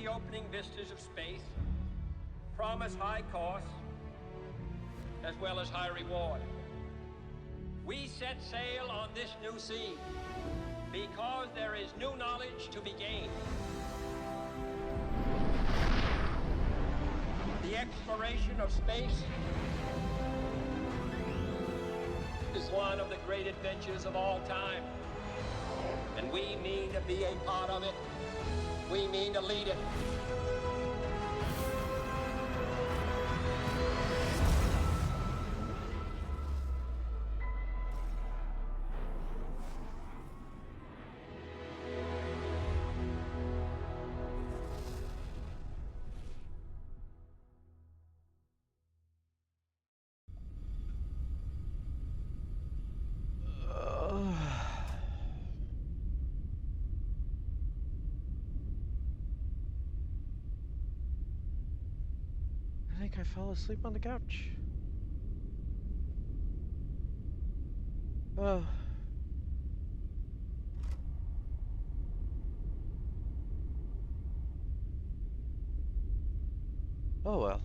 the opening vistas of space promise high costs as well as high reward. We set sail on this new sea because there is new knowledge to be gained. The exploration of space is one of the great adventures of all time. And we mean to be a part of it. We mean to lead it. I think I fell asleep on the couch. Oh. Oh well.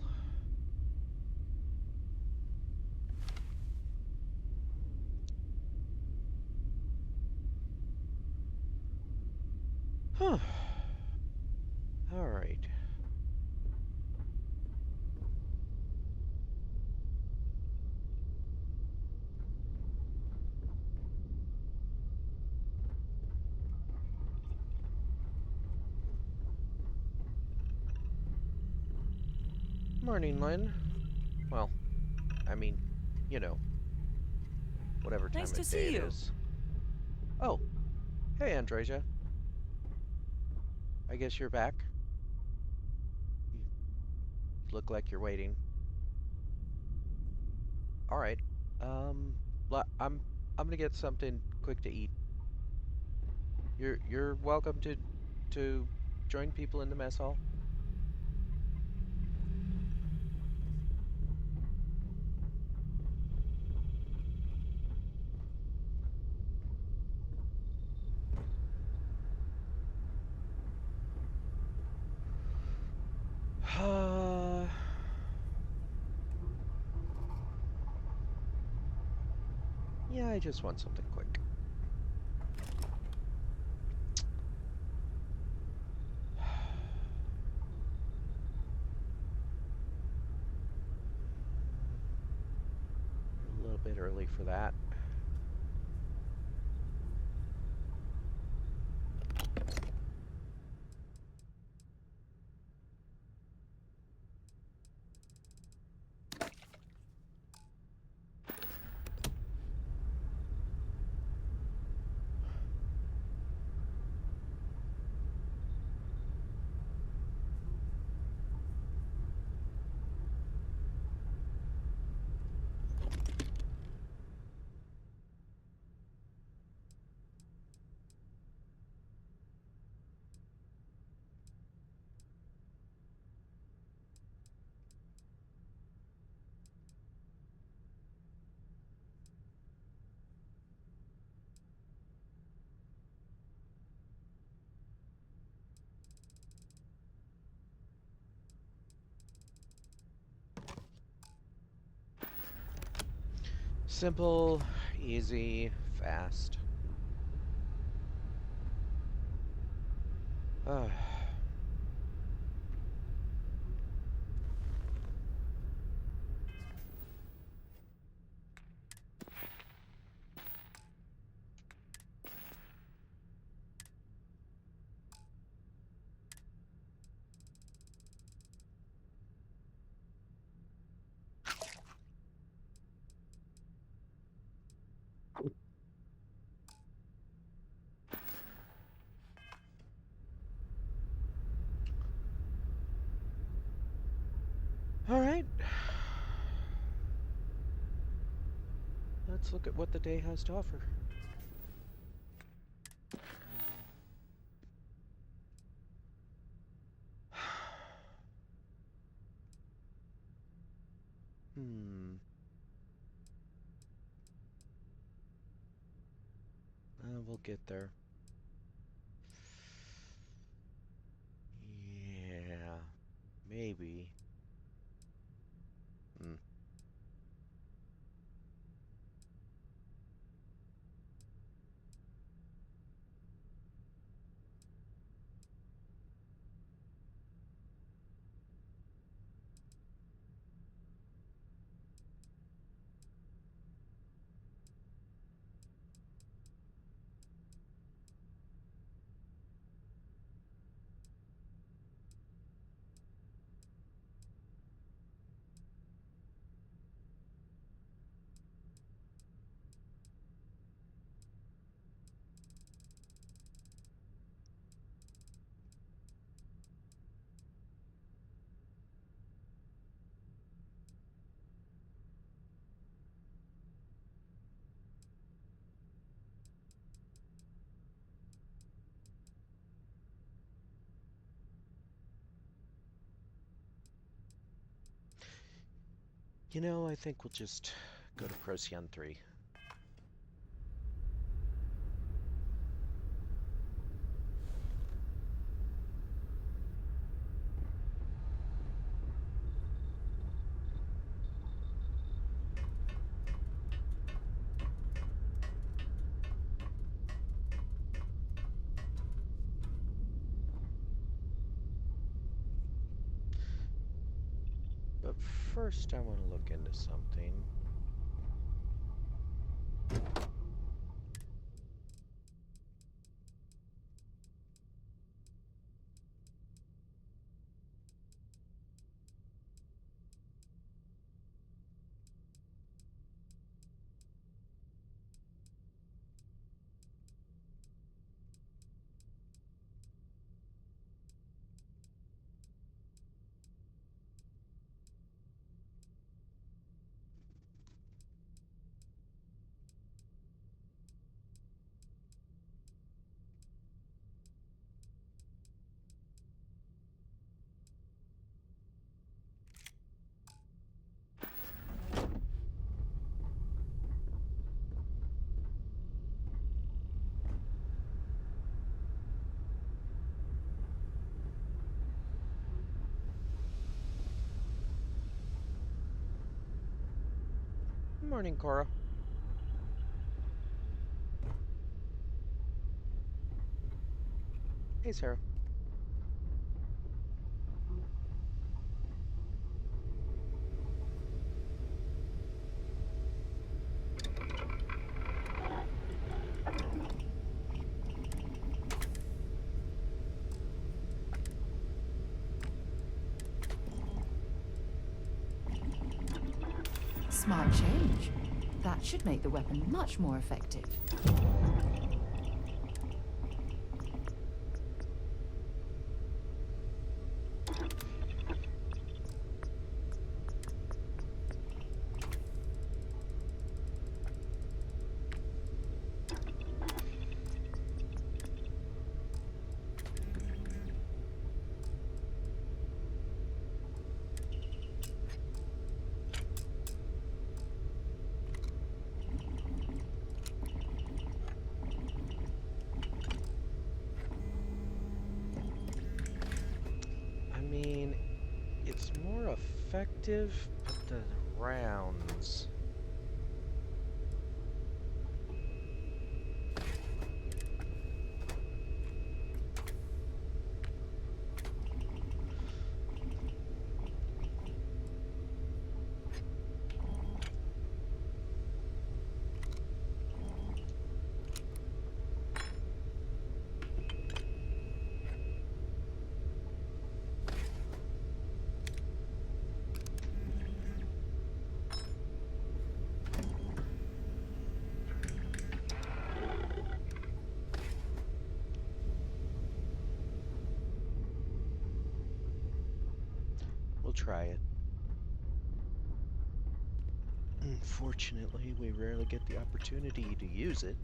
Huh. All right. Morning, Lynn. Well, I mean, you know, whatever time Nice of to day see it you. is. Oh, hey, Andreja. I guess you're back. You look like you're waiting. All right. I'm gonna get something quick to eat. You're welcome to join people in the mess hall. Yeah, I just want something quick. A little bit early for that. Simple, easy, fast. All right. Let's look at what the day has to offer. We'll get there. maybe. Hmm. You know, I think we'll just go to Procyon 3. But first I want to look into something. Morning, Cora. Hey, Sarah. Smart change. That should make the weapon much more effective. I mean, it's more effective, but the rounds. We'll try it. Unfortunately, we rarely get the opportunity to use it.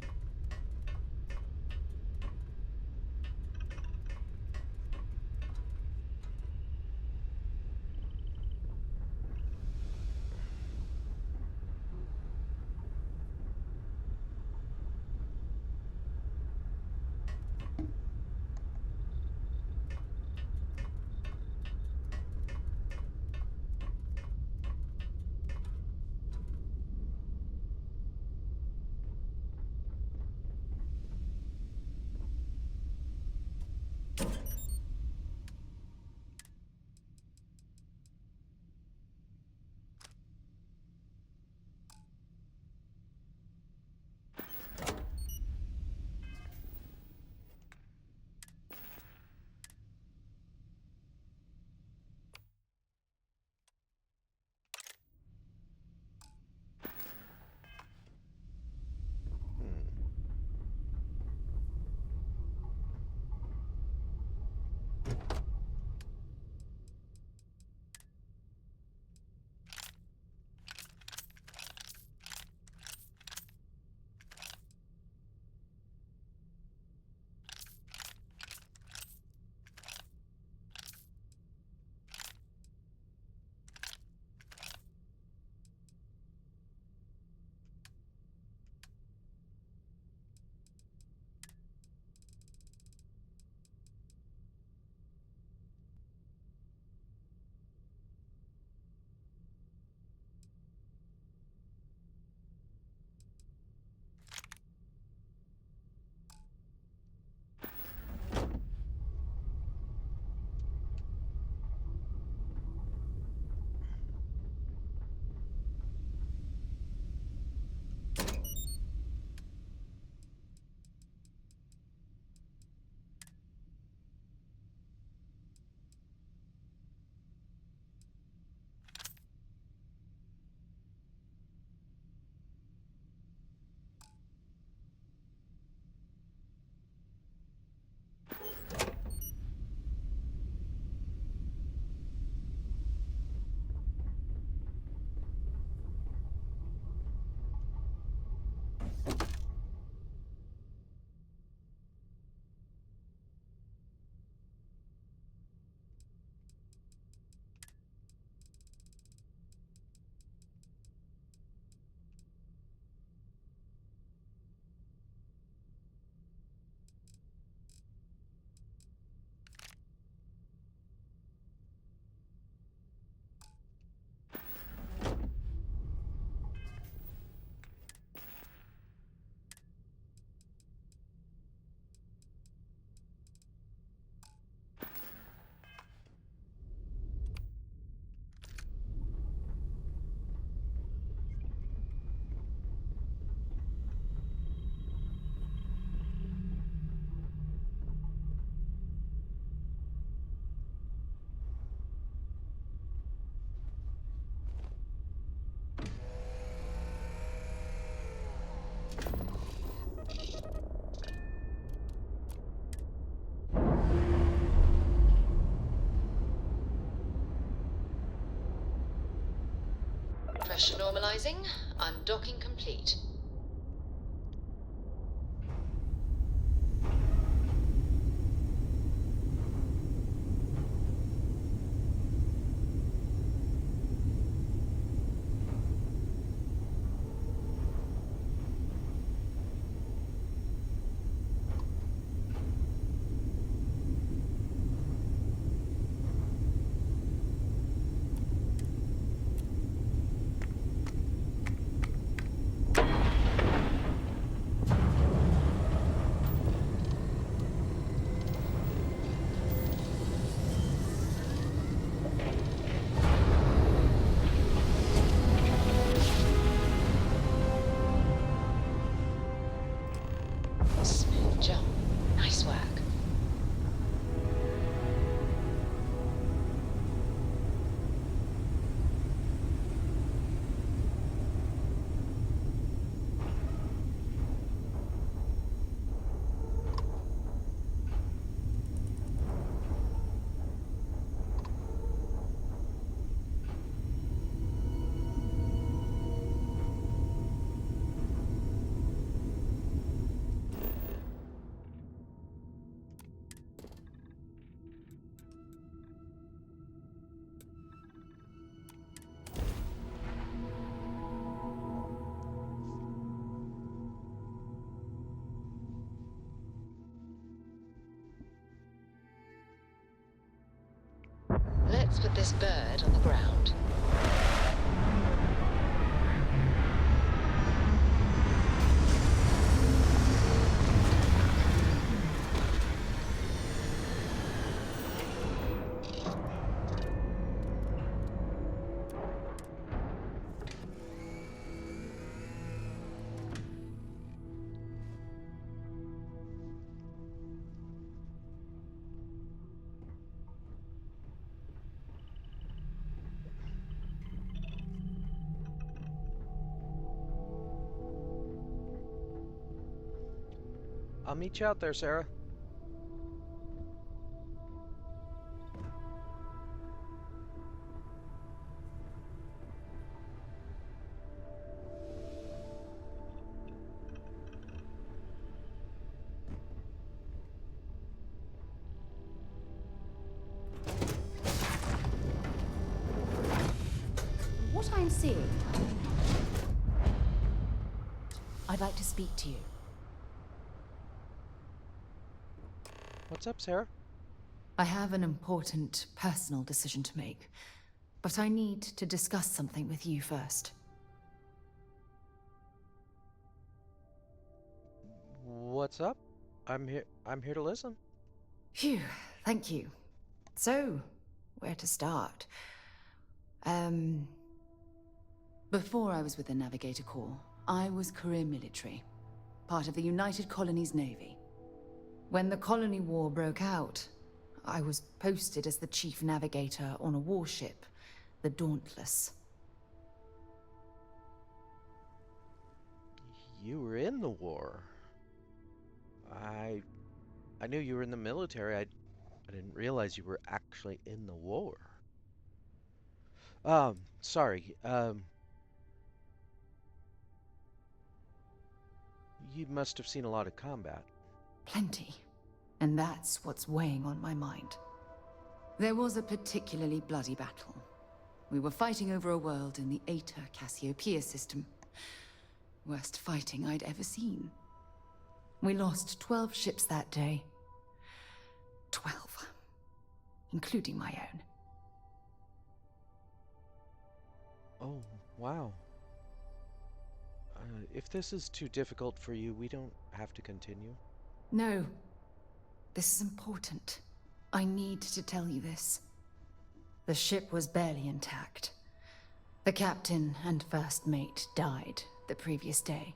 pressure normalizing. Undocking complete. Smooth jump. Nice work. Let's put this bird on the ground. I'll meet you out there, Sarah. What I'm seeing... I'd like to speak to you. What's up, Sarah? I have an important personal decision to make, but I need to discuss something with you first. What's up? I'm here to listen. Phew, thank you. So, where to start? Before I was with the Navigator Corps, I was career military, part of the United Colonies Navy. When the Colony War broke out, I was posted as the chief navigator on a warship, the Dauntless. You were in the war. I knew you were in the military. I didn't realize you were actually in the war. Sorry. You must have seen a lot of combat. Plenty. And that's what's weighing on my mind. There was a particularly bloody battle. We were fighting over a world in the Eta Cassiopeia system. Worst fighting I'd ever seen. We lost 12 ships that day. 12. Including my own. Oh, wow. If this is too difficult for you, we don't have to continue. No. This is important. I need to tell you this. The ship was barely intact. The captain and first mate died the previous day,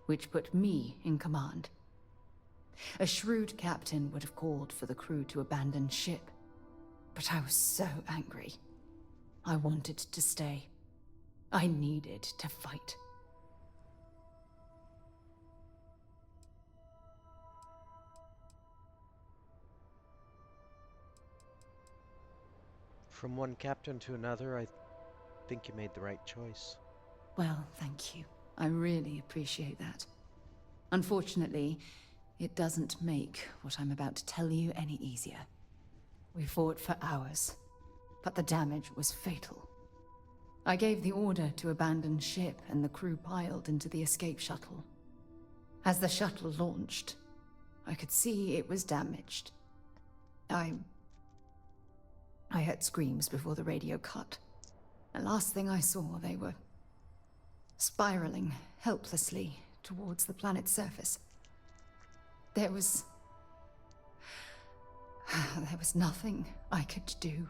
which put me in command. A shrewd captain would have called for the crew to abandon ship, but I was so angry. I wanted to stay. I needed to fight. From one captain to another, think you made the right choice. Well, thank you. I really appreciate that. Unfortunately, it doesn't make what I'm about to tell you any easier. We fought for hours, but the damage was fatal. I gave the order to abandon ship and the crew piled into the escape shuttle. As the shuttle launched, I could see it was damaged. I heard screams before the radio cut. The last thing I saw, they were spiraling helplessly towards the planet's surface. There was nothing I could do.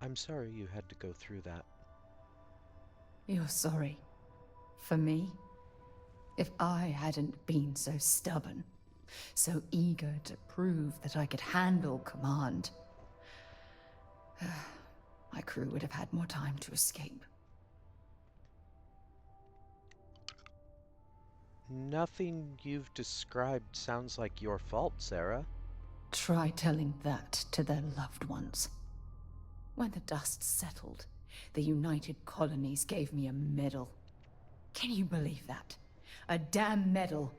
I'm sorry you had to go through that. You're sorry. For me? If I hadn't been so stubborn, so eager to prove that I could handle command, my crew would have had more time to escape. Nothing you've described sounds like your fault, Sarah. Try telling that to their loved ones. When the dust settled, the United Colonies gave me a medal. Can you believe that? A damn medal.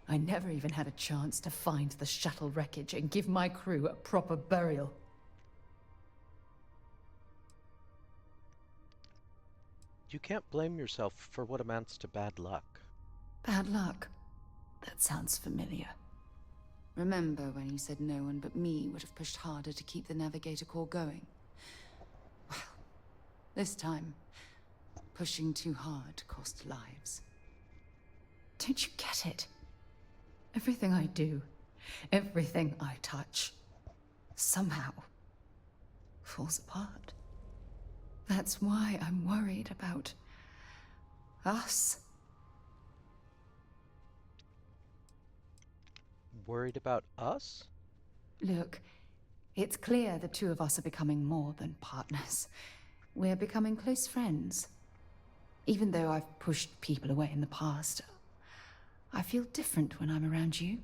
I never even had a chance to find the shuttle wreckage and give my crew a proper burial. You can't blame yourself for what amounts to bad luck. Bad luck? That sounds familiar. Remember when you said no one but me would have pushed harder to keep the Navigator core going? Well, this time, pushing too hard cost lives. Don't you get it? Everything I do, everything I touch, somehow falls apart. That's why I'm worried about us. Worried about us? Look, it's clear the two of us are becoming more than partners. We're becoming close friends. Even though I've pushed people away in the past, I feel different when I'm around you.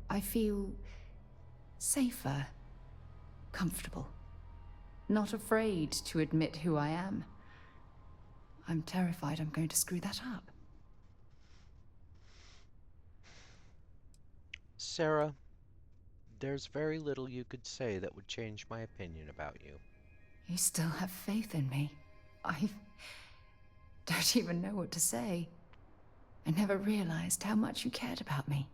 I feel safer, comfortable, not afraid to admit who I am. I'm terrified I'm going to screw that up. Sarah, there's very little you could say that would change my opinion about you. You still have faith in me. I don't even know what to say. I never realized how much you cared about me.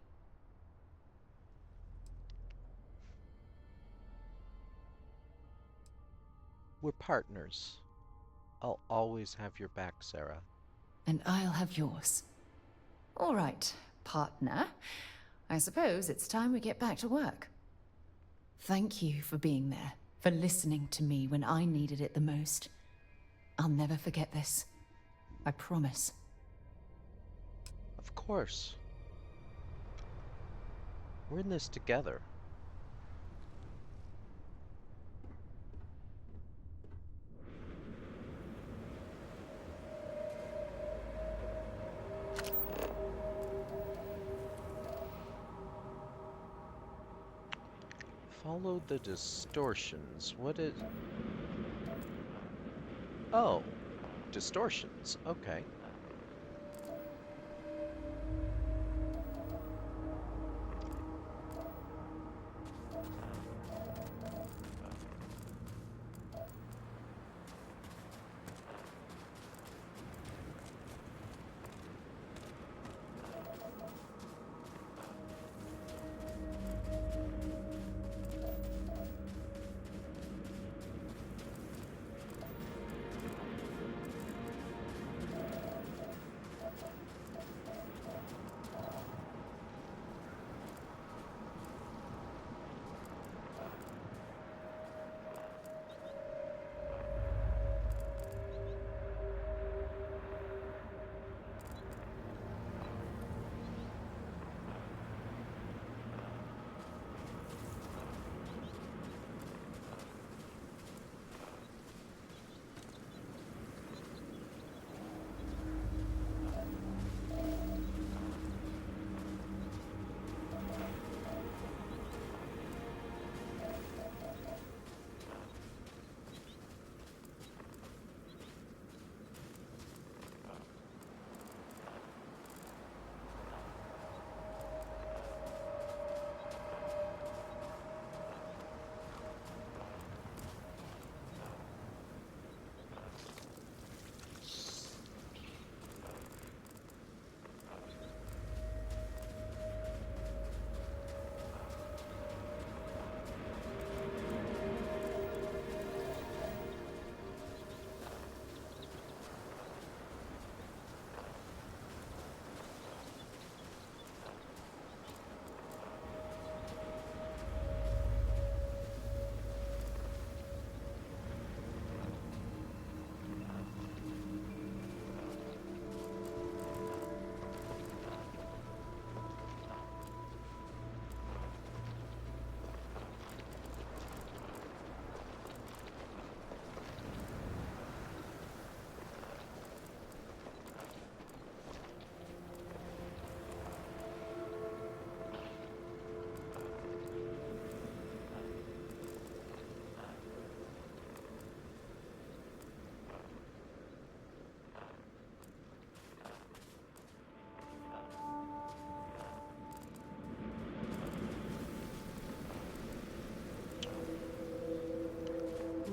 We're partners. I'll always have your back, Sarah. And I'll have yours. All right, partner. I suppose it's time we get back to work. Thank you for being there, for listening to me when I needed it the most. I'll never forget this. I promise. Of course. We're in this together. Follow the distortions. What is... Oh, distortions. Okay.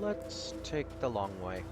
Let's take the long way.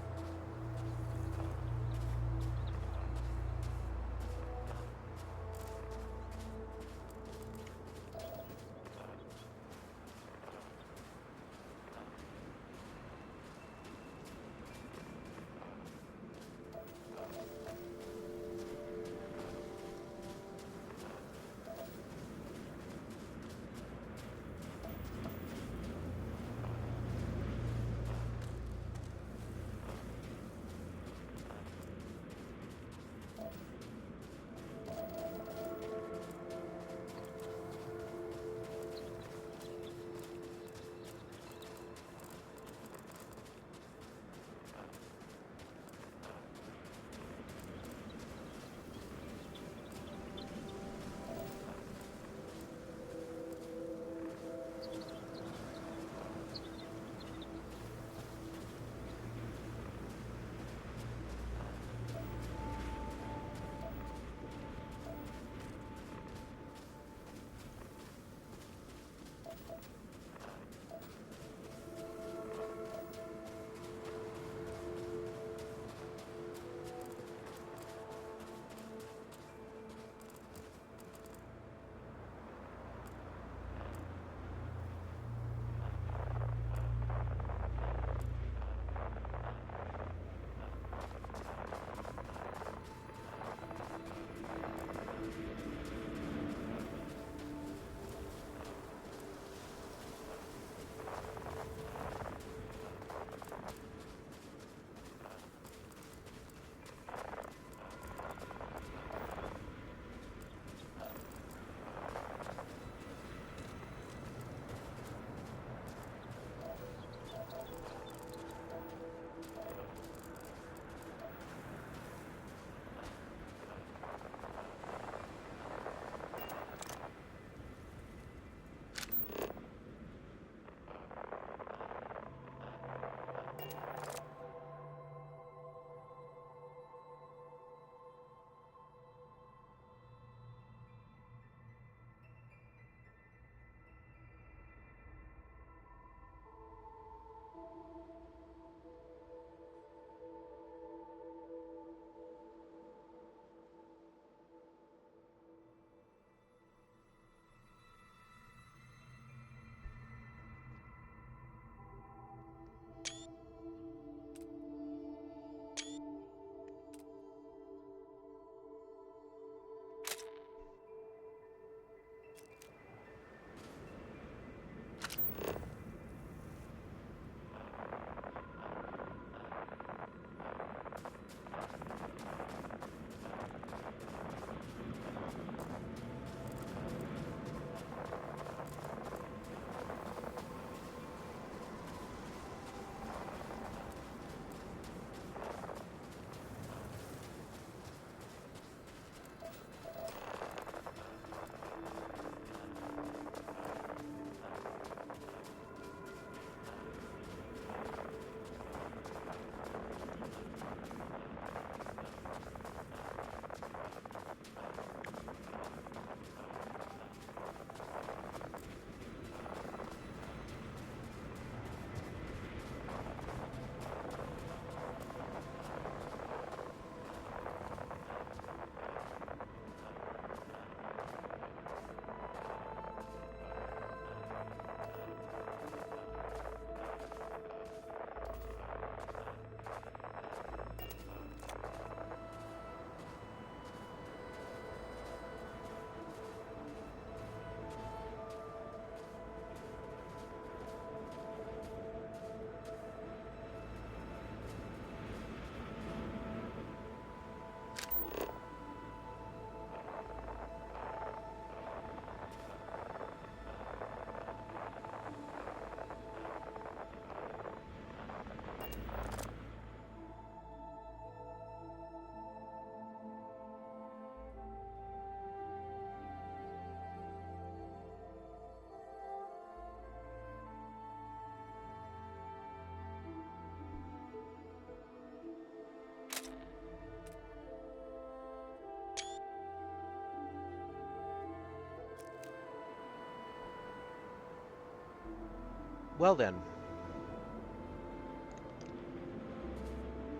Well then,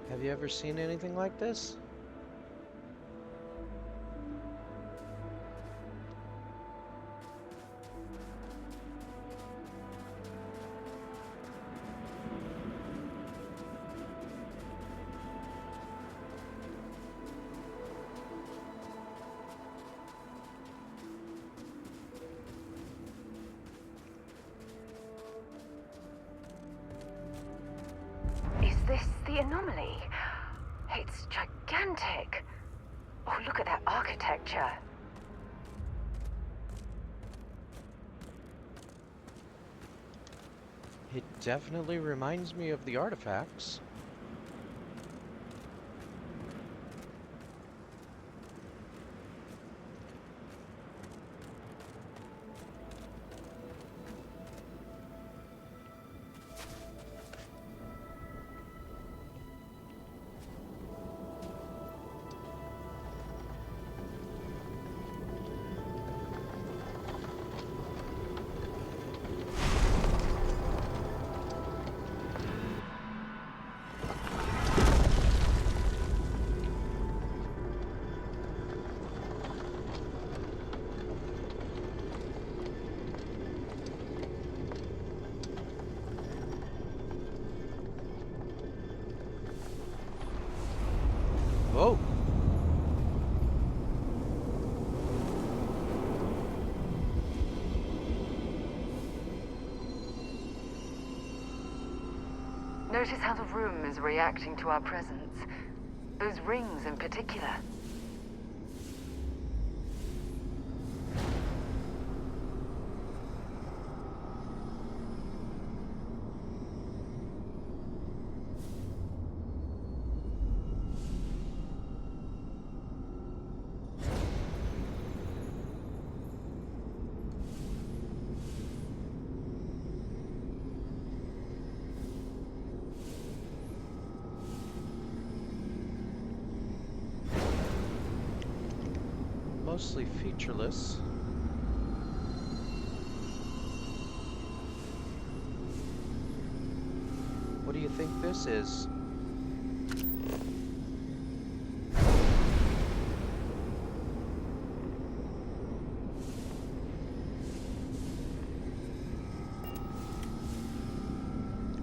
Have you ever seen anything like this? Is this the anomaly? It's gigantic. Oh, look at that architecture. It definitely reminds me of the artifacts. Oh! Notice how the room is reacting to our presence. Those rings in particular. Mostly featureless. What do you think this is?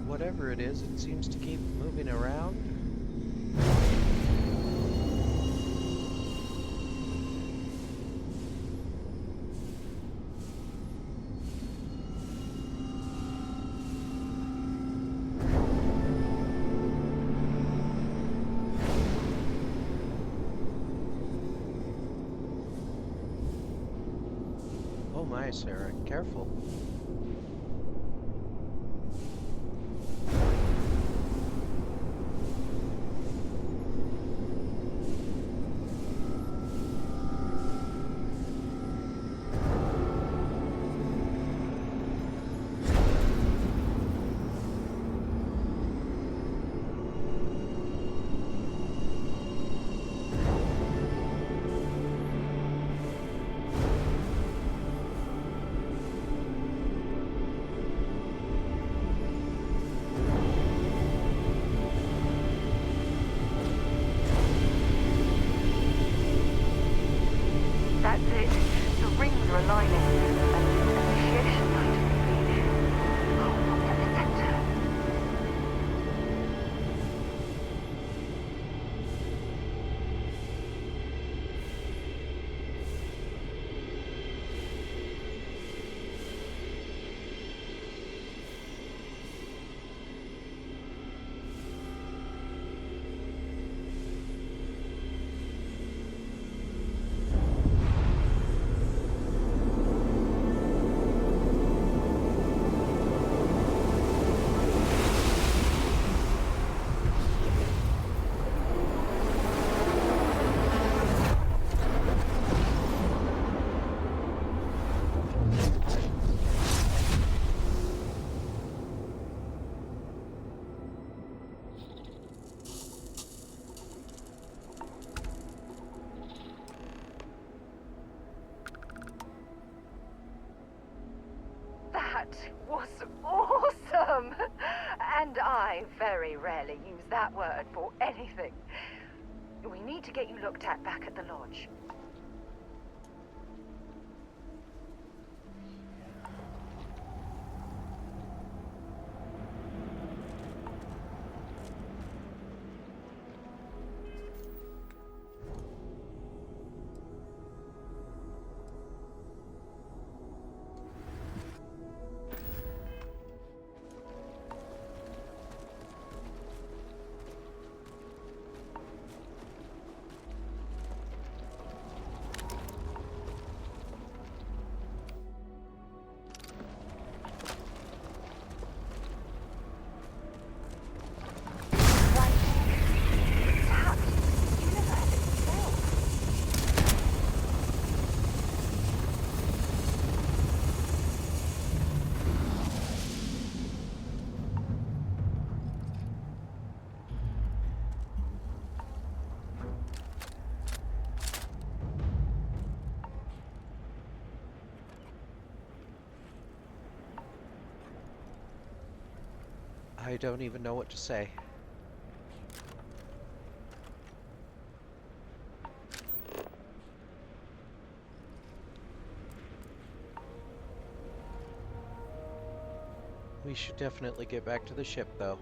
Whatever it is, it seems to keep moving around. Oh my, Sarah, careful. That's it. The rings are aligning. An initiation night on the beach. Oh, what's at the center? That was awesome! And I very rarely use that word for anything. We need to get you looked at back at the lodge. I don't even know what to say. We should definitely get back to the ship, though.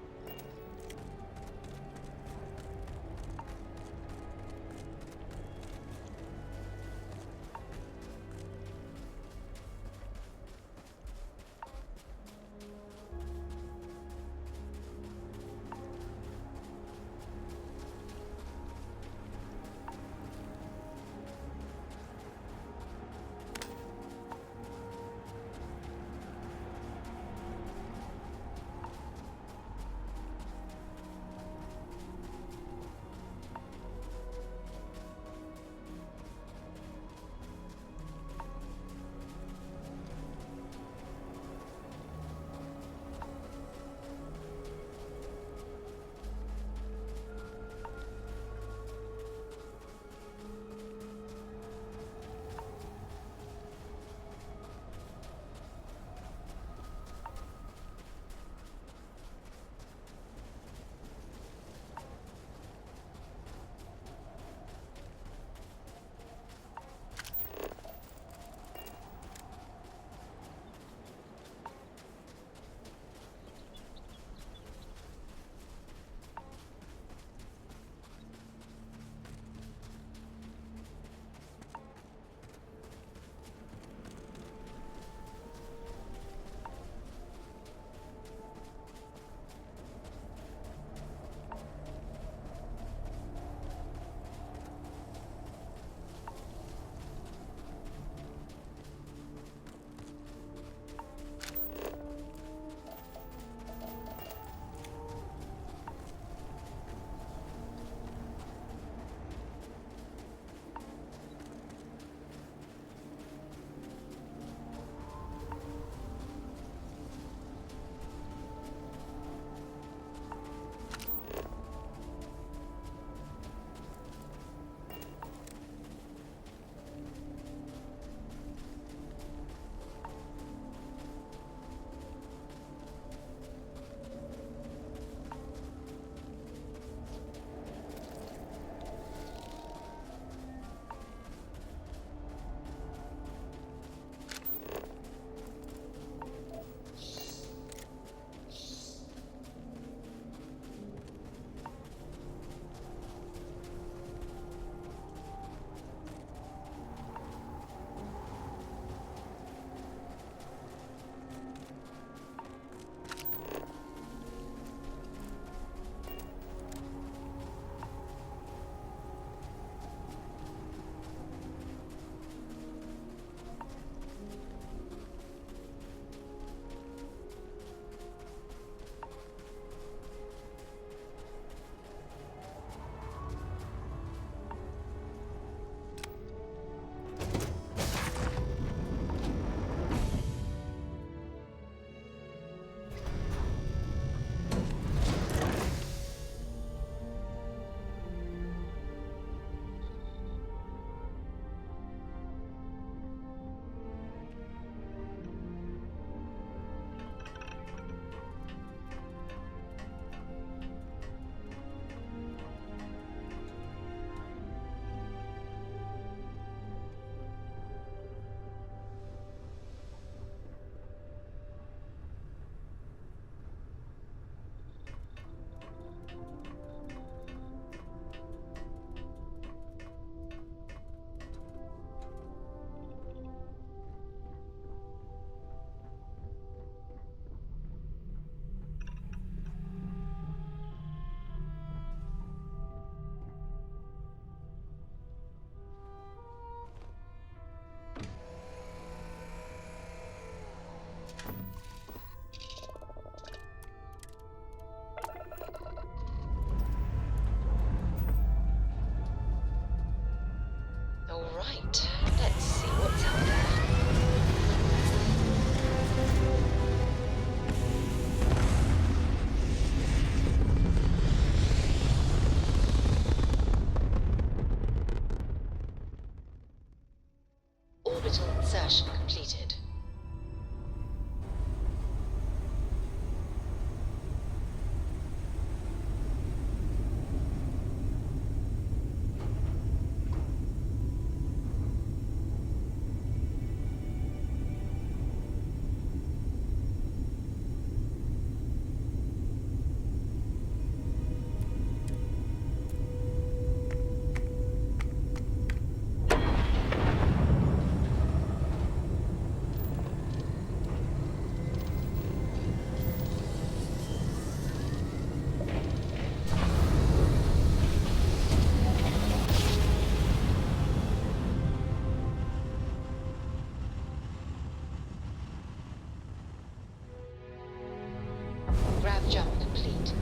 Jump complete.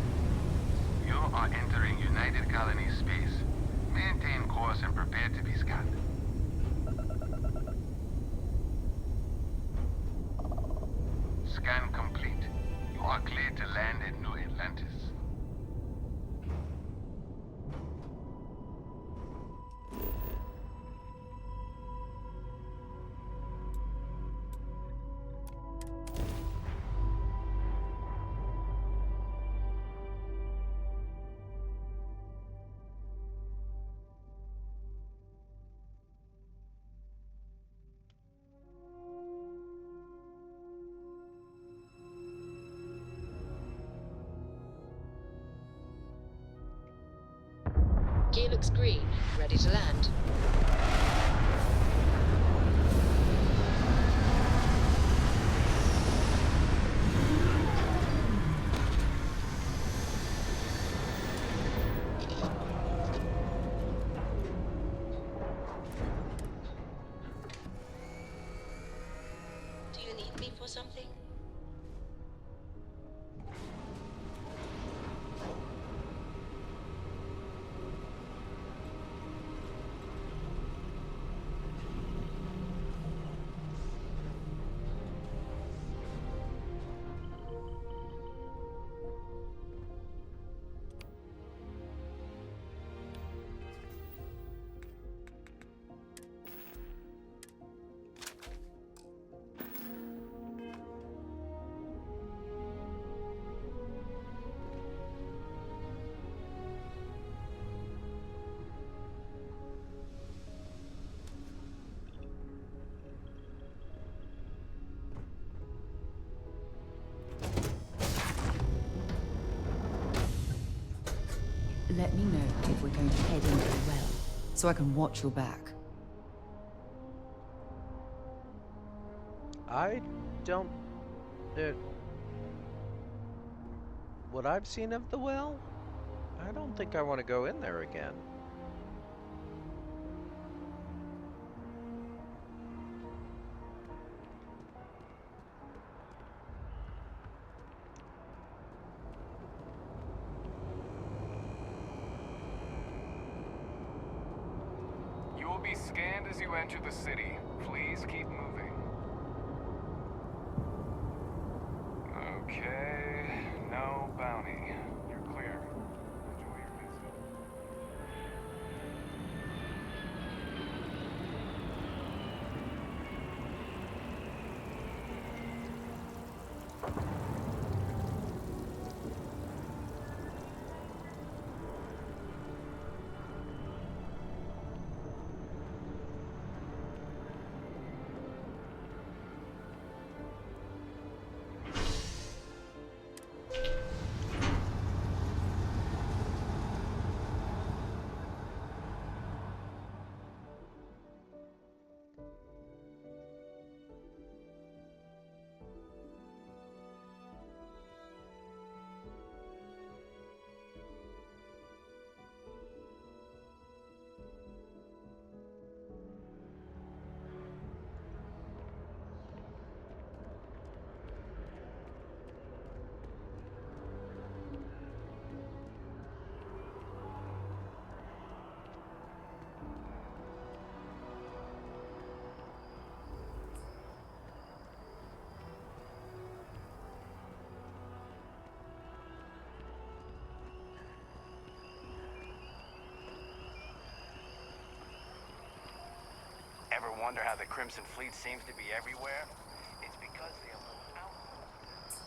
You are entering United Colony space. Maintain course and prepare to be scanned. Scan complete. You are cleared to land at New Atlantis. Gear looks green. Ready to land. Do you need me for something? Let me know if we're going to head into the well, so I can watch your back. I don't... what I've seen of the well, I don't think I want to go in there again. You will be scanned as you enter the city. Please keep moving. Okay, no bounty. You're clear. Enjoy your visit. Ever wonder how the Crimson Fleet seems to be everywhere? It's because they are little outposts.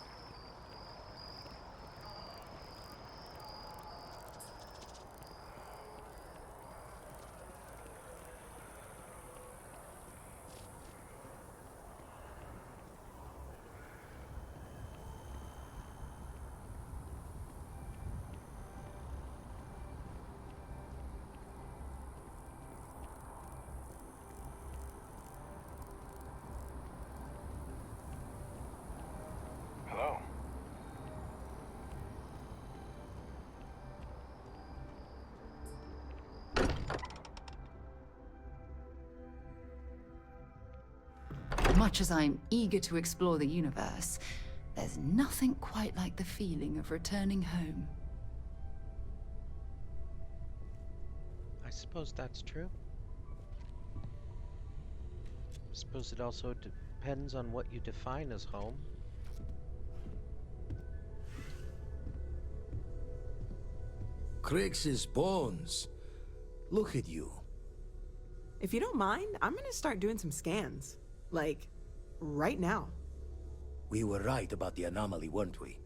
Hello. Much as I'm eager to explore the universe, There's nothing quite like the feeling of returning home. I suppose that's true. I suppose it also depends on what you define as home. Crix's bones. Look at you. If you don't mind, I'm gonna start doing some scans. Like, right now. We were right about the anomaly, weren't we?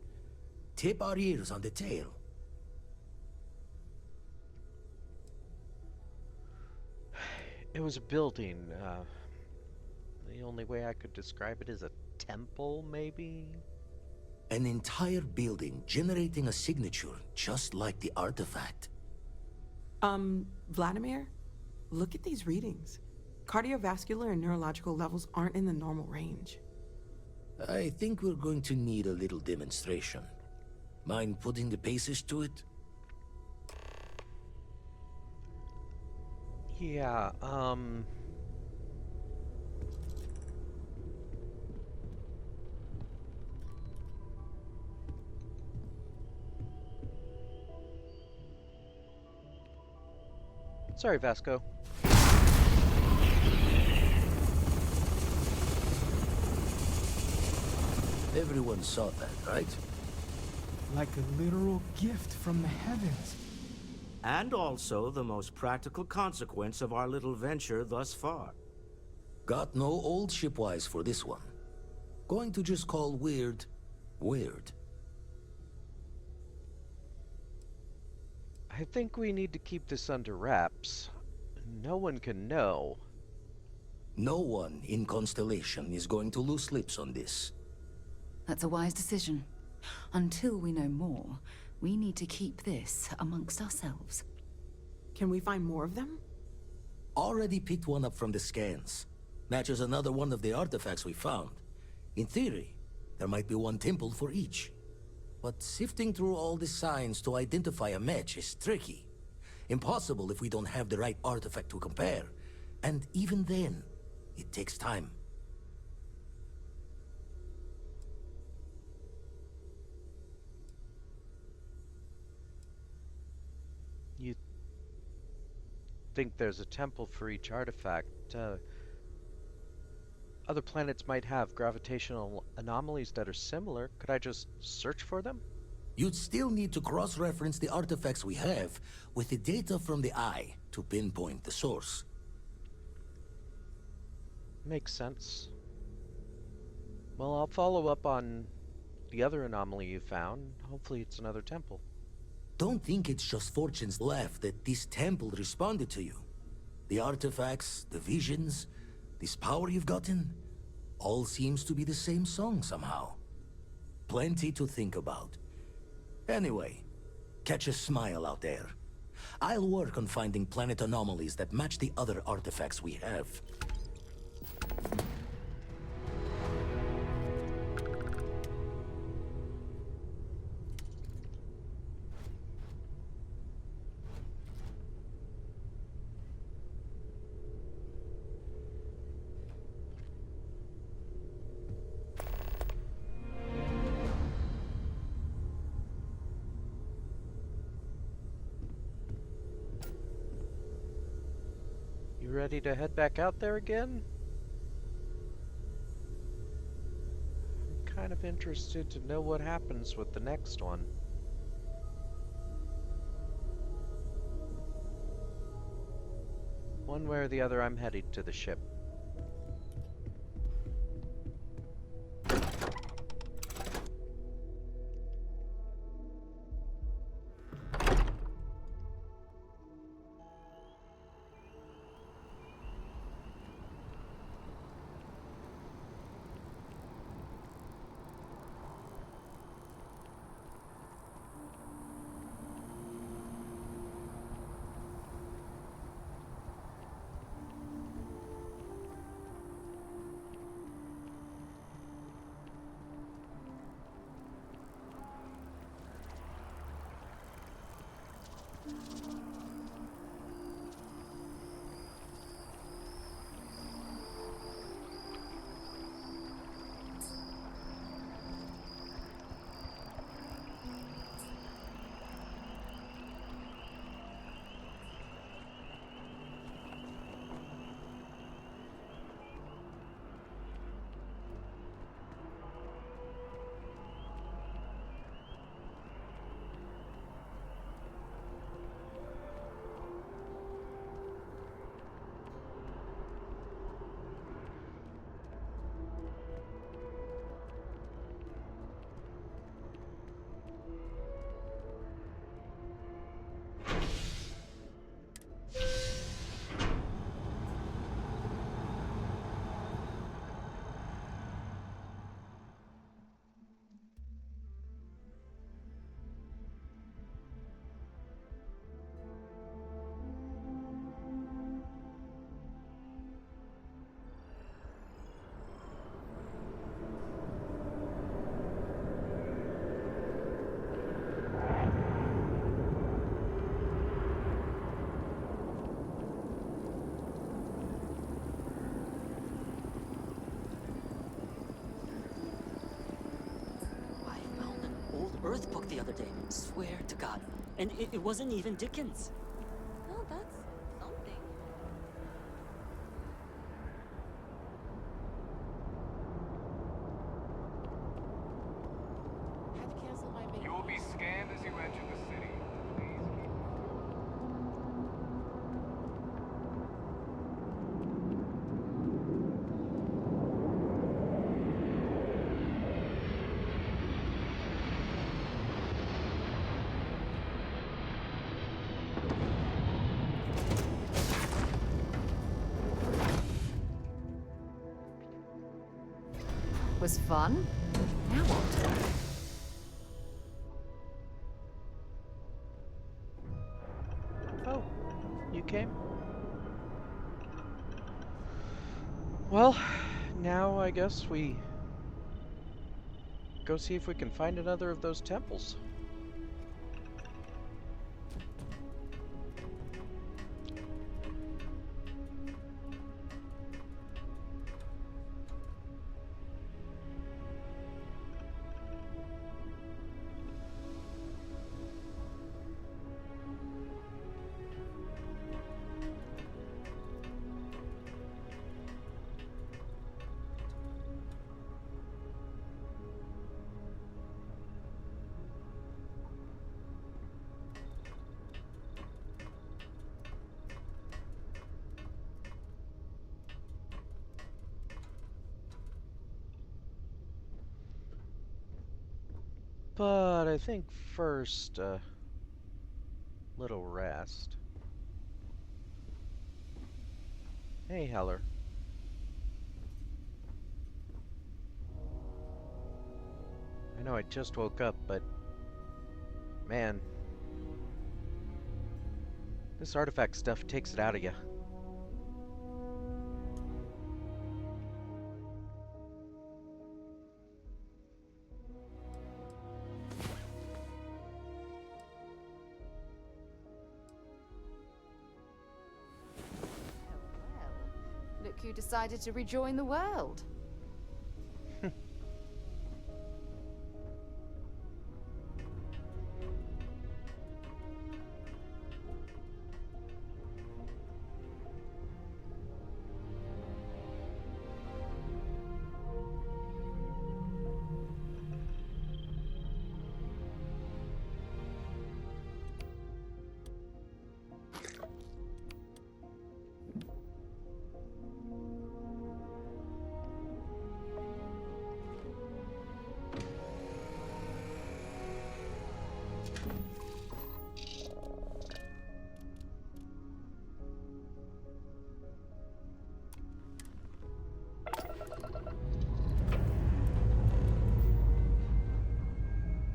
Tip our ears on the tail. It was a building. The only way I could describe it is a temple, maybe? An entire building generating a signature just like the artifact. Vladimir, look at these readings. Cardiovascular and neurological levels aren't in the normal range. I think we're going to need a little demonstration. Mind putting the paces to it? Yeah, sorry, Vasco. Everyone saw that, right? Like a literal gift from the heavens. And also the most practical consequence of our little venture thus far. Got no old shipwise for this one. Going to just call weird, weird. I think we need to keep this under wraps. No one can know. No one in Constellation is going to lose lips on this. That's a wise decision. Until we know more, we need to keep this amongst ourselves. Can we find more of them? Already picked one up from the scans. Matches another one of the artifacts we found. In theory, there might be one temple for each. But sifting through all the signs to identify a match is tricky. Impossible if we don't have the right artifact to compare. And even then, it takes time. You think there's a temple for each artifact. Other planets might have gravitational anomalies that are similar. Could I just search for them? You'd still need to cross-reference the artifacts we have with the data from the eye to pinpoint the source. Makes sense. Well, I'll follow up on the other anomaly you found. Hopefully it's another temple. Don't think it's just fortune's laugh that this temple responded to you. The artifacts, the visions, this power you've gotten, all seems to be the same song somehow. Plenty to think about. Anyway, catch a smile out there. I'll work on finding planet anomalies that match the other artifacts we have. You ready to head back out there again? I'm kind of interested to know what happens with the next one. One way or the other, I'm headed to the ship. Earth book the other day. Swear to God. And it wasn't even Dickens. Well, that's something. Had to cancel my vacation. You will be scanned as you enter the city. Please keep... Was fun? Now what? Oh, you came? Well, now I guess we go see if we can find another of those temples. But I think first, little rest. Hey, Heller. I know I just woke up, but man, this artifact stuff takes it out of you. Look who decided to rejoin the world.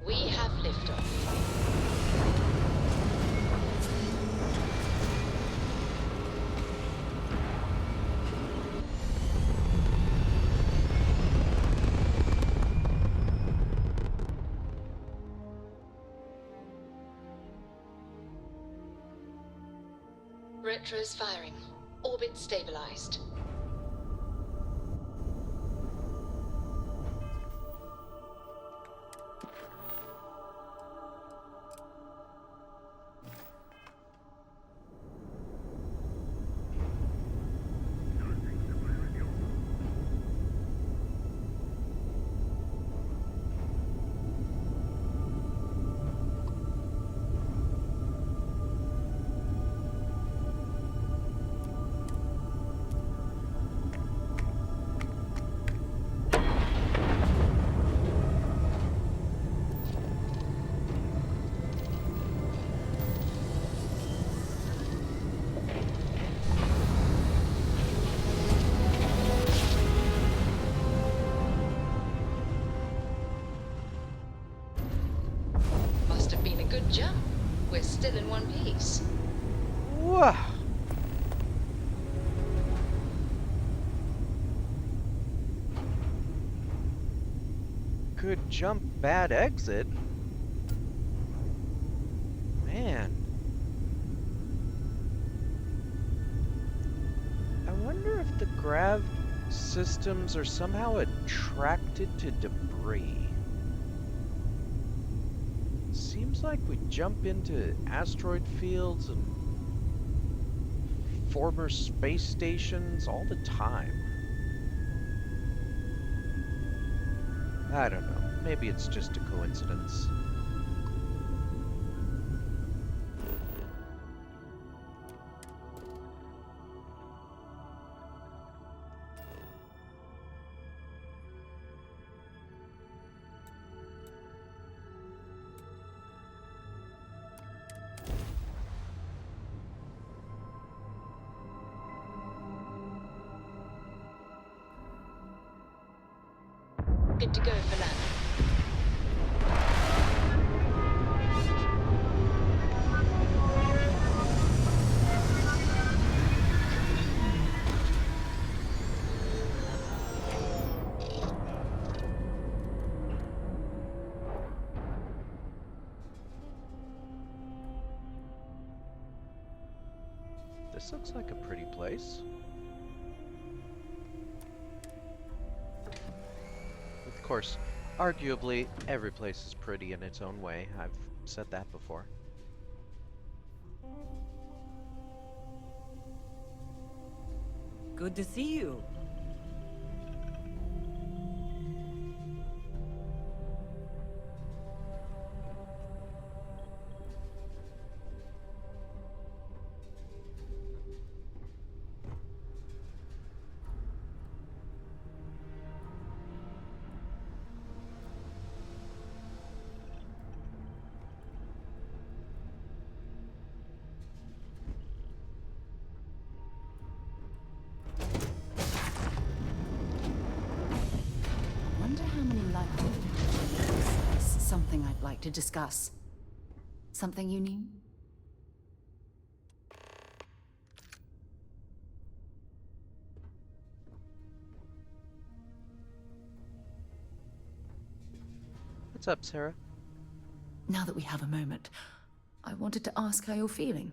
We have liftoff. Retros firing. Orbit stabilized. Must have been a good jump. We're still in one piece. Wow. Good jump, bad exit. Man. I wonder if the grav systems are somehow attracted to debris. Seems like we jump into asteroid fields and former space stations all the time. I don't know. Maybe it's just a coincidence. Good to go for landing. This looks like a pretty place. Of course, arguably, every place is pretty in its own way. I've said that before. Good to see you. Something I'd like to discuss. Something you need? What's up, Sarah? Now that we have a moment, I wanted to ask how you're feeling.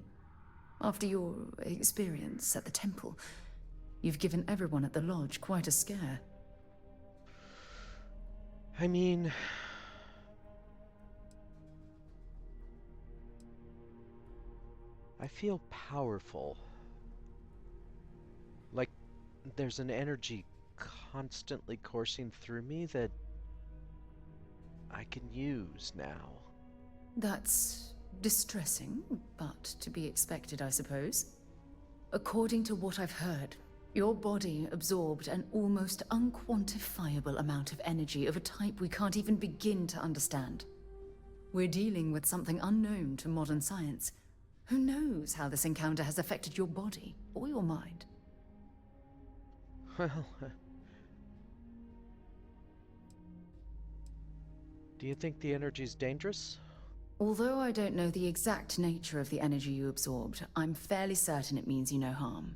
After your experience at the temple, you've given everyone at the lodge quite a scare. I mean, I feel powerful. Like there's an energy constantly coursing through me that I can use now. That's distressing, but to be expected, I suppose. According to what I've heard, your body absorbed an almost unquantifiable amount of energy of a type we can't even begin to understand. We're dealing with something unknown to modern science. Who knows how this encounter has affected your body or your mind? Well, do you think the energy's dangerous? Although I don't know the exact nature of the energy you absorbed, I'm fairly certain it means you no harm.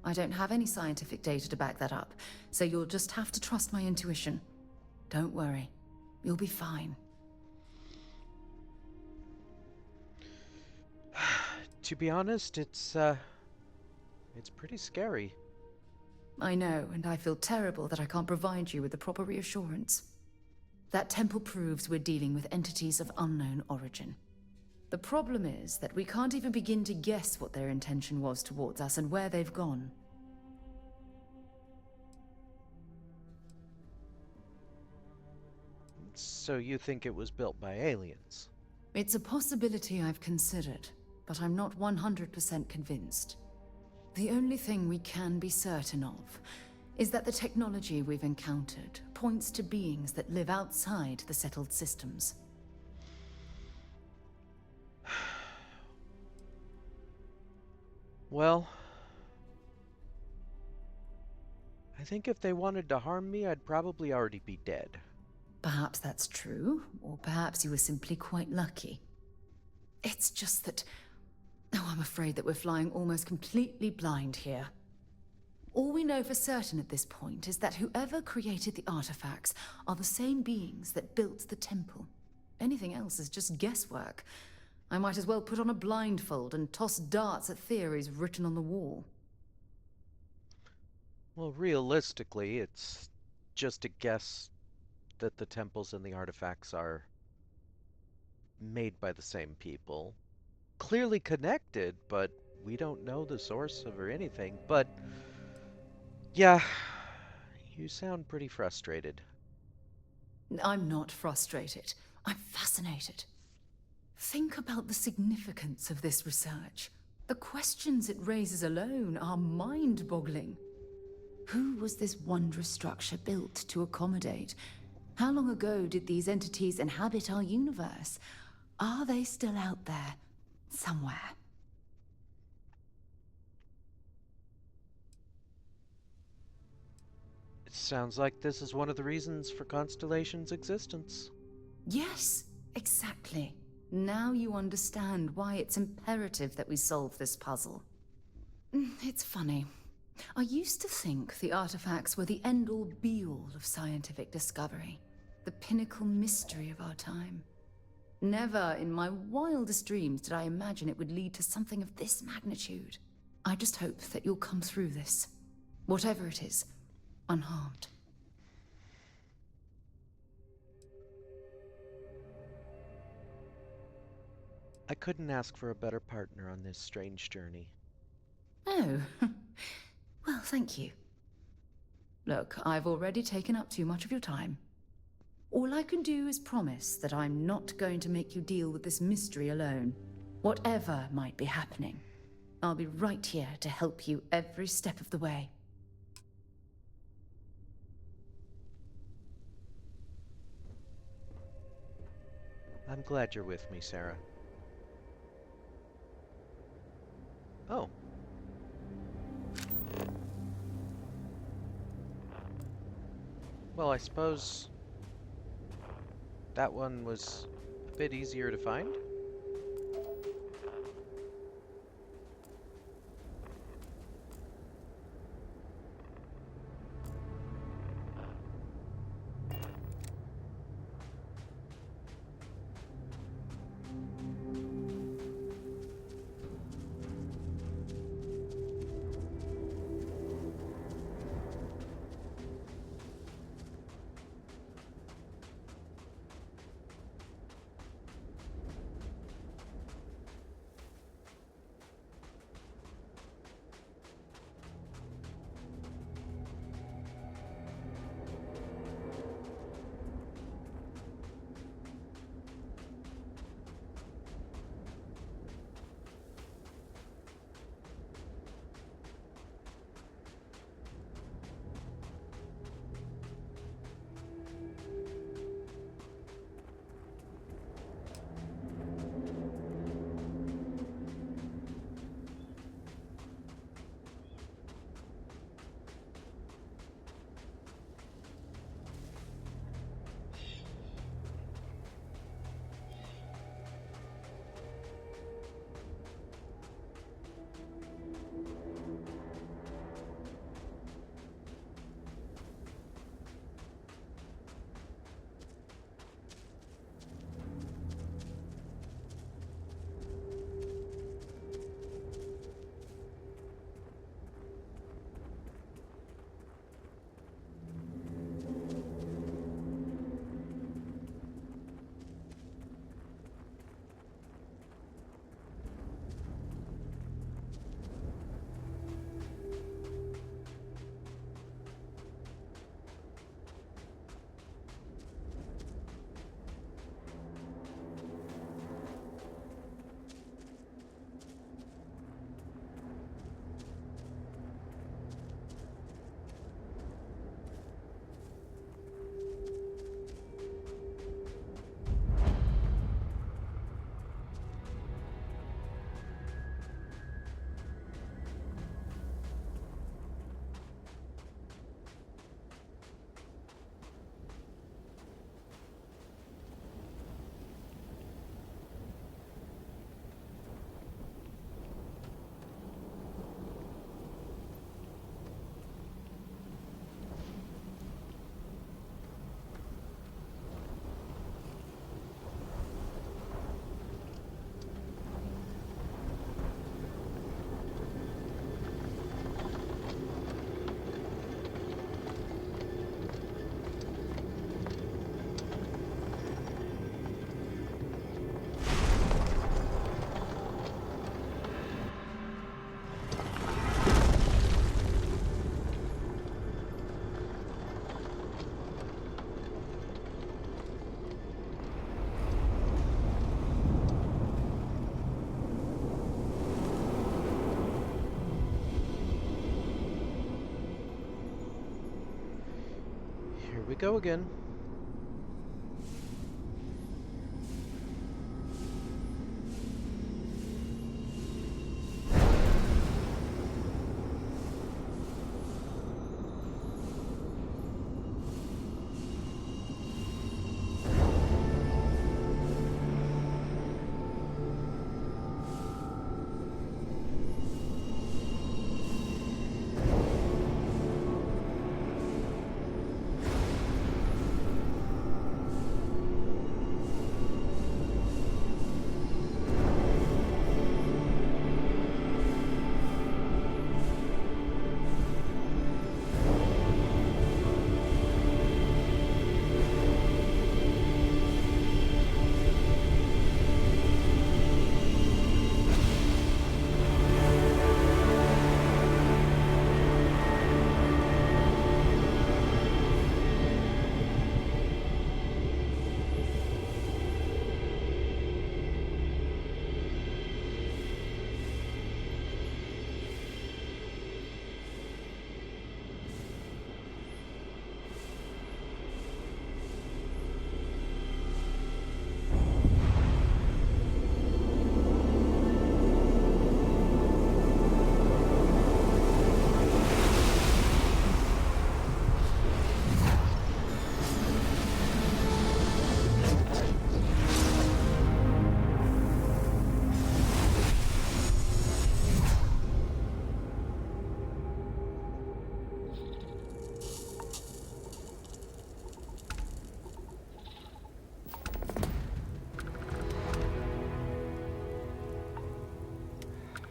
I don't have any scientific data to back that up, so you'll just have to trust my intuition. Don't worry, you'll be fine. To be honest, it's pretty scary. I know, and I feel terrible that I can't provide you with the proper reassurance. That temple proves we're dealing with entities of unknown origin. The problem is that we can't even begin to guess what their intention was towards us and where they've gone. So you think it was built by aliens? It's a possibility I've considered, but I'm not 100% convinced. The only thing we can be certain of is that the technology we've encountered points to beings that live outside the settled systems. Well, I think if they wanted to harm me, I'd probably already be dead. Perhaps that's true, or perhaps you were simply quite lucky. It's just that... Oh, I'm afraid that we're flying almost completely blind here. All we know for certain at this point is that whoever created the artifacts are the same beings that built the temple. Anything else is just guesswork. I might as well put on a blindfold and toss darts at theories written on the wall. Well, realistically, it's just a guess that the temples and the artifacts are made by the same people. Clearly connected, but we don't know the source of or anything. But yeah, you sound pretty frustrated. I'm not frustrated. I'm fascinated. Think about the significance of this research. The questions it raises alone are mind-boggling. Who was this wondrous structure built to accommodate? How long ago did these entities inhabit our universe? Are they still out there, somewhere? It sounds like this is one of the reasons for Constellation's existence. Yes, exactly. Now you understand why it's imperative that we solve this puzzle. It's funny. I used to think the artifacts were the end-all be-all of scientific discovery, the pinnacle mystery of our time. Never in my wildest dreams did I imagine it would lead to something of this magnitude. I just hope that you'll come through this, whatever it is, unharmed. I couldn't ask for a better partner on this strange journey. Oh, well, thank you. Look, I've already taken up too much of your time. All I can do is promise that I'm not going to make you deal with this mystery alone. Whatever might be happening, I'll be right here to help you every step of the way. I'm glad you're with me, Sarah. Oh. Well, I suppose that one was a bit easier to find. we go again.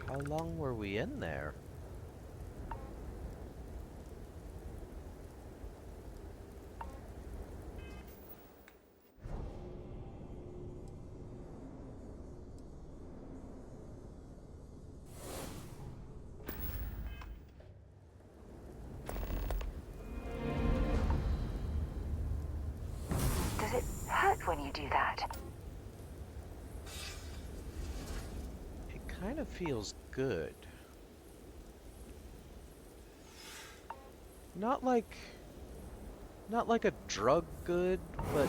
How long were we in there? Does it hurt when you do that? It kind of feels good. Not like a drug good, but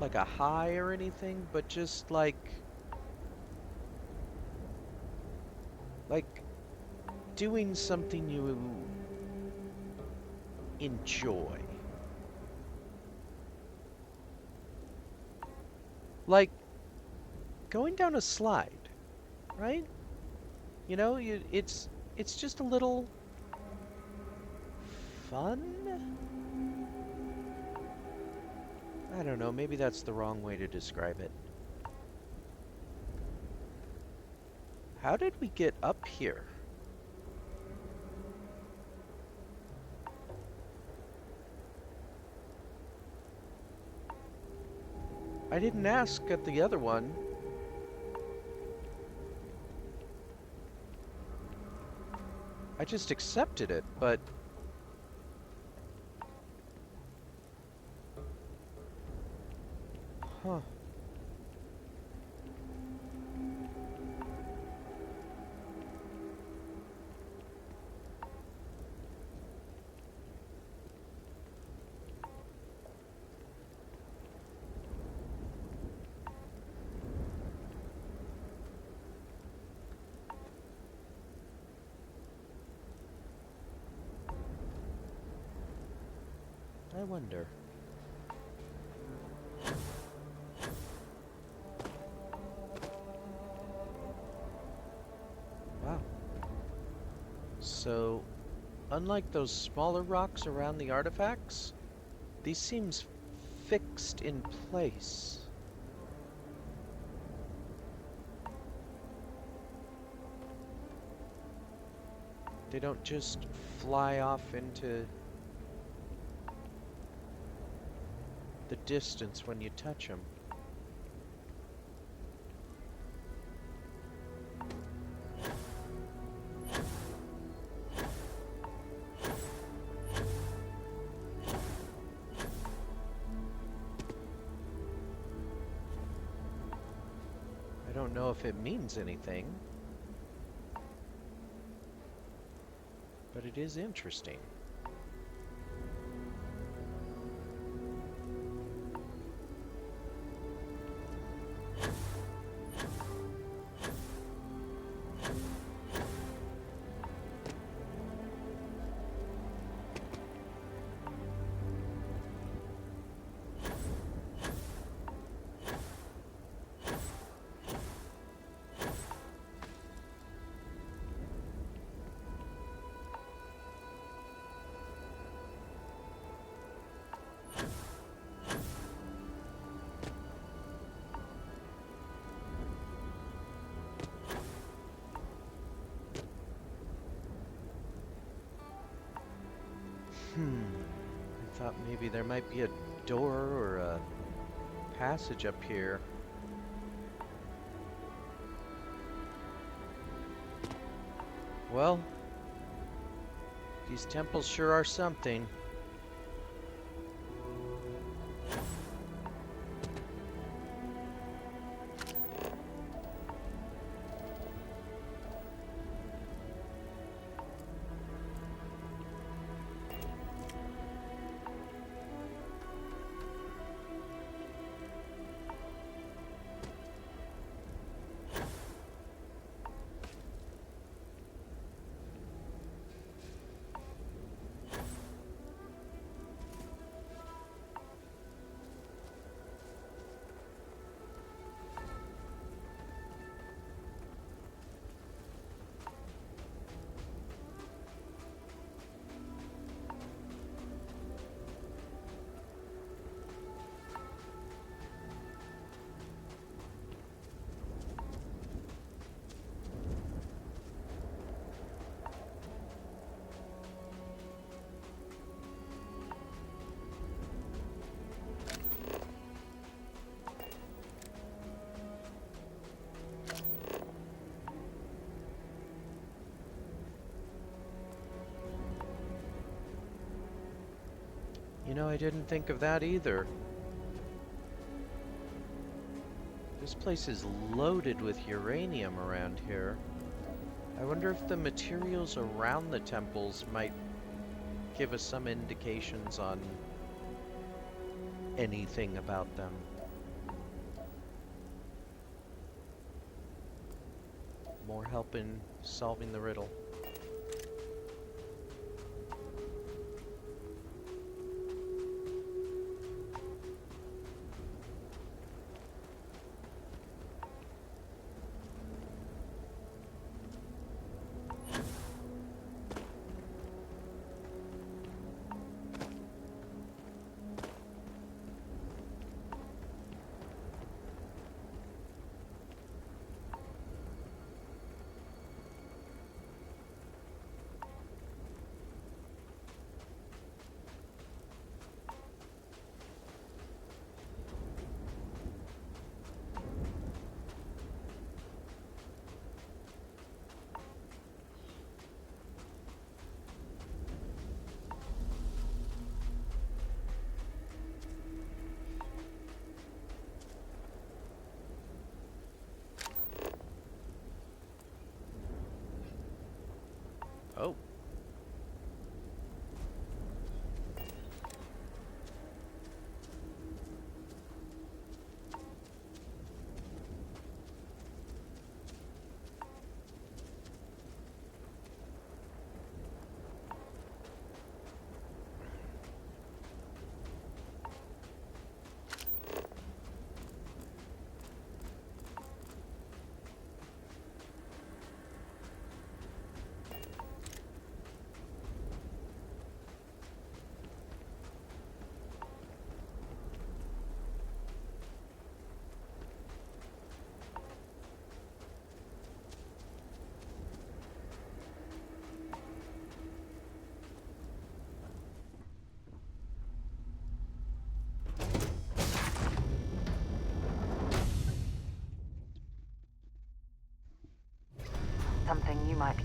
like a high or anything, but just like doing something you enjoy. Like going down a slide, right? You know, it's just a little fun? I don't know, maybe that's the wrong way to describe it. How did we get up here? I didn't ask at the other one. I just accepted it, but... Huh. I wonder. Wow. So, unlike those smaller rocks around the artifacts, these seems fixed in place. They don't just fly off into the distance when you touch them. I don't know if it means anything, but it is interesting. thought maybe there might be a door or a passage up here. Well, these temples sure are something. You know, I didn't think of that either. This place is loaded with uranium around here. I wonder if the materials around the temples might give us some indications on anything about them. More help in solving the riddle. Oh. Something you might...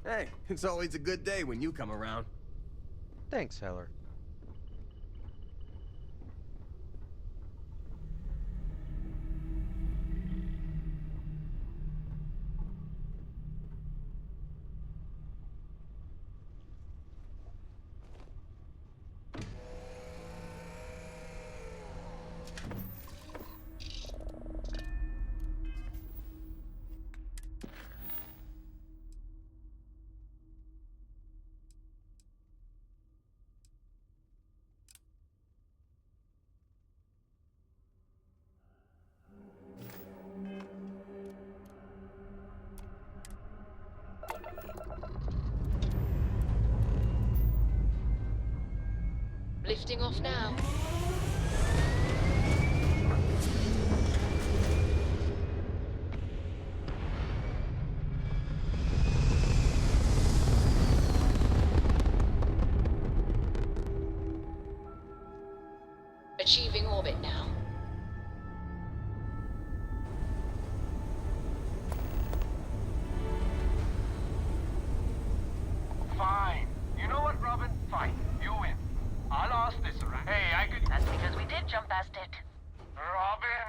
Hey, it's always a good day when you come around. Thanks, Heller. lifting off now. Achieving orbit now. Fine. You know what, Robin? Fine. You win. I'll ask this around. Hey, I could... That's because we did jump past it. Robin,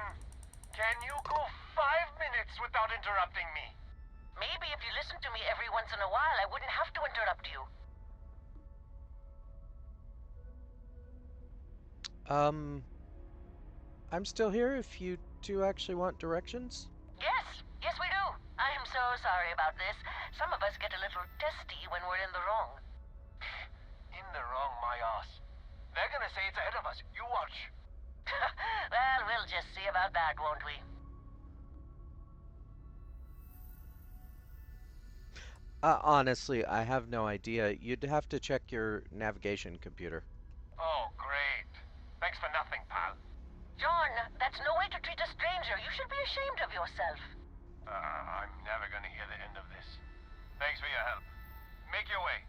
can you go 5 minutes without interrupting me? Maybe if you listened to me every once in a while, I wouldn't have to interrupt you. I'm still here if you two actually want directions. Yes, yes we do. I am so sorry about this. Some of us get a little testy when we're in the wrong. In the wrong, my ass. They're gonna say it's ahead of us. You watch. Well, we'll just see about that, won't we? Honestly, I have no idea. You'd have to check your navigation computer. Oh, great. Thanks for nothing, pal. John, that's no way to treat a stranger. You should be ashamed of yourself. I'm never gonna hear the end of this. Thanks for your help. Make your way.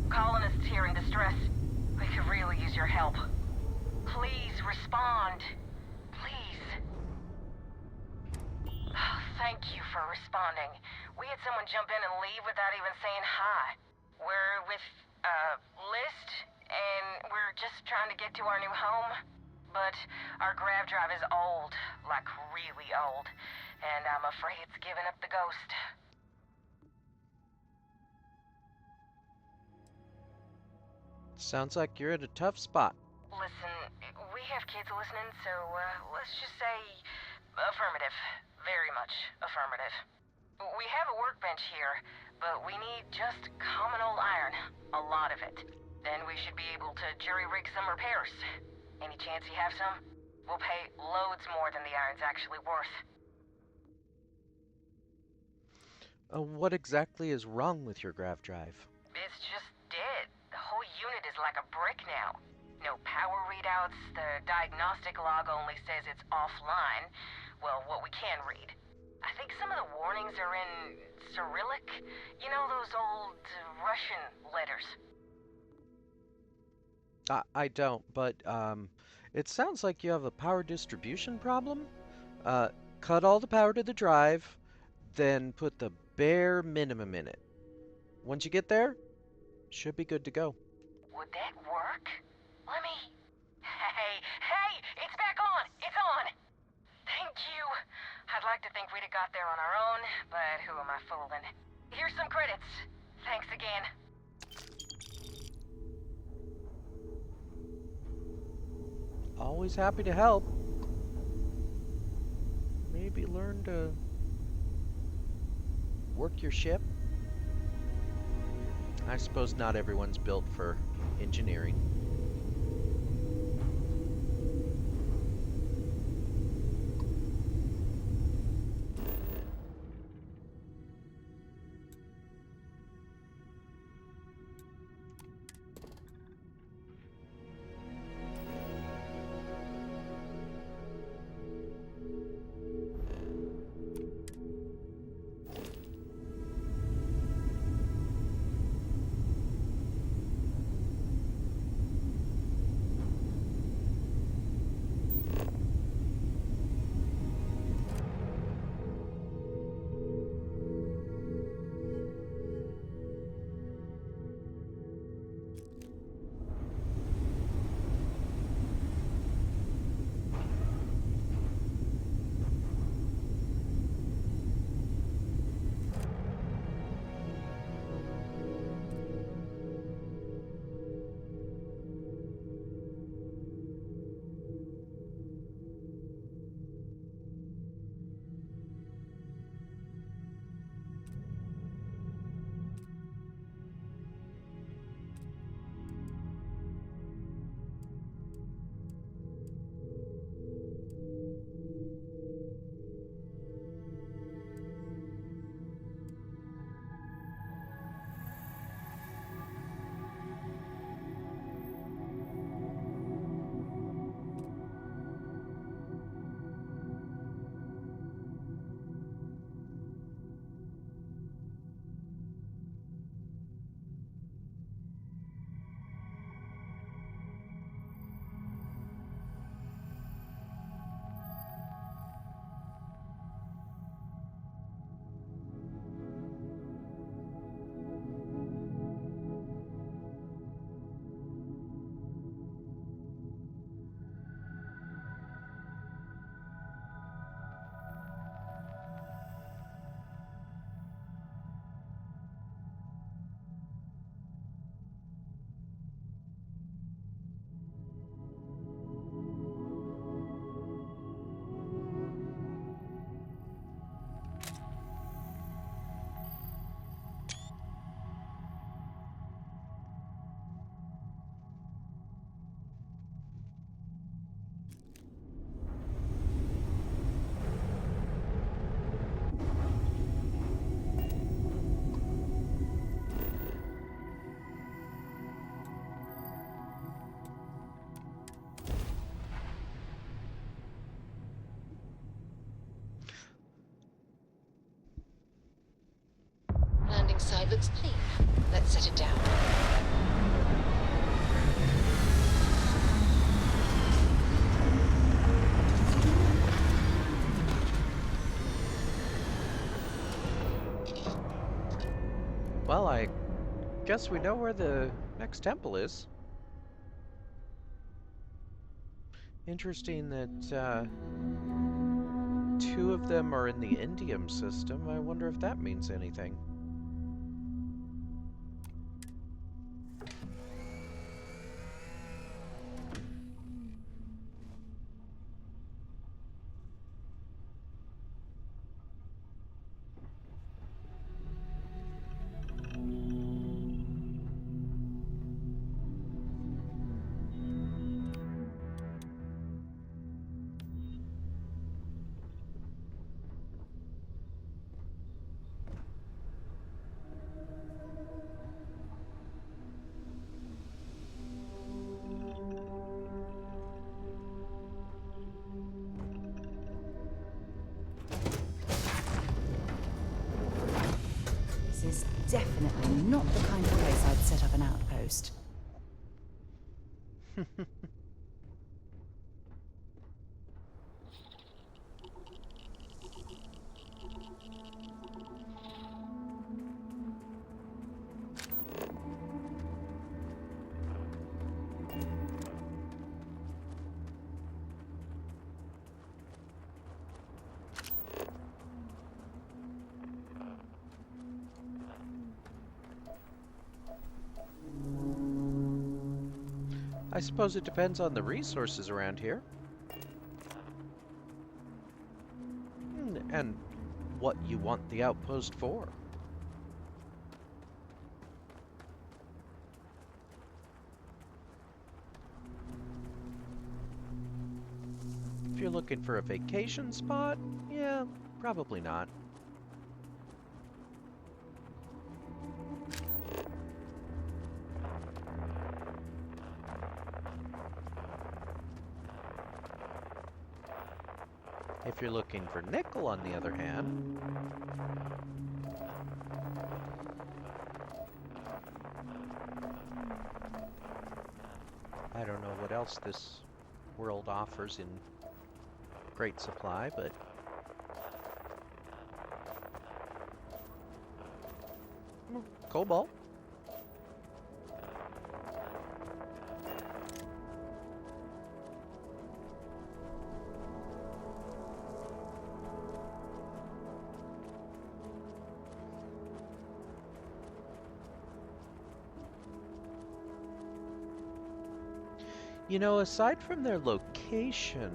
Colonists here in distress. We could really use your help. Please respond. Please. Thank you for responding. We had someone jump in and leave without even saying hi. We're with, List, and we're just trying to get to our new home. But our grav drive is old, like really old, and I'm afraid it's giving up the ghost. Sounds like you're in a tough spot. Listen, we have kids listening, so let's just say affirmative. Very much affirmative. We have a workbench here, but we need just common old iron. A lot of it. Then we should be able to jury-rig some repairs. Any chance you have some? We'll pay loads more than the iron's actually worth. What exactly is wrong with your grav drive? It's just dead. The whole unit is like a brick now. No power readouts, the diagnostic log only says it's offline. Well, what we can read. I think some of the warnings are in Cyrillic. You know, those old Russian letters. I don't, but it sounds like you have a power distribution problem. Cut all the power to the drive, then put the bare minimum in it. Once you get there, should be good to go. Would that work? Let me... Hey! It's back on! It's on! Thank you. I'd like to think we'd have got there on our own, but who am I fooling? Here's some credits. Thanks again. Always happy to help. Maybe learn to work your ship. I suppose not everyone's built for engineering. outside looks clean. Let's set it down. Well, I guess we know where the next temple is. Interesting that two of them are in the Indium system. I wonder if that means anything. This is definitely not the kind of place I'd set up an outpost. I suppose it depends on the resources around here. And what you want the outpost for. If you're looking for a vacation spot, yeah, probably not. If you're looking for nickel, on the other hand, I don't know what else this world offers in great supply, but cobalt. You know, aside from their location,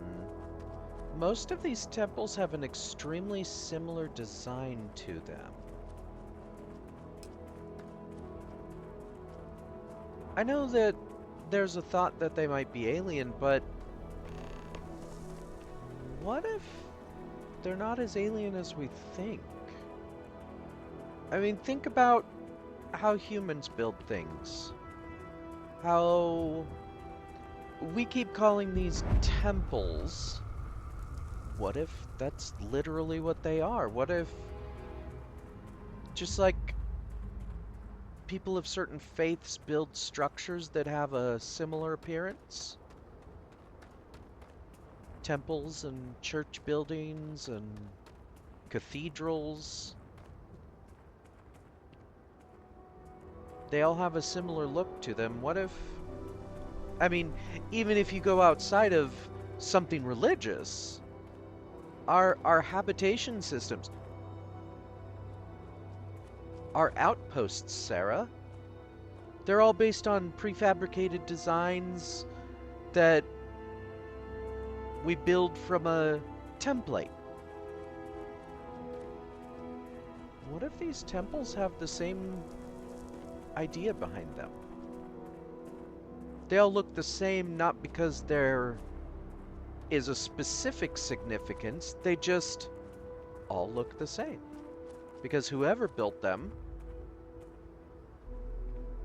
most of these temples have an extremely similar design to them. I know that there's a thought that they might be alien, but what if they're not as alien as we think? I mean, think about how humans build things. How we keep calling these temples. What if that's literally what they are? What if, just like people of certain faiths build structures that have a similar appearance? Temples and church buildings and cathedrals. They all have a similar look to them. What if, I mean, even if you go outside of something religious, our habitation systems, our outposts, Sarah, they're all based on prefabricated designs that we build from a template. What if these temples have the same idea behind them? They all look the same, not because there is a specific significance, they just all look the same. Because whoever built them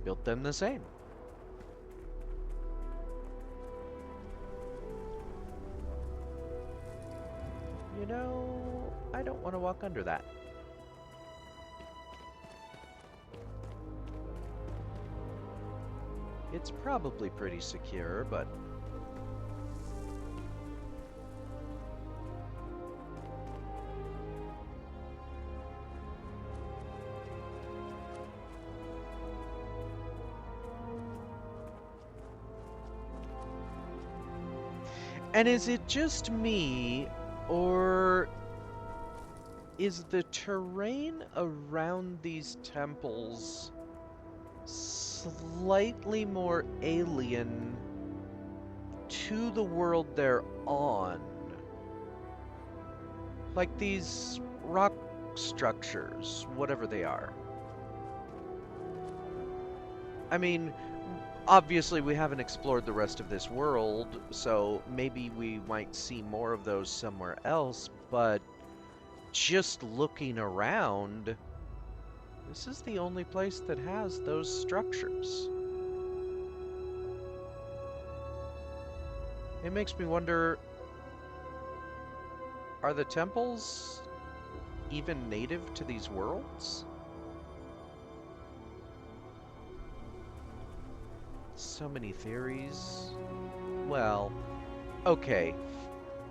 the same. You know, I don't want to walk under that. It's probably pretty secure, but... And is it just me, or is the terrain around these temples slightly more alien to the world they're on? Like these rock structures, whatever they are. I mean, obviously we haven't explored the rest of this world, so maybe we might see more of those somewhere else, but just looking around, this is the only place that has those structures. It makes me wonder, are the temples even native to these worlds? So many theories. Well, okay.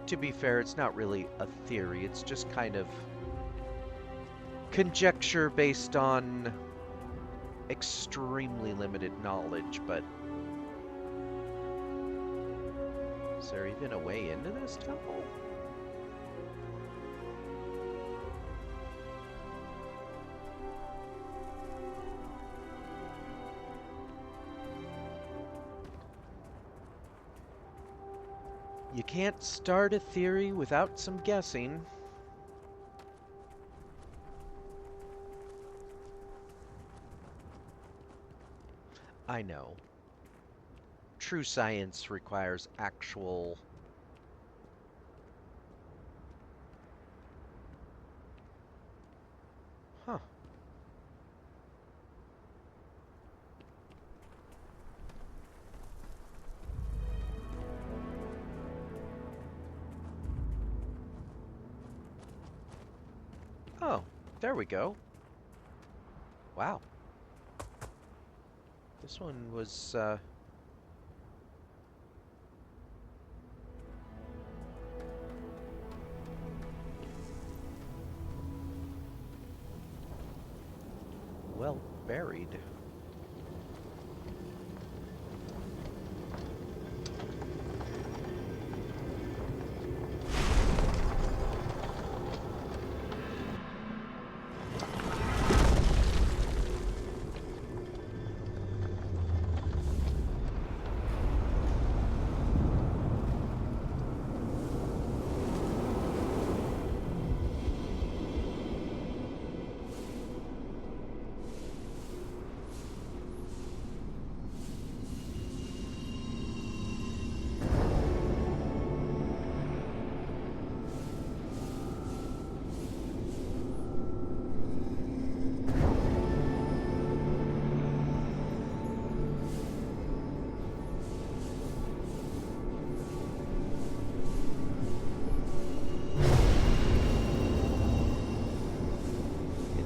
To be fair, it's not really a theory. It's just kind of conjecture based on extremely limited knowledge, but... Is there even a way into this temple? You can't start a theory without some guessing. I know. True science requires actual... Huh. Oh, there we go. Wow. This one was, well buried.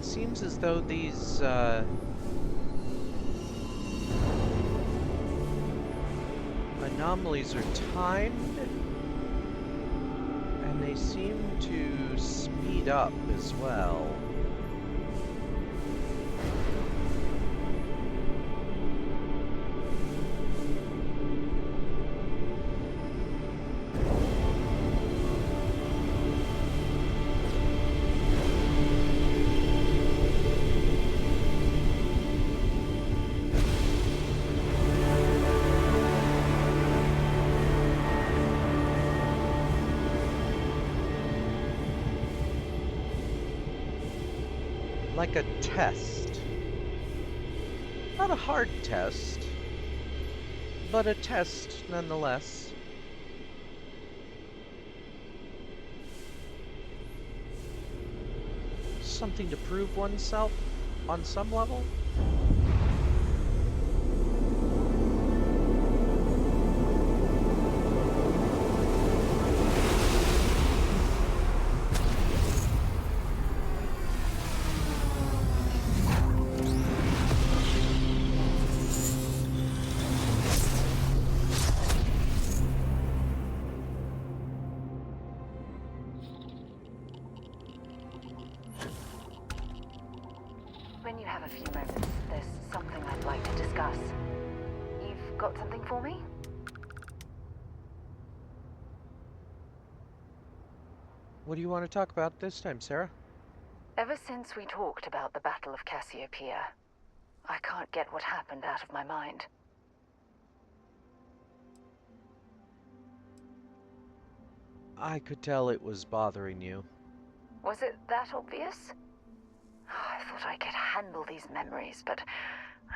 Seems as though these anomalies are timed, and they seem to speed up as well. Like a test. Not a hard test, but a test nonetheless. Something to prove oneself on some level. a few moments. There's something I'd like to discuss. You've got something for me? What do you want to talk about this time, Sarah? Ever since we talked about the Battle of Cassiopeia, I can't get what happened out of my mind. I could tell it was bothering you. Was it that obvious? I thought I could handle these memories, but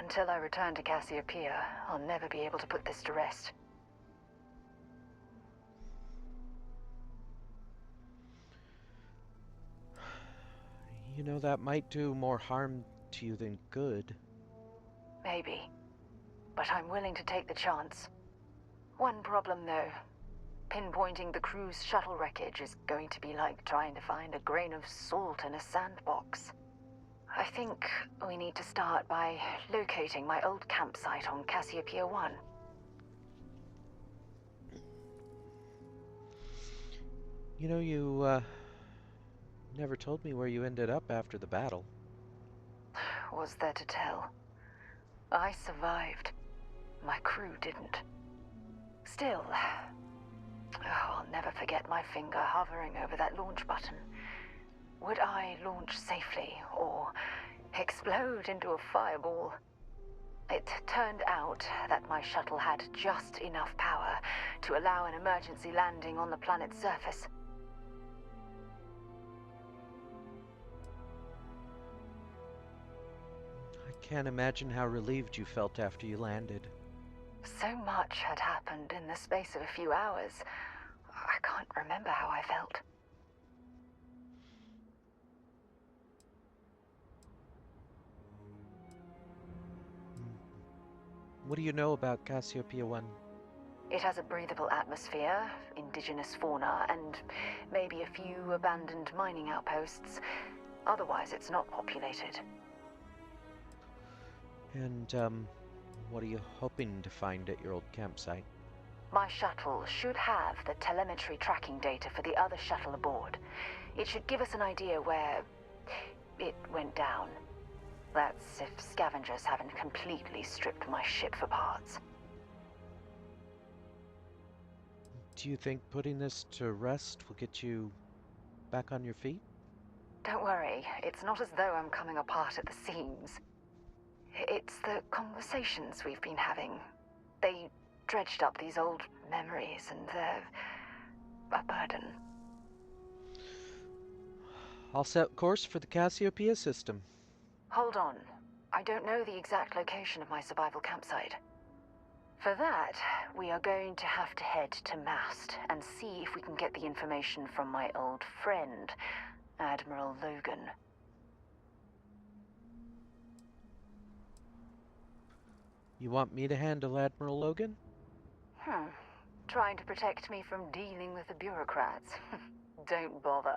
until I return to Cassiopeia, I'll never be able to put this to rest. You know, that might do more harm to you than good. Maybe. But I'm willing to take the chance. One problem, though. Pinpointing the crew's shuttle wreckage is going to be like trying to find a grain of salt in a sandbox. I think we need to start by locating my old campsite on Cassiopeia 1. You know, you, never told me where you ended up after the battle. Was there to tell? I survived. My crew didn't. Still, I'll never forget my finger hovering over that launch button. Would I launch safely, or explode into a fireball? It turned out that my shuttle had just enough power to allow an emergency landing on the planet's surface. I can't imagine how relieved you felt after you landed. So much had happened in the space of a few hours. I can't remember how I felt. What do you know about Cassiopeia 1? It has a breathable atmosphere, indigenous fauna, and maybe a few abandoned mining outposts. Otherwise, it's not populated. And, what are you hoping to find at your old campsite? My shuttle should have the telemetry tracking data for the other shuttle aboard. It should give us an idea where it went down. That's if scavengers haven't completely stripped my ship for parts. Do you think putting this to rest will get you back on your feet? Don't worry, it's not as though I'm coming apart at the seams. It's the conversations we've been having. They dredged up these old memories, and they're a burden. I'll set course for the Cassiopeia system. Hold on. I don't know the exact location of my survival campsite. For that, we are going to have to head to Mast and see if we can get the information from my old friend, Admiral Logan. You want me to handle Admiral Logan? Trying to protect me from dealing with the bureaucrats. Don't bother.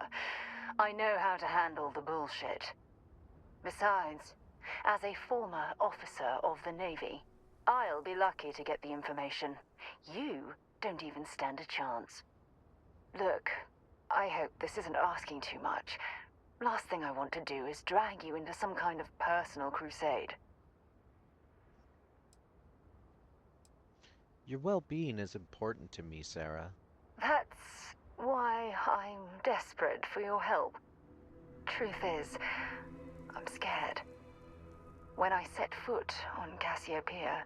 I know how to handle the bullshit. Besides, as a former officer of the Navy, I'll be lucky to get the information. You don't even stand a chance. Look, I hope this isn't asking too much. Last thing I want to do is drag you into some kind of personal crusade. Your well-being is important to me, Sarah. That's why I'm desperate for your help. Truth is, I'm scared. When I set foot on Cassiopeia,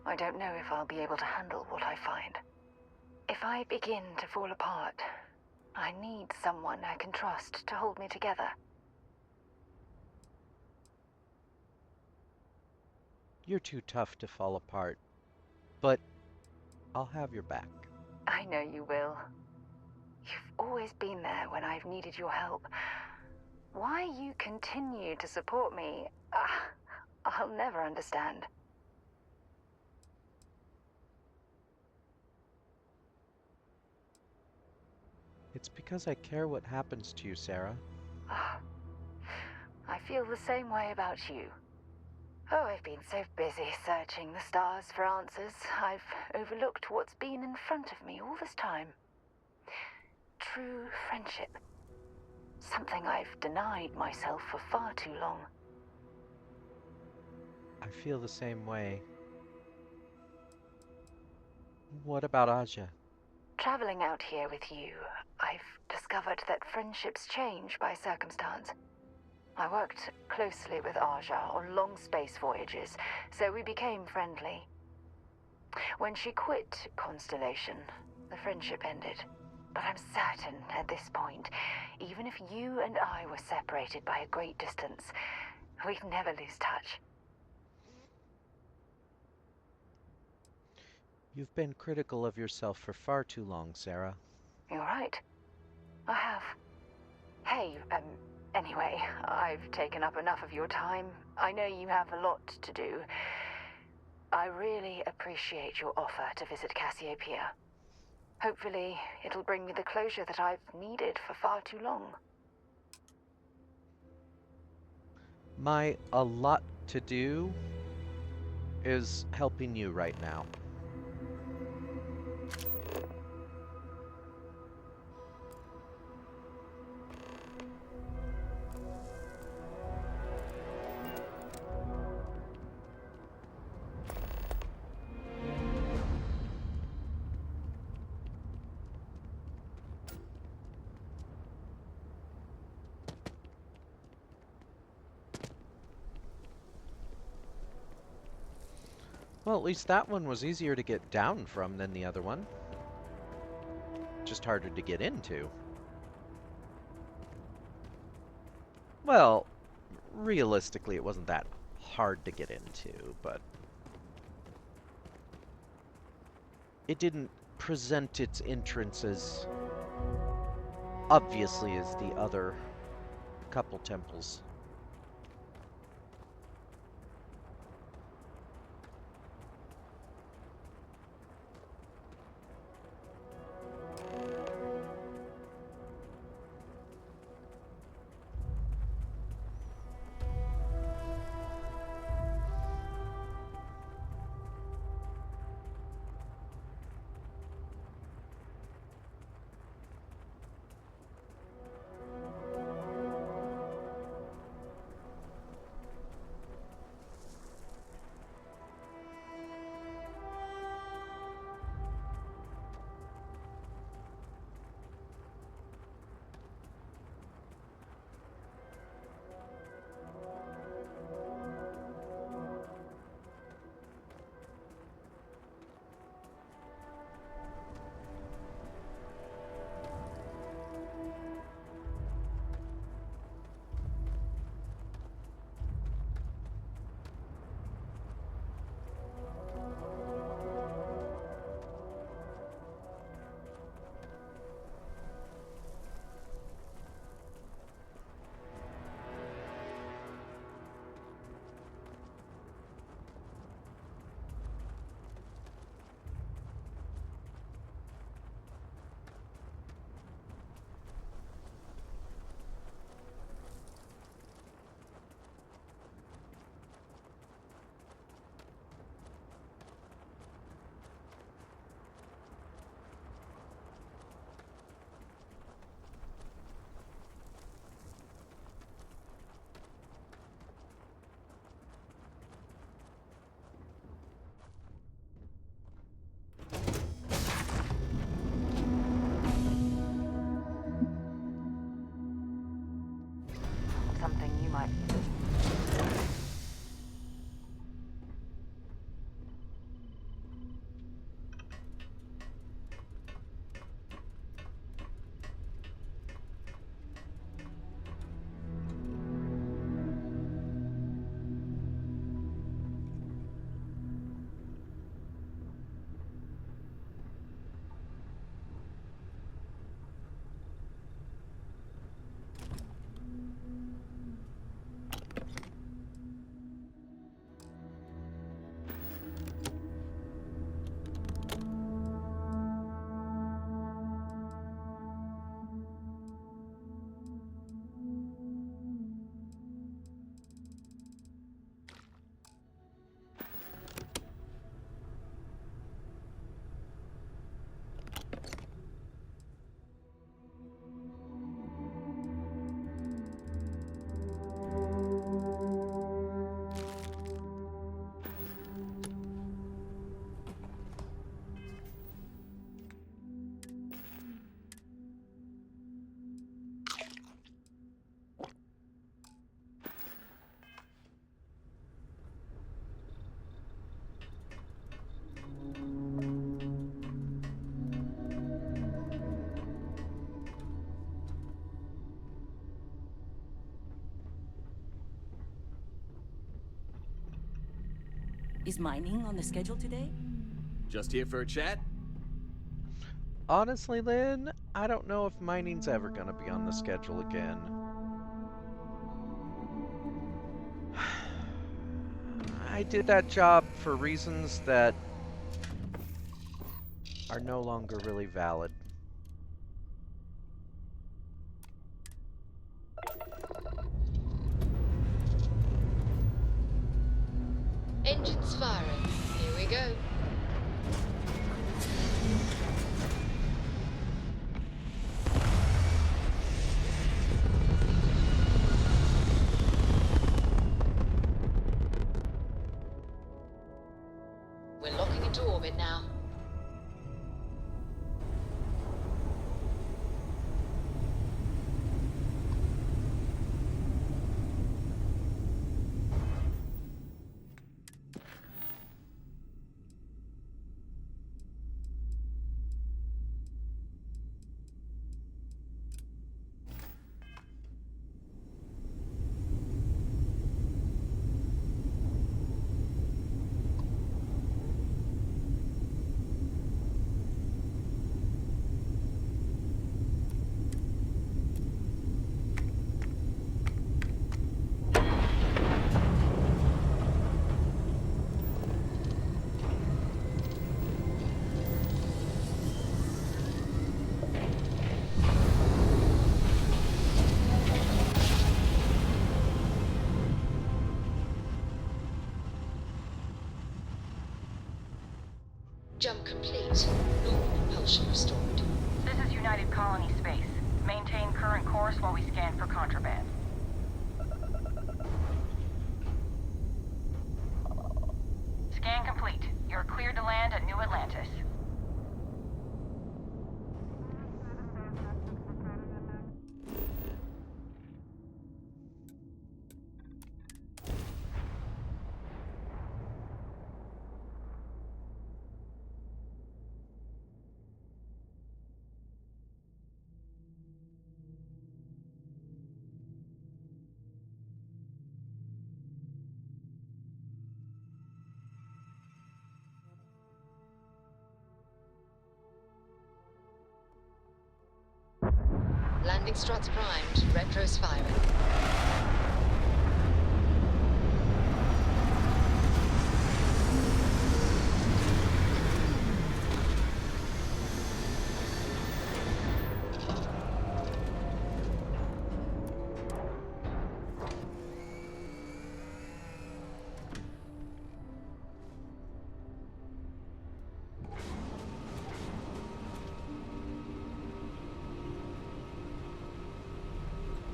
I don't know if I'll be able to handle what I find. If I begin to fall apart, I need someone I can trust to hold me together. You're too tough to fall apart, but I'll have your back. I know you will. You've always been there when I've needed your help. Why you continue to support me, I'll never understand. It's because I care what happens to you, Sarah. I feel the same way about you. Oh, I've been so busy searching the stars for answers, I've overlooked what's been in front of me all this time. True friendship. Something I've denied myself for far too long. I feel the same way. What about Aja? Traveling out here with you, I've discovered that friendships change by circumstance. I worked closely with Aja on long space voyages, so we became friendly. When she quit Constellation, the friendship ended. But I'm certain at this point, even if you and I were separated by a great distance, we'd never lose touch. You've been critical of yourself for far too long, Sarah. You're right. I have. Hey, anyway, I've taken up enough of your time. I know you have a lot to do. I really appreciate your offer to visit Cassiopeia. Hopefully, it'll bring me the closure that I've needed for far too long. My a lot to do is helping you right now. Well, at least that one was easier to get down from than the other one. Just harder to get into. Well, realistically, it wasn't that hard to get into, but it didn't present its entrance as obviously as the other couple temples. Is mining on the schedule today? Just here for a chat? Honestly, Lynn, I don't know if mining's ever gonna be on the schedule again. I did that job for reasons that are no longer really valid. Engines firing. Here we go. We're locking into orbit now. Jump complete. Normal propulsion restored. This is United Colony Space. Maintain current course while we scan for contraband. Scan complete. You're cleared to land at New Atlantis. Landing struts primed. Retros firing.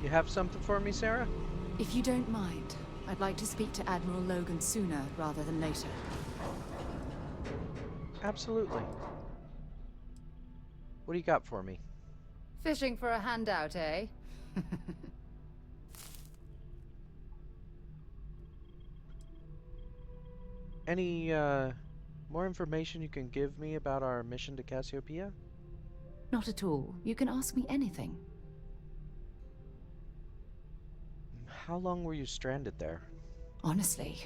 You have something for me, Sarah? If you don't mind, I'd like to speak to Admiral Logan sooner rather than later. Absolutely. What do you got for me? Fishing for a handout, eh? Any, more information you can give me about our mission to Cassiopeia? Not at all. You can ask me anything. How long were you stranded there? Honestly,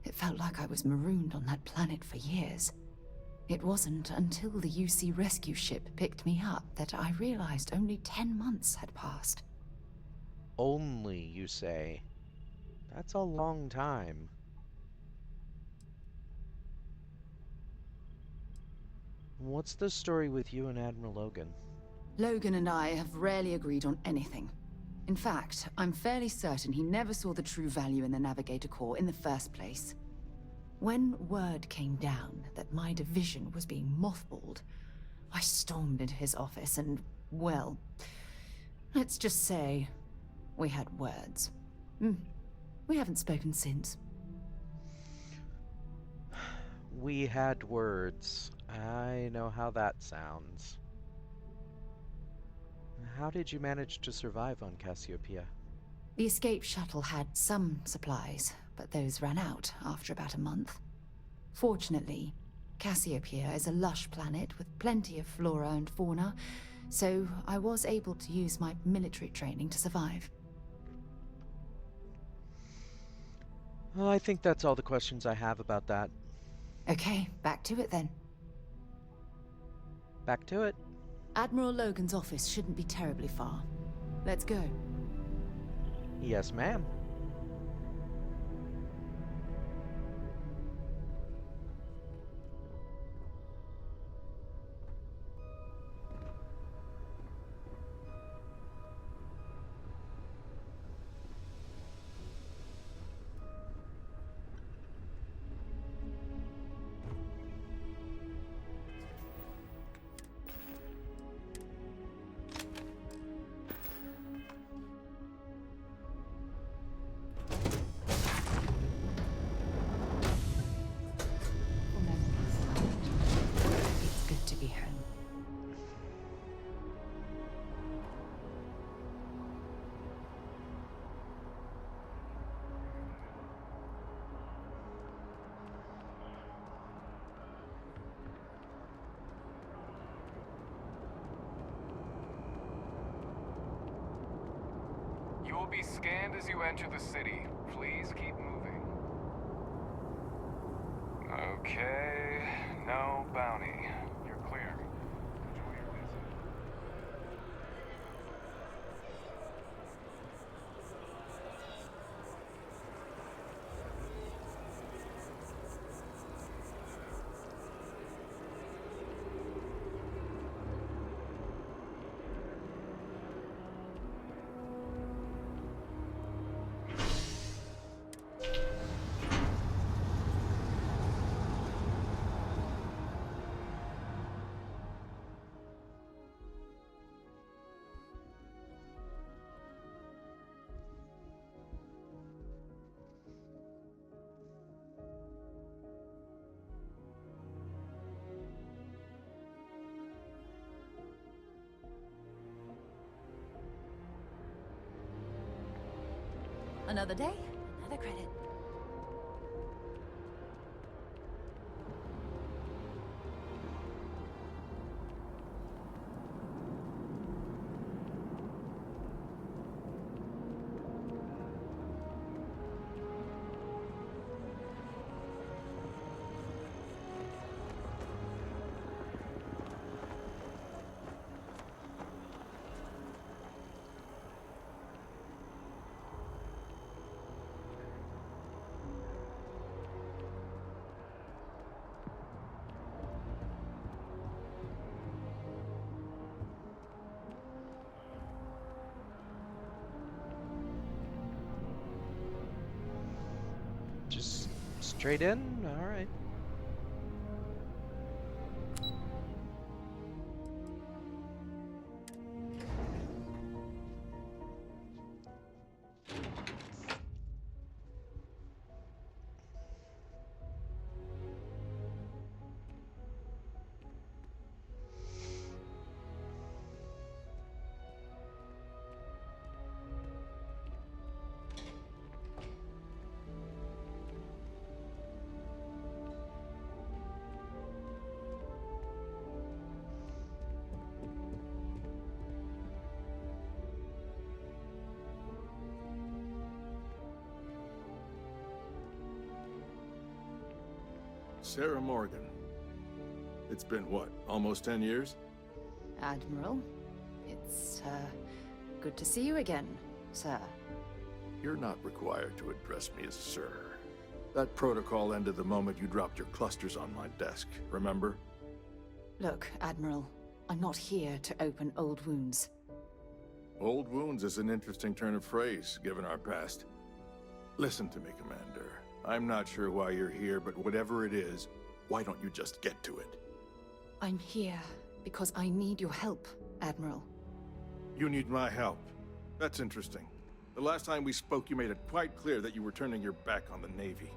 it felt like I was marooned on that planet for years. It wasn't until the UC rescue ship picked me up that I realized only 10 months had passed. Only, you say? That's a long time. What's the story with you and Admiral Logan? Logan and I have rarely agreed on anything. In fact, I'm fairly certain he never saw the true value in the Navigator Corps in the first place. When word came down that my division was being mothballed, I stormed into his office and, well, let's just say we had words. We haven't spoken since. We had words. I know how that sounds. How did you manage to survive on Cassiopeia? The escape shuttle had some supplies, but those ran out after about a month. Fortunately, Cassiopeia is a lush planet with plenty of flora and fauna, so I was able to use my military training to survive. Well, I think that's all the questions I have about that. Okay, back to it then. Back to it. Admiral Logan's office shouldn't be terribly far. Let's go. Yes, ma'am. It's good to be home. You will be scanned as you enter the city. Please keep moving. Okay, no bounty. You're clear. Enjoy your visit. Another day, another credit. Just straight in? Alright. Sarah Morgan. It's been what, almost 10 years? Admiral, it's, good to see you again, sir. You're not required to address me as sir. That protocol ended the moment you dropped your clusters on my desk, remember? Look, Admiral, I'm not here to open old wounds. Old wounds is an interesting turn of phrase, given our past. Listen to me, Commander. I'm not sure why you're here, but whatever it is, why don't you just get to it? I'm here because I need your help, Admiral. You need my help. That's interesting. The last time we spoke, you made it quite clear that you were turning your back on the Navy.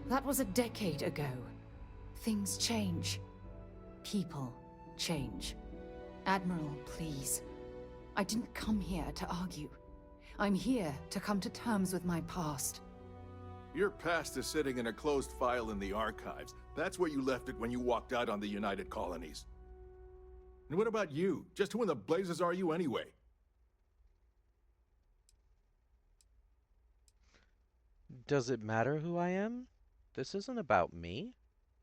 That was a decade ago. Things change. People change. Admiral, please. I didn't come here to argue. I'm here to come to terms with my past. Your past is sitting in a closed file in the archives. That's where you left it when you walked out on the United Colonies. And what about you? Just who in the blazes are you anyway? Does it matter who I am? This isn't about me.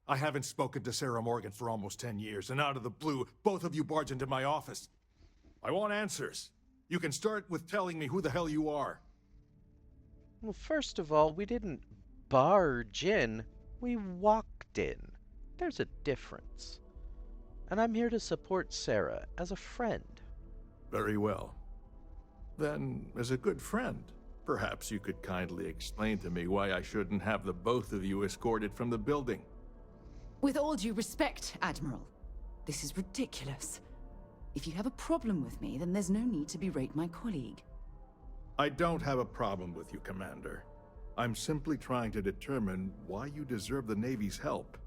I haven't spoken to Sarah Morgan for almost 10 years, and out of the blue, both of you barge into my office. I want answers. You can start with telling me who the hell you are. Well, first of all, we didn't barge in. We walked in. There's a difference. And I'm here to support Sarah as a friend. Very well. Then, as a good friend, perhaps you could kindly explain to me why I shouldn't have the both of you escorted from the building. With all due respect, Admiral, this is ridiculous. If you have a problem with me, then there's no need to berate my colleague. I don't have a problem with you, Commander. I'm simply trying to determine why you deserve the Navy's help.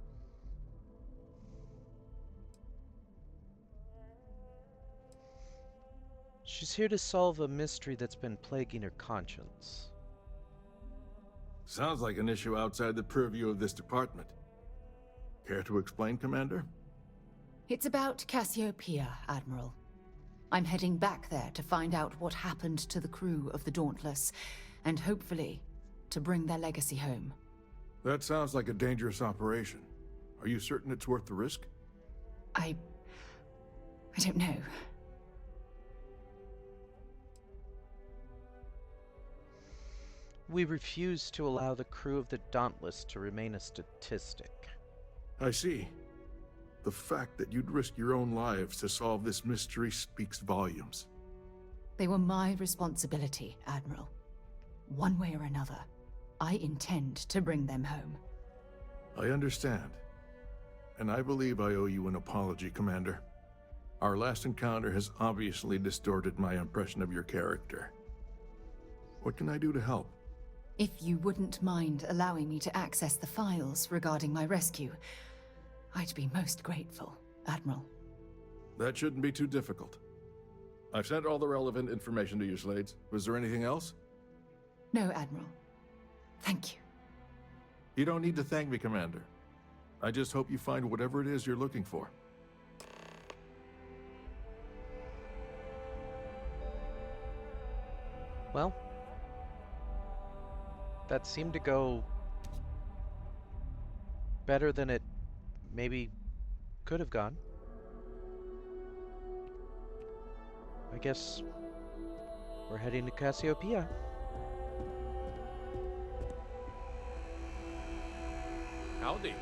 She's here to solve a mystery that's been plaguing her conscience. Sounds like an issue outside the purview of this department. Care to explain, Commander? It's about Cassiopeia, Admiral. I'm heading back there to find out what happened to the crew of the Dauntless, and hopefully, to bring their legacy home. That sounds like a dangerous operation. Are you certain it's worth the risk? I don't know. We refuse to allow the crew of the Dauntless to remain a statistic. I see. The fact that you'd risk your own lives to solve this mystery speaks volumes. They were my responsibility, Admiral. One way or another, I intend to bring them home. I understand. And I believe I owe you an apology, Commander. Our last encounter has obviously distorted my impression of your character. What can I do to help? If you wouldn't mind allowing me to access the files regarding my rescue, I'd be most grateful, Admiral. That shouldn't be too difficult. I've sent all the relevant information to you, Slades. Was there anything else? No, Admiral. Thank you. You don't need to thank me, Commander. I just hope you find whatever it is you're looking for. Well, that seemed to go better than it maybe could have gone. I guess we're heading to Cassiopeia. Howdy.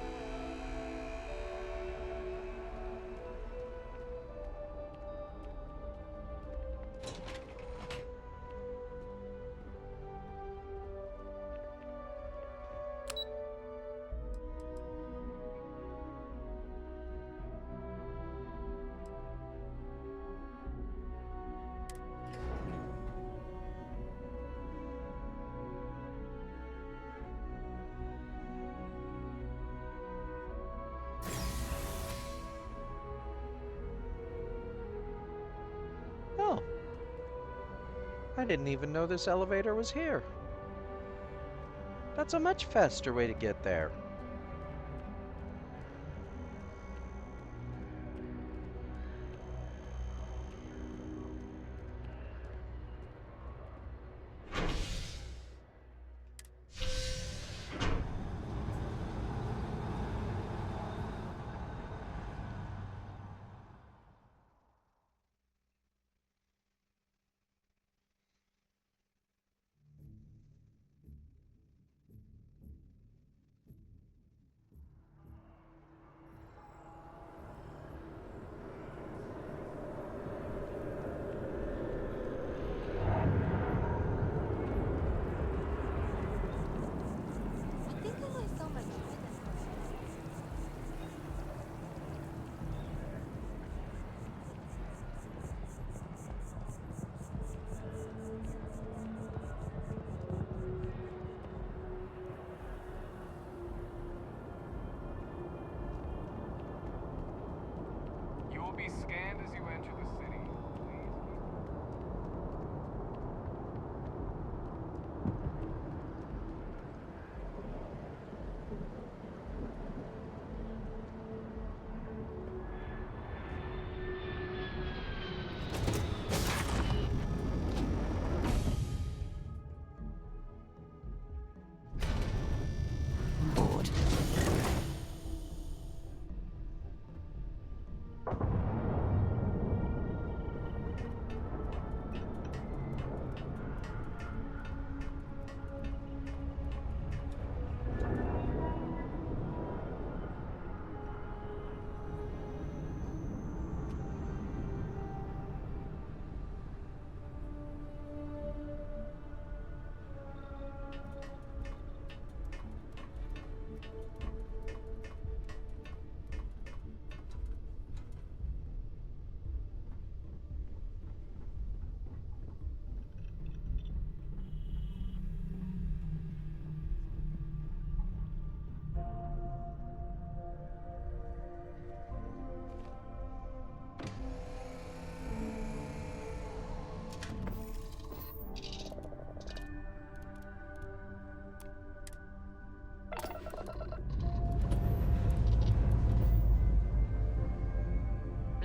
Oh. I didn't even know this elevator was here. That's a much faster way to get there.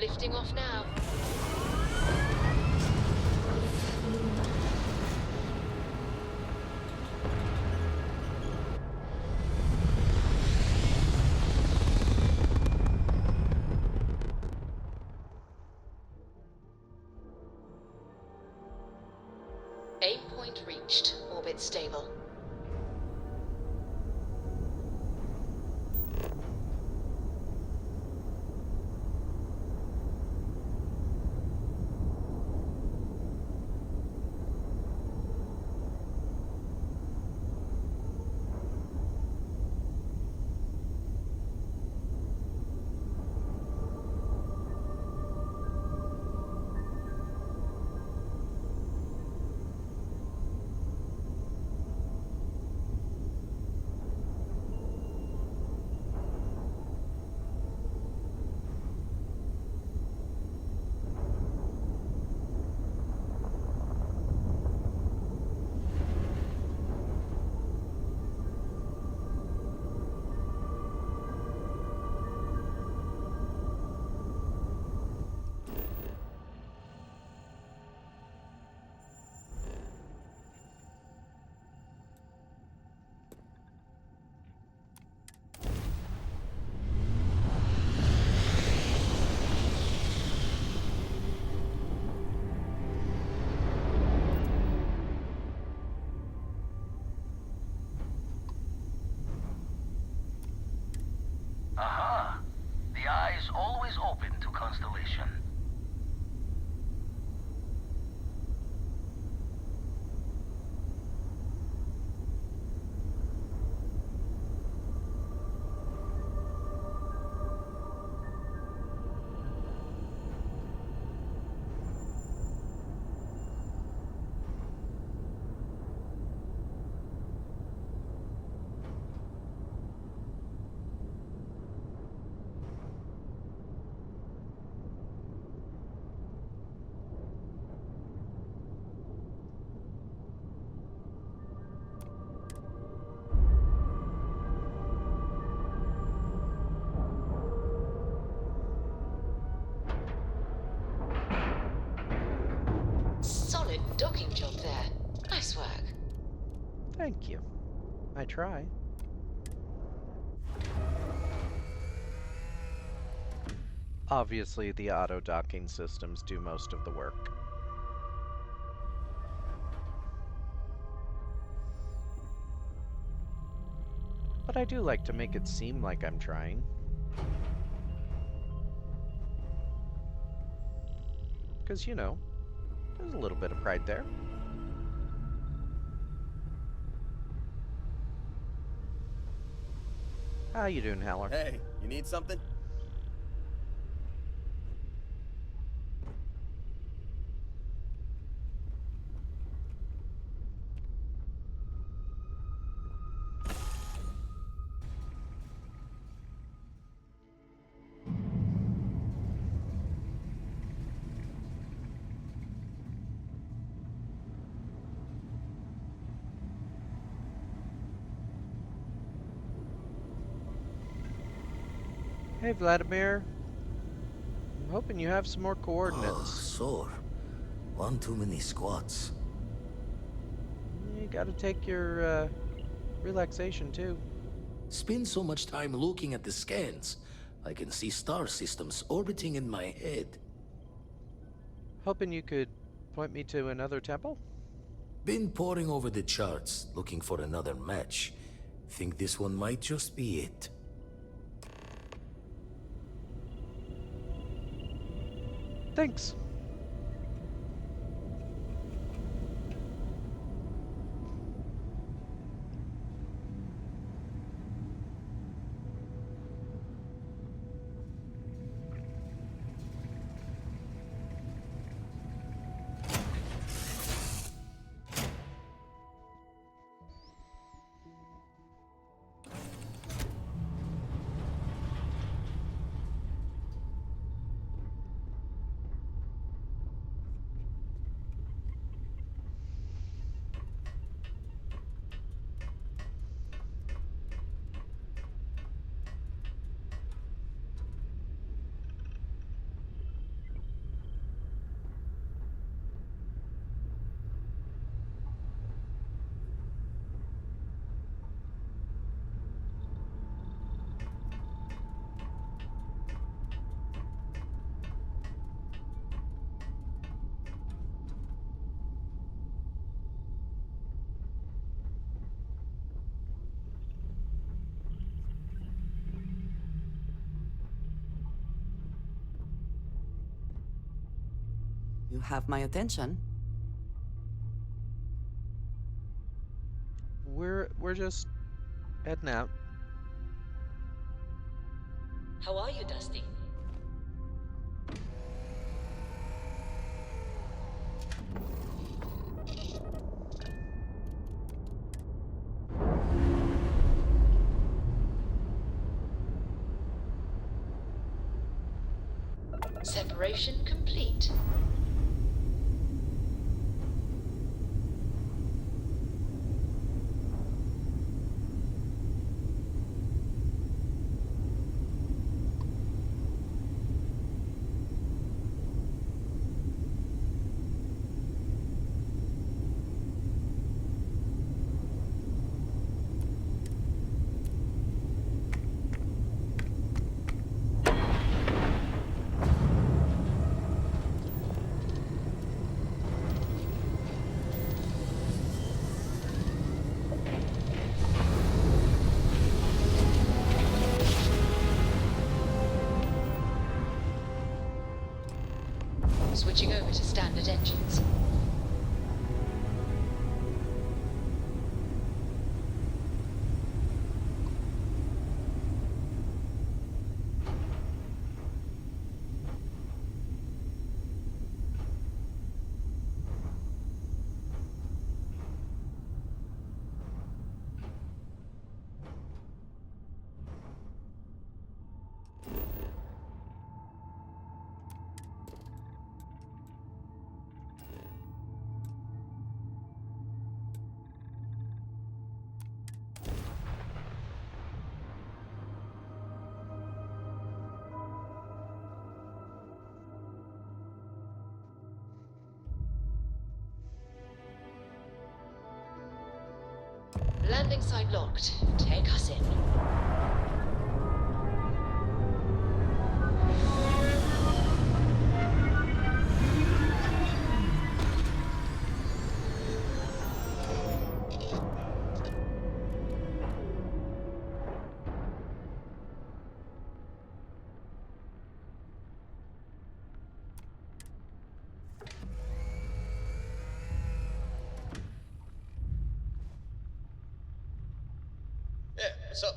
Lifting off now. Aim point reached. Orbit stable. Aha! The eye is always open to Constellation. Solid docking job there. Nice work. Thank you. I try. Obviously, the auto-docking systems do most of the work. But I do like to make it seem like I'm trying. Because, you know, there's a little bit of pride there. How you doing, Haller? Hey, you need something? Hey, Vladimir. I'm hoping you have some more Oh, coordinates. sore. One too many squats. You gotta take your, relaxation, too. Spend so much time looking at the scans. I can see star systems orbiting in my head. Hoping you could point me to another temple? Been poring over the charts, looking for another match. Think this one might just be it. Thanks. You have my attention. We're just heading out. How are you, Dusty? Separation complete. Switching over to standard engines. Landing site locked. Take us in. Yeah, what's up?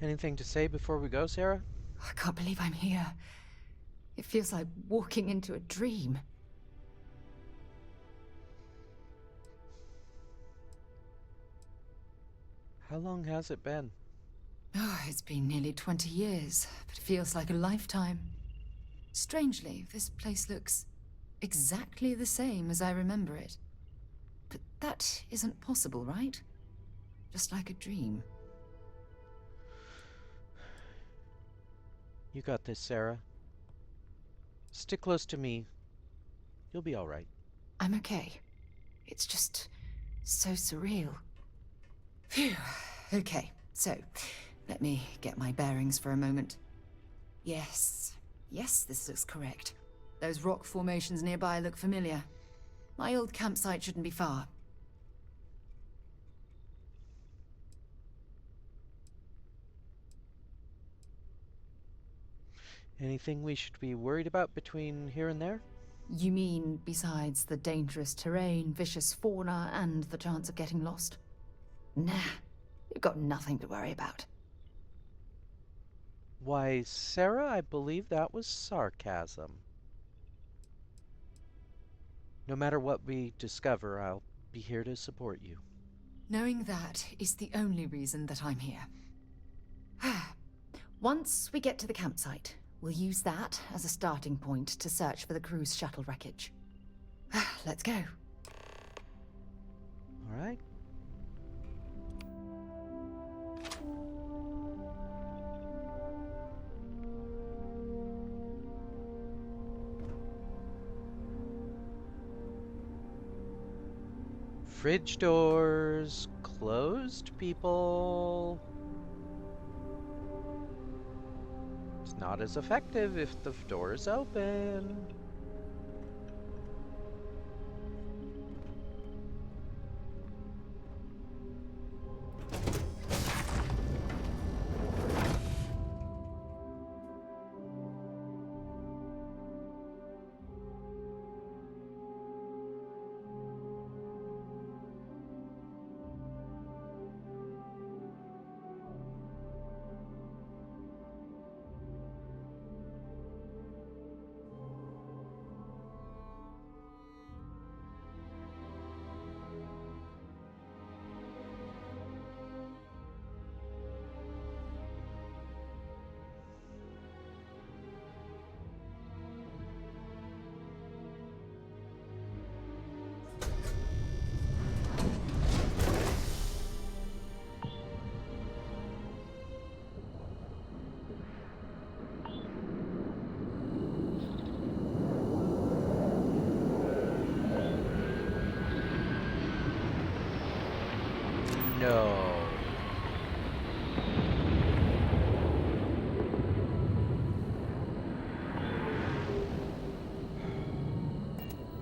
Anything to say before we go, Sarah? I can't believe I'm here. It feels like walking into a dream. How long has it been? Oh, it's been nearly 20 years, but it feels like a lifetime. Strangely, this place looks exactly the same as I remember it. But that isn't possible, right? Just like a dream. You got this, Sarah. Stick close to me. You'll be all right. I'm okay. It's just so surreal. Phew. Okay, so let me get my bearings for a moment. Yes, this looks correct. Those rock formations nearby look familiar. My old campsite shouldn't be far. Anything we should be worried about between here and there? You mean besides the dangerous terrain, vicious fauna, and the chance of getting lost? Nah, we've got nothing to worry about. Why, Sarah, I believe that was sarcasm. No matter what we discover, I'll be here to support you. Knowing that is the only reason that I'm here. Once we get to the campsite, we'll use that as a starting point to search for the cruise shuttle wreckage. Let's go. All right. Fridge doors closed, people. It's not as effective if the door is open.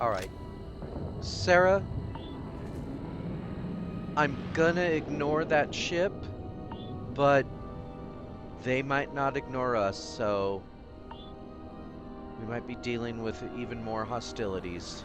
Alright. Sarah, I'm gonna ignore that ship, but they might not ignore us, so we might be dealing with even more hostilities.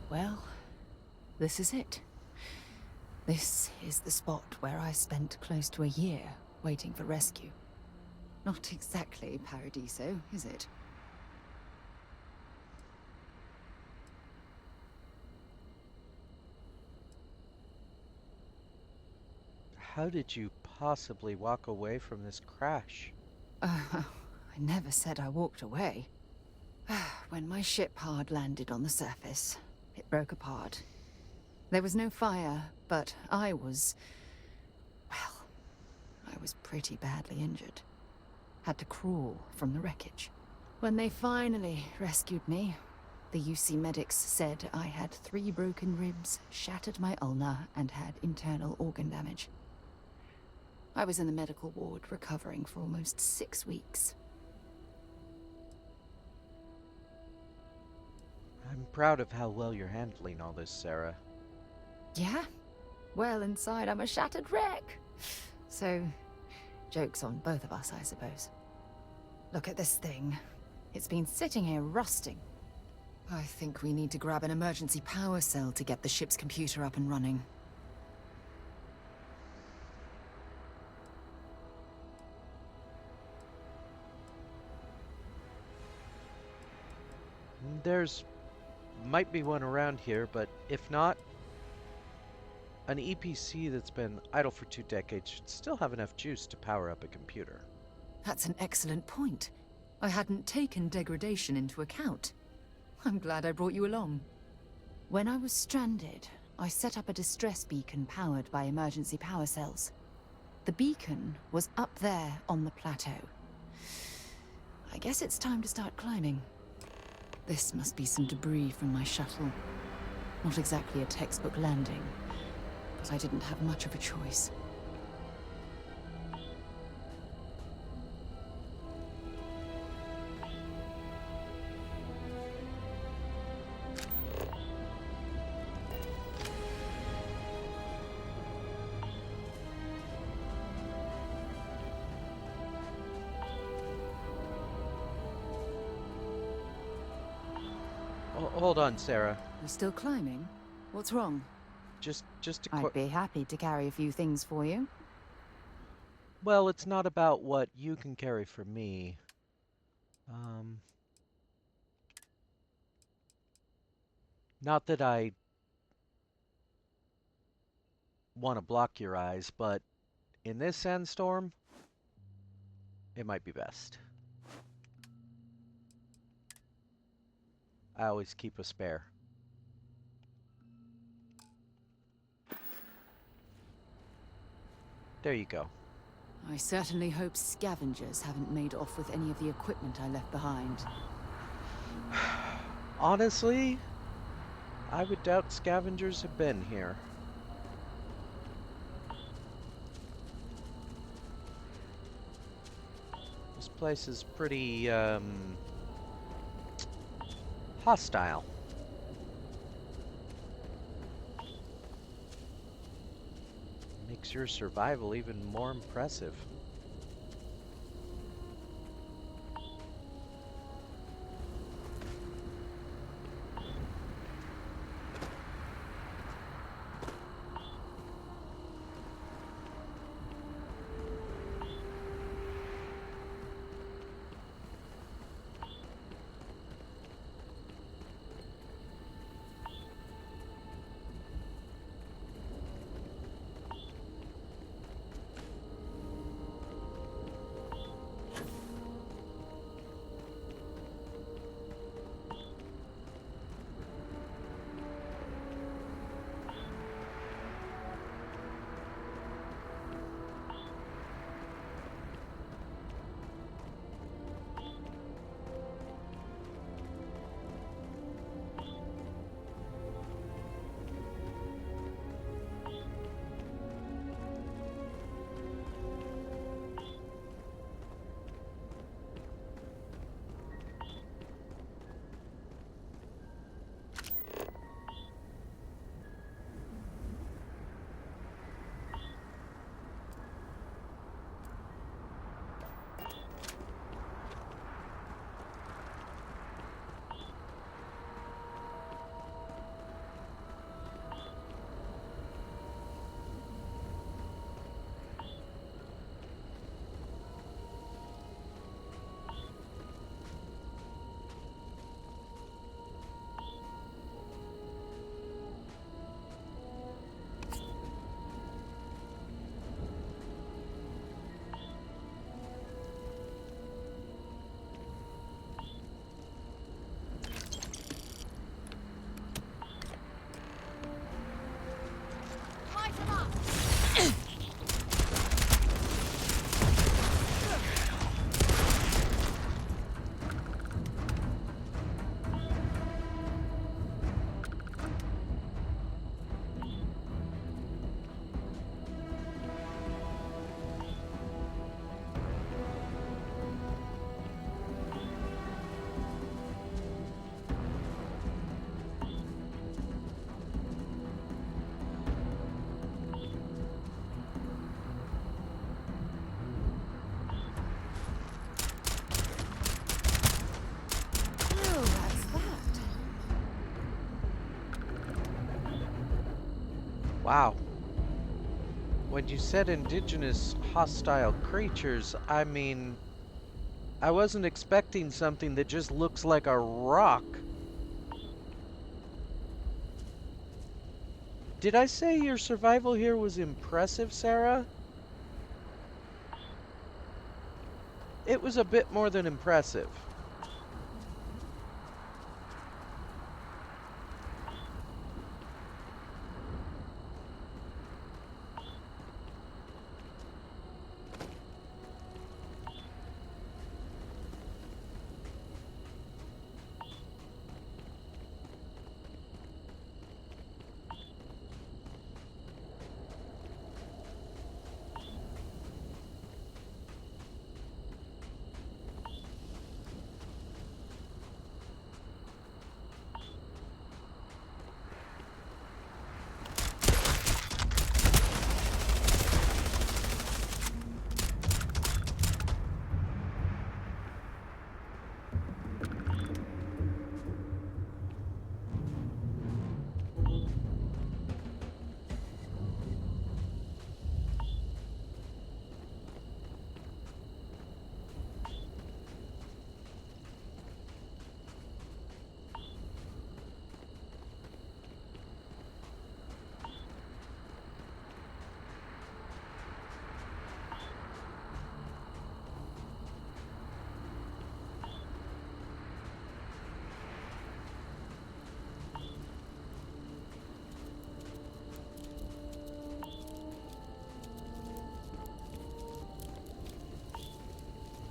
Well, this is it. This is the spot where I spent close to a year waiting for rescue. Not exactly Paradiso, is it? How did you possibly walk away from this crash? I never said I walked away. When my ship hard landed on the surface, it broke apart. There was no fire, but I was pretty badly injured. Had to crawl from the wreckage. When they finally rescued me, the UC medics said I had 3 broken ribs, shattered my ulna, and had internal organ damage. I was in the medical ward recovering for almost 6 weeks. I'm proud of how well you're handling all this, Sarah. Yeah? Well, inside I'm a shattered wreck. So, joke's on both of us, I suppose. Look at this thing. It's been sitting here rusting. I think we need to grab an emergency power cell to get the ship's computer up and running. There's might be one around here, but if not, an EPC that's been idle for 2 decades should still have enough juice to power up a computer. That's an excellent point. I hadn't taken degradation into account. I'm glad I brought you along. When I was stranded, I set up a distress beacon powered by emergency power cells. The beacon was up there on the plateau. I guess it's time to start climbing. This must be some debris from my shuttle. Not exactly a textbook landing, but I didn't have much of a choice. Hold on, Sarah. You're still climbing? What's wrong? Just a I'd be happy to carry a few things for you. Well, it's not about what you can carry for me. Not that I want to block your eyes, but in this sandstorm, it might be best. I always keep a spare. There you go. I certainly hope scavengers haven't made off with any of the equipment I left behind. Honestly, I would doubt scavengers have been here. This place is pretty, hostile. Makes your survival even more impressive. Wow. When you said indigenous hostile creatures, I mean, I wasn't expecting something that just looks like a rock. Did I say your survival here was impressive, Sarah? It was a bit more than impressive.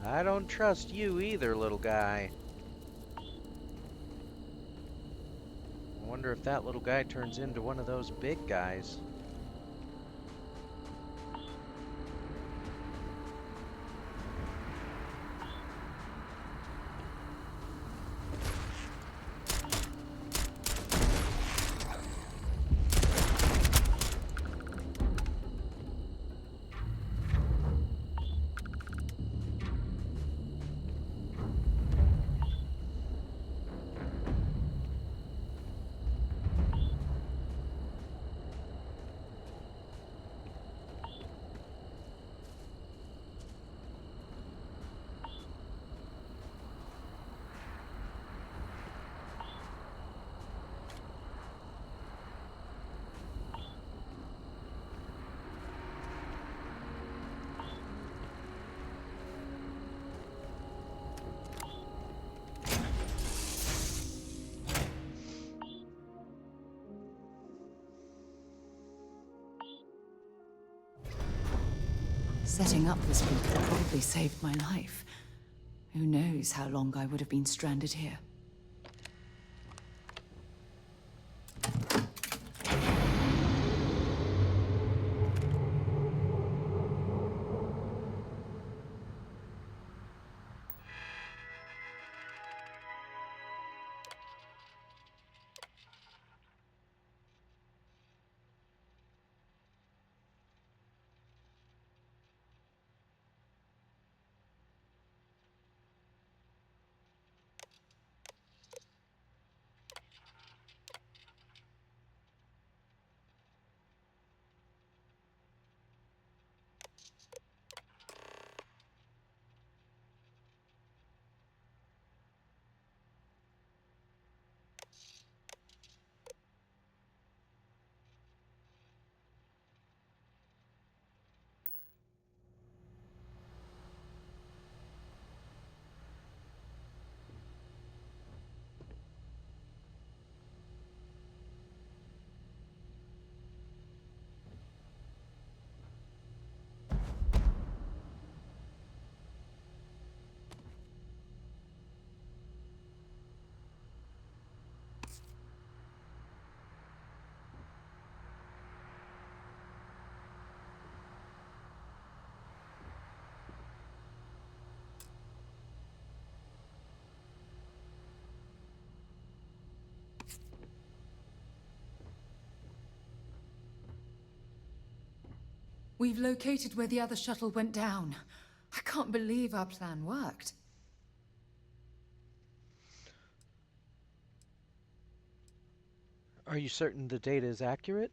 I don't trust you either, little guy. I wonder if that little guy turns into one of those big guys. Setting up this route probably saved my life. Who knows how long I would have been stranded here. We've located where the other shuttle went down. I can't believe our plan worked. Are you certain the data is accurate?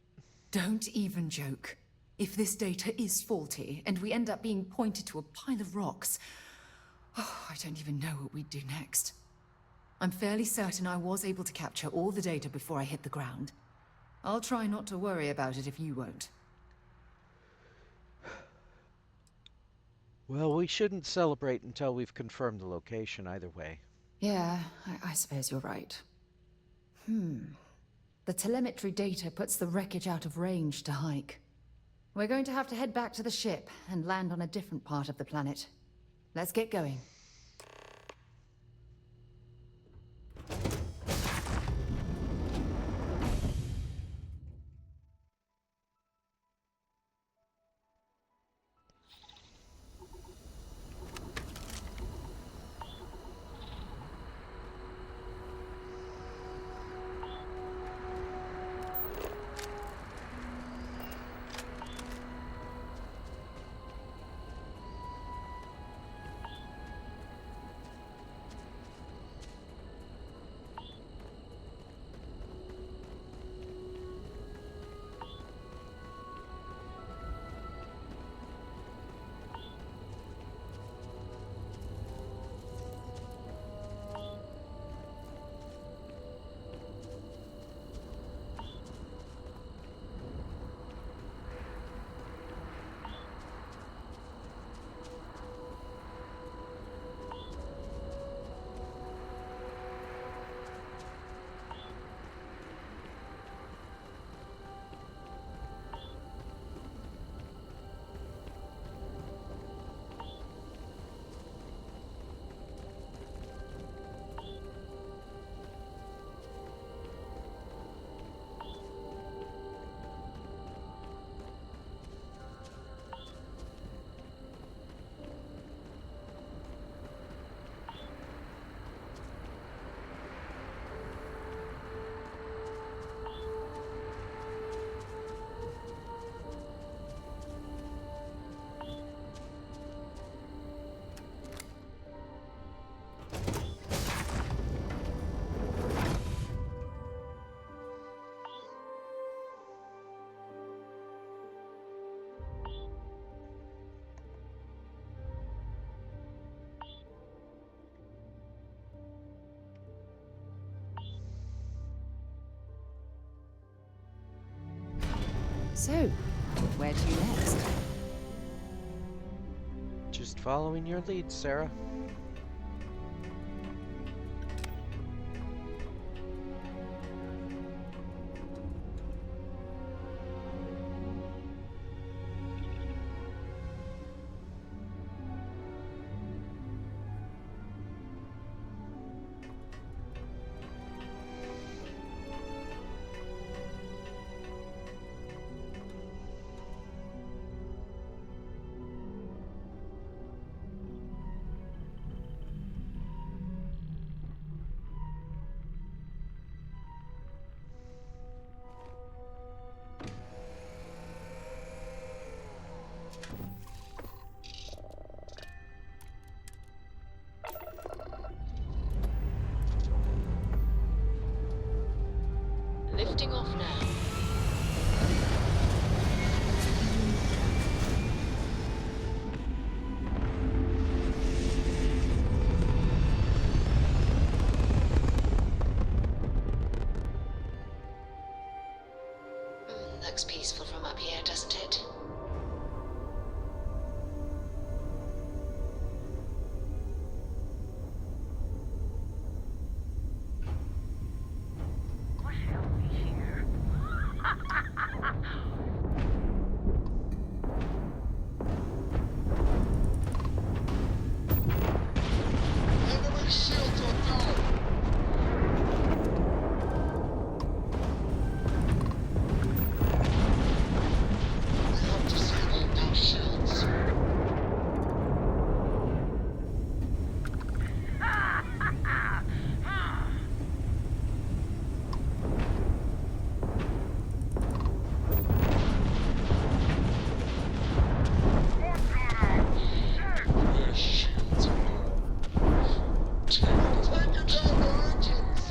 Don't even joke. If this data is faulty, and we end up being pointed to a pile of rocks, I don't even know what we'd do next. I'm fairly certain I was able to capture all the data before I hit the ground. I'll try not to worry about it if you won't. Well, we shouldn't celebrate until we've confirmed the location either way. Yeah, I suppose you're right. The telemetry data puts the wreckage out of range to hike. We're going to have to head back to the ship and land on a different part of the planet. Let's get going. So, where to next? Just following your lead, Sarah. Lifting off now. Looks peaceful from up here, doesn't it? Enemy shields are down. We have disabled those shields. Their shields are low. Take it down the engines.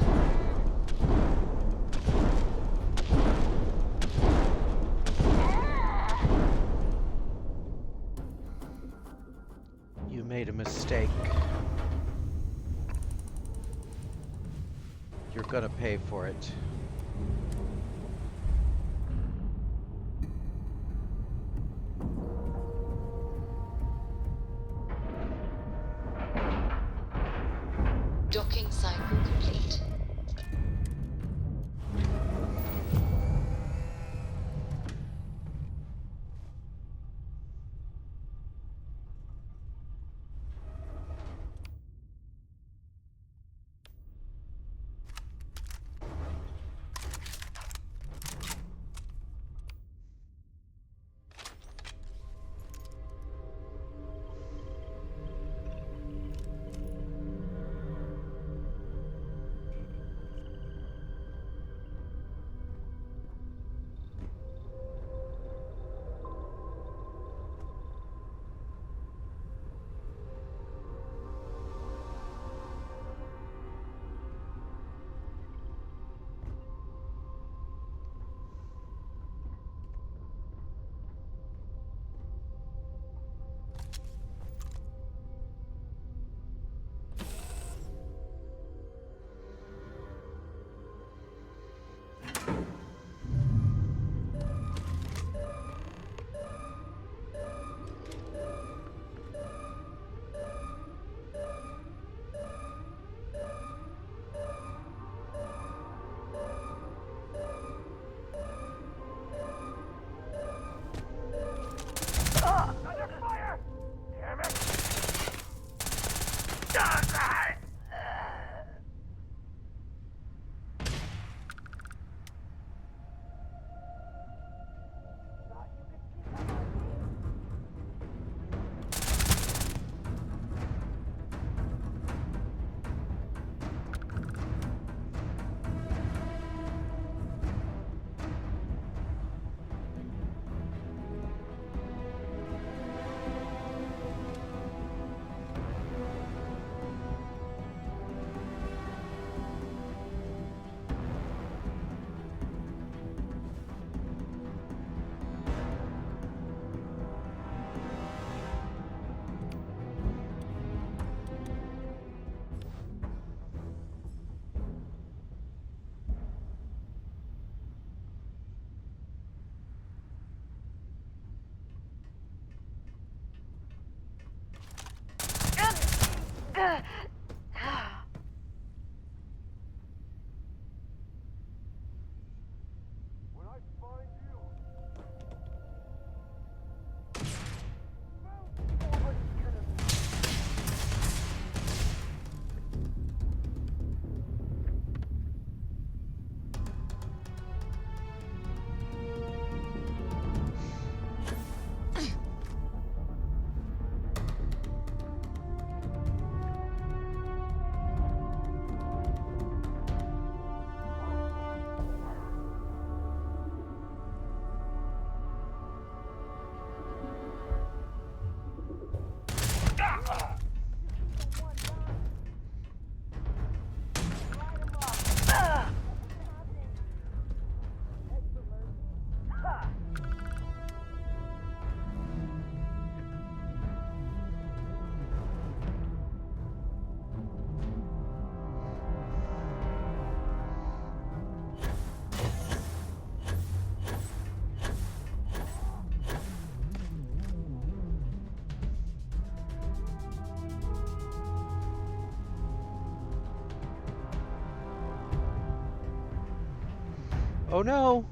You made a mistake. You're gonna pay for it. Docking cycle complete. Oh no!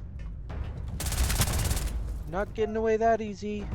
Not getting away that easy.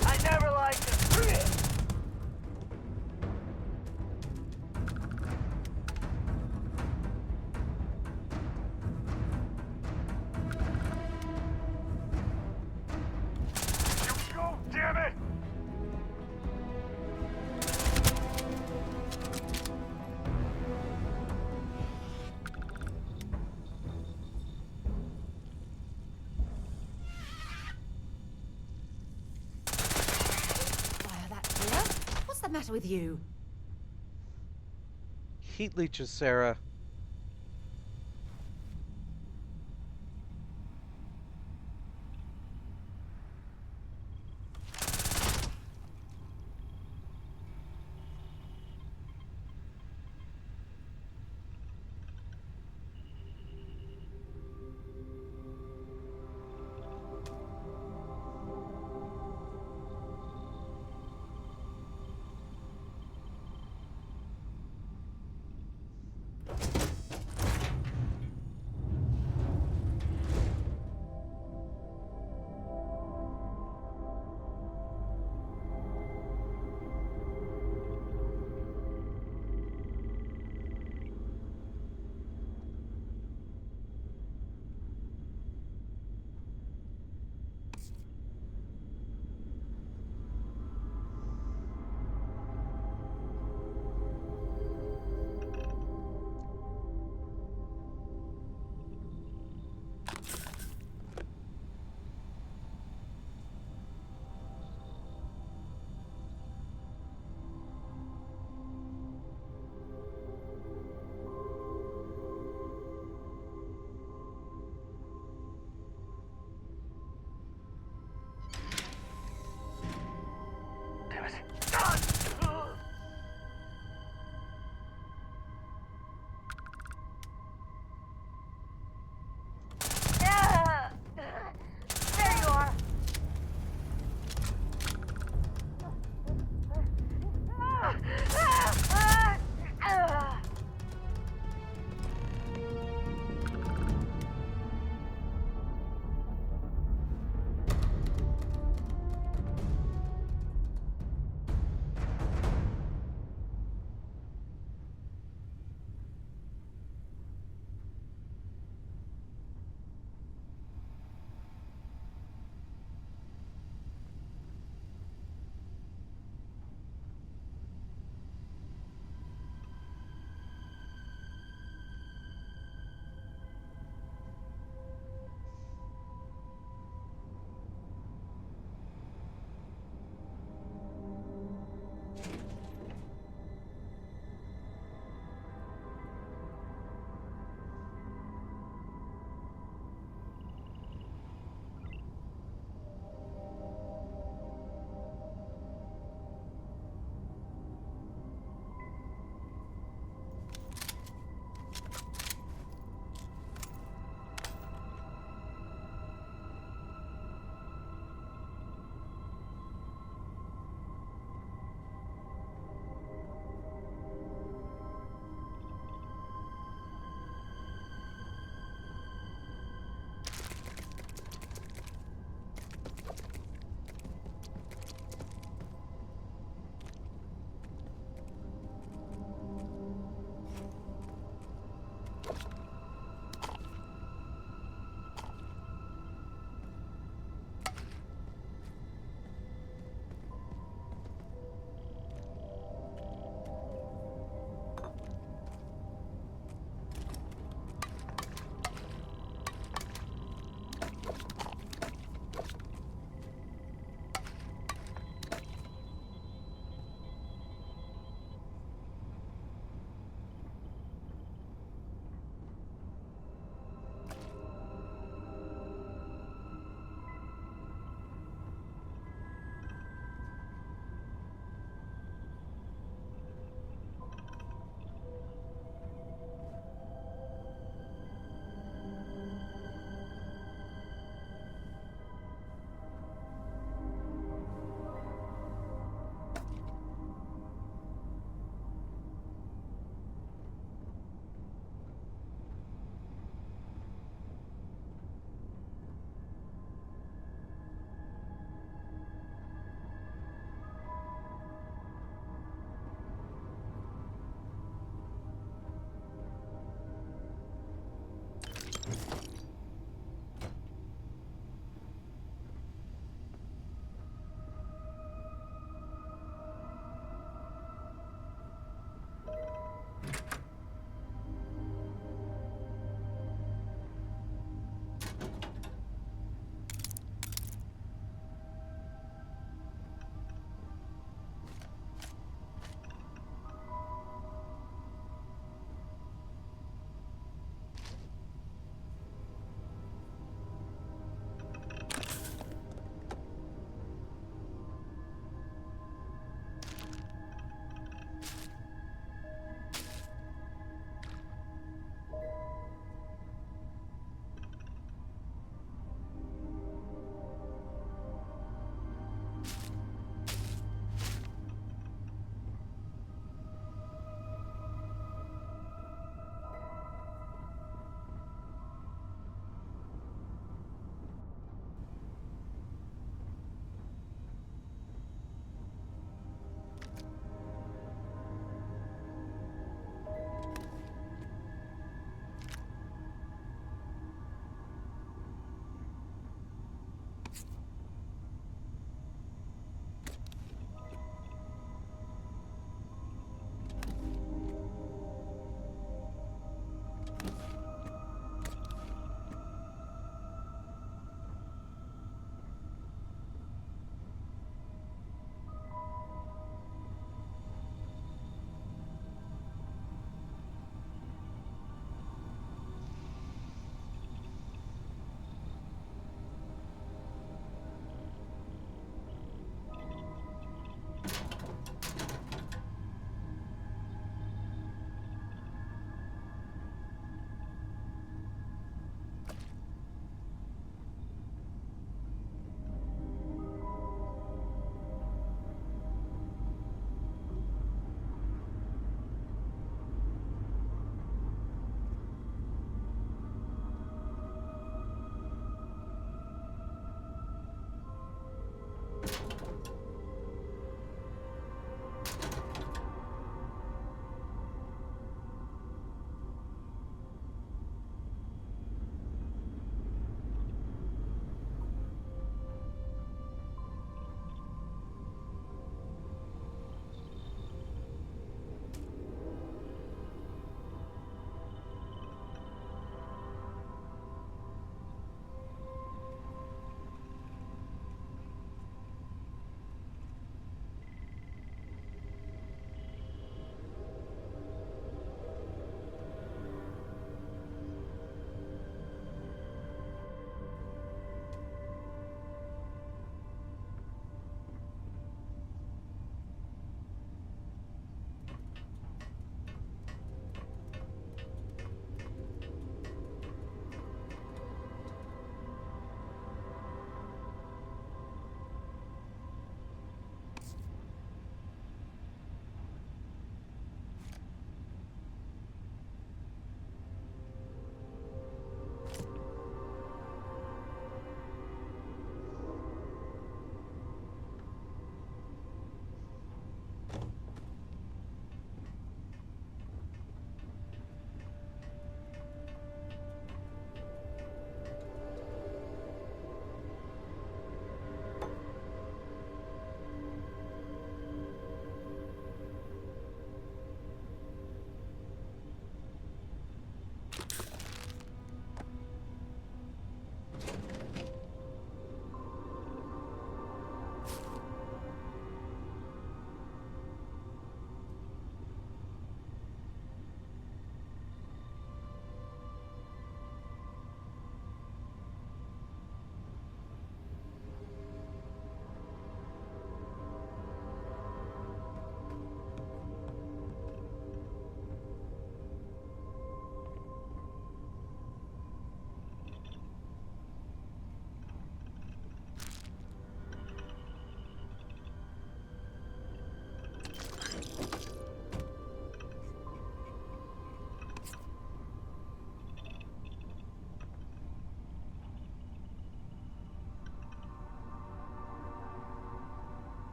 I never liked it. You go, damn it! Fire that clear? What's the matter with you? Heat leeches, Sarah.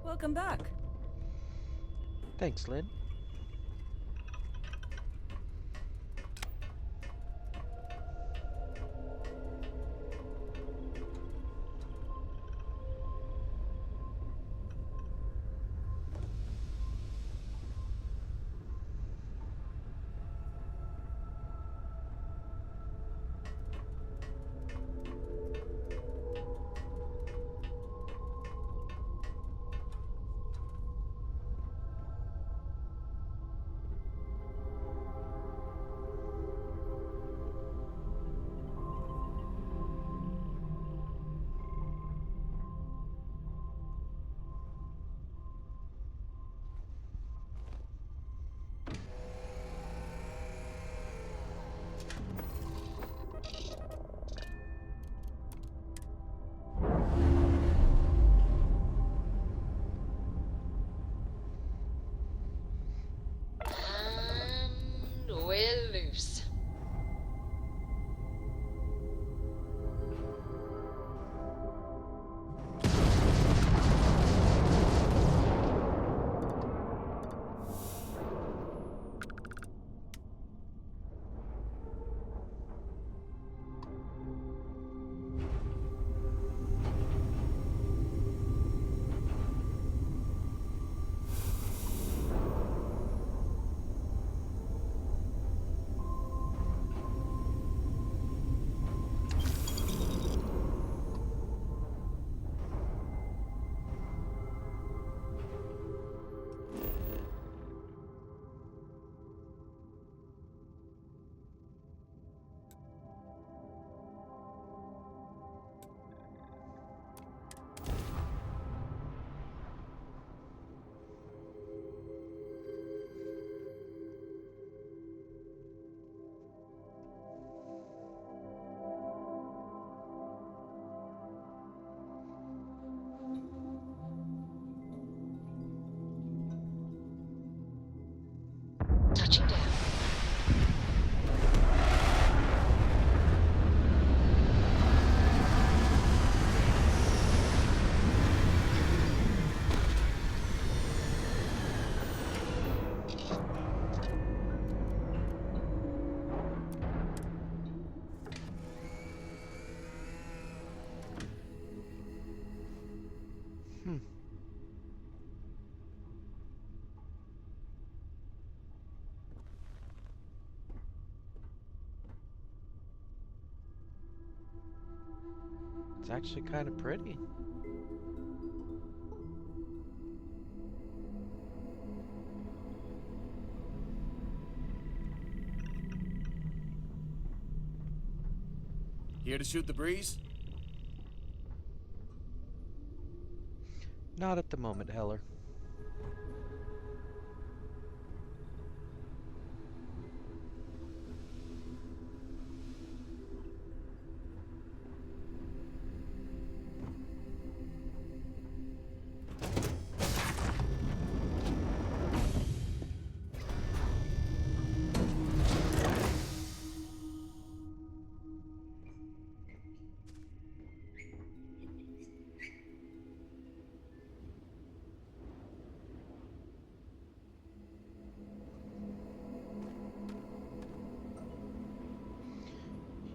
Welcome back. Thanks, Lynn. And we're loose. Touching down. It's actually kind of pretty. Here to shoot the breeze? Not at the moment, Heller.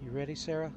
You ready, Sarah?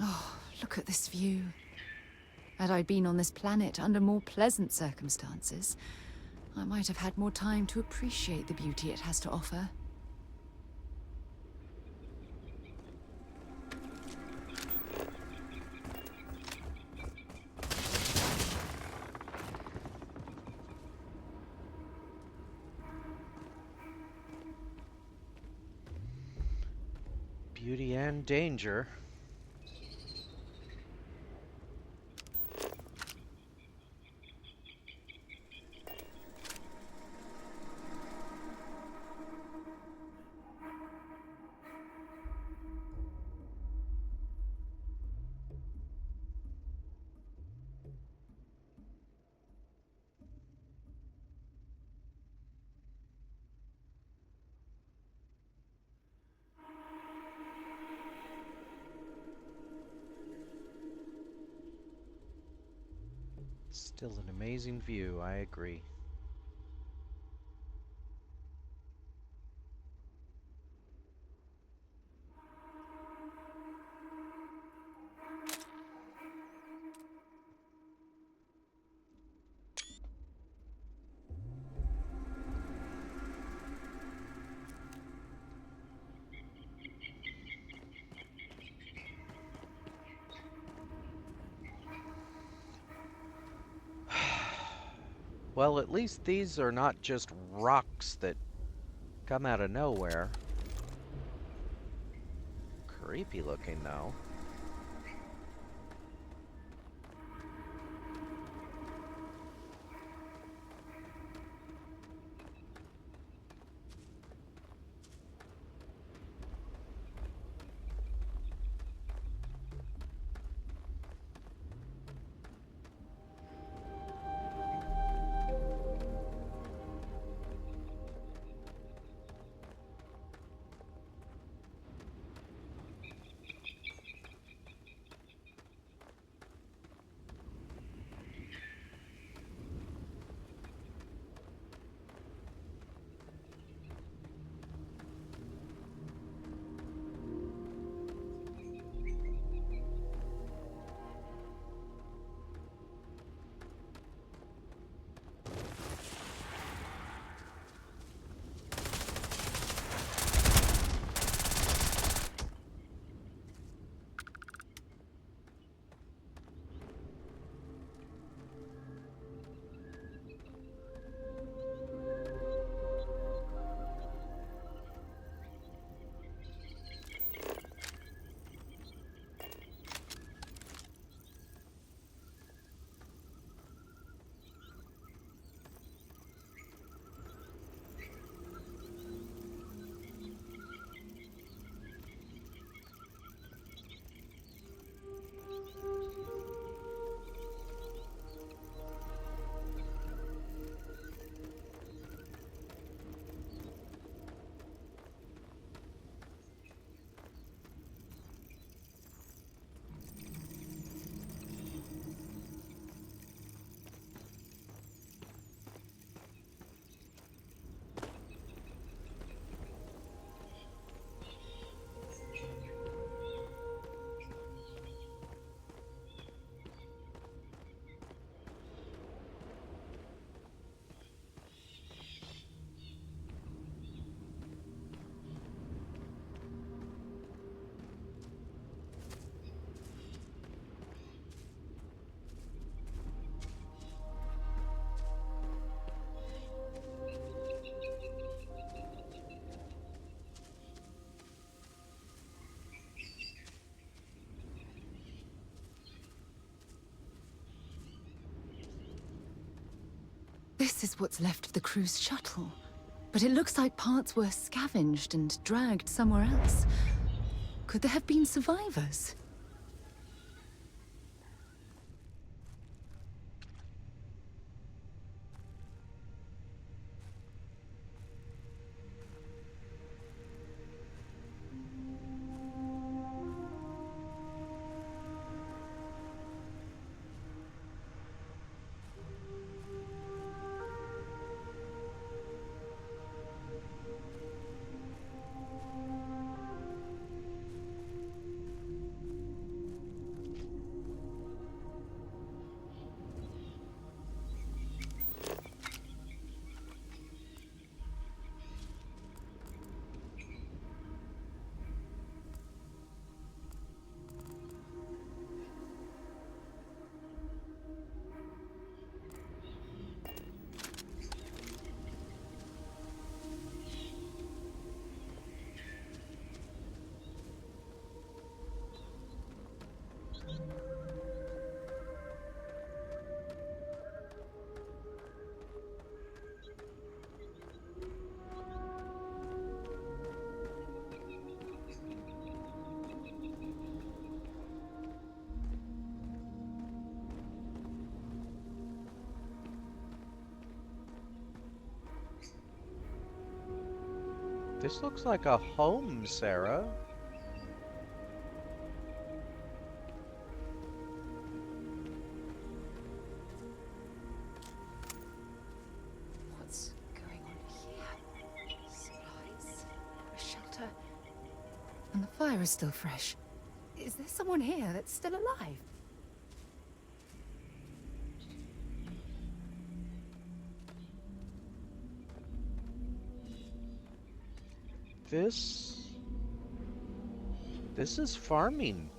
Oh, look at this view. Had I been on this planet under more pleasant circumstances, I might have had more time to appreciate the beauty it has to offer. Beauty and danger. Still an amazing view, I agree. Well, at least these are not just rocks that come out of nowhere. Creepy looking, though. This is what's left of the cruise shuttle. But it looks like parts were scavenged and dragged somewhere else. Could there have been survivors? This looks like a home, Sarah. What's going on here? Supplies? A shelter? And the fire is still fresh. Is there someone here that's still alive? This is farming.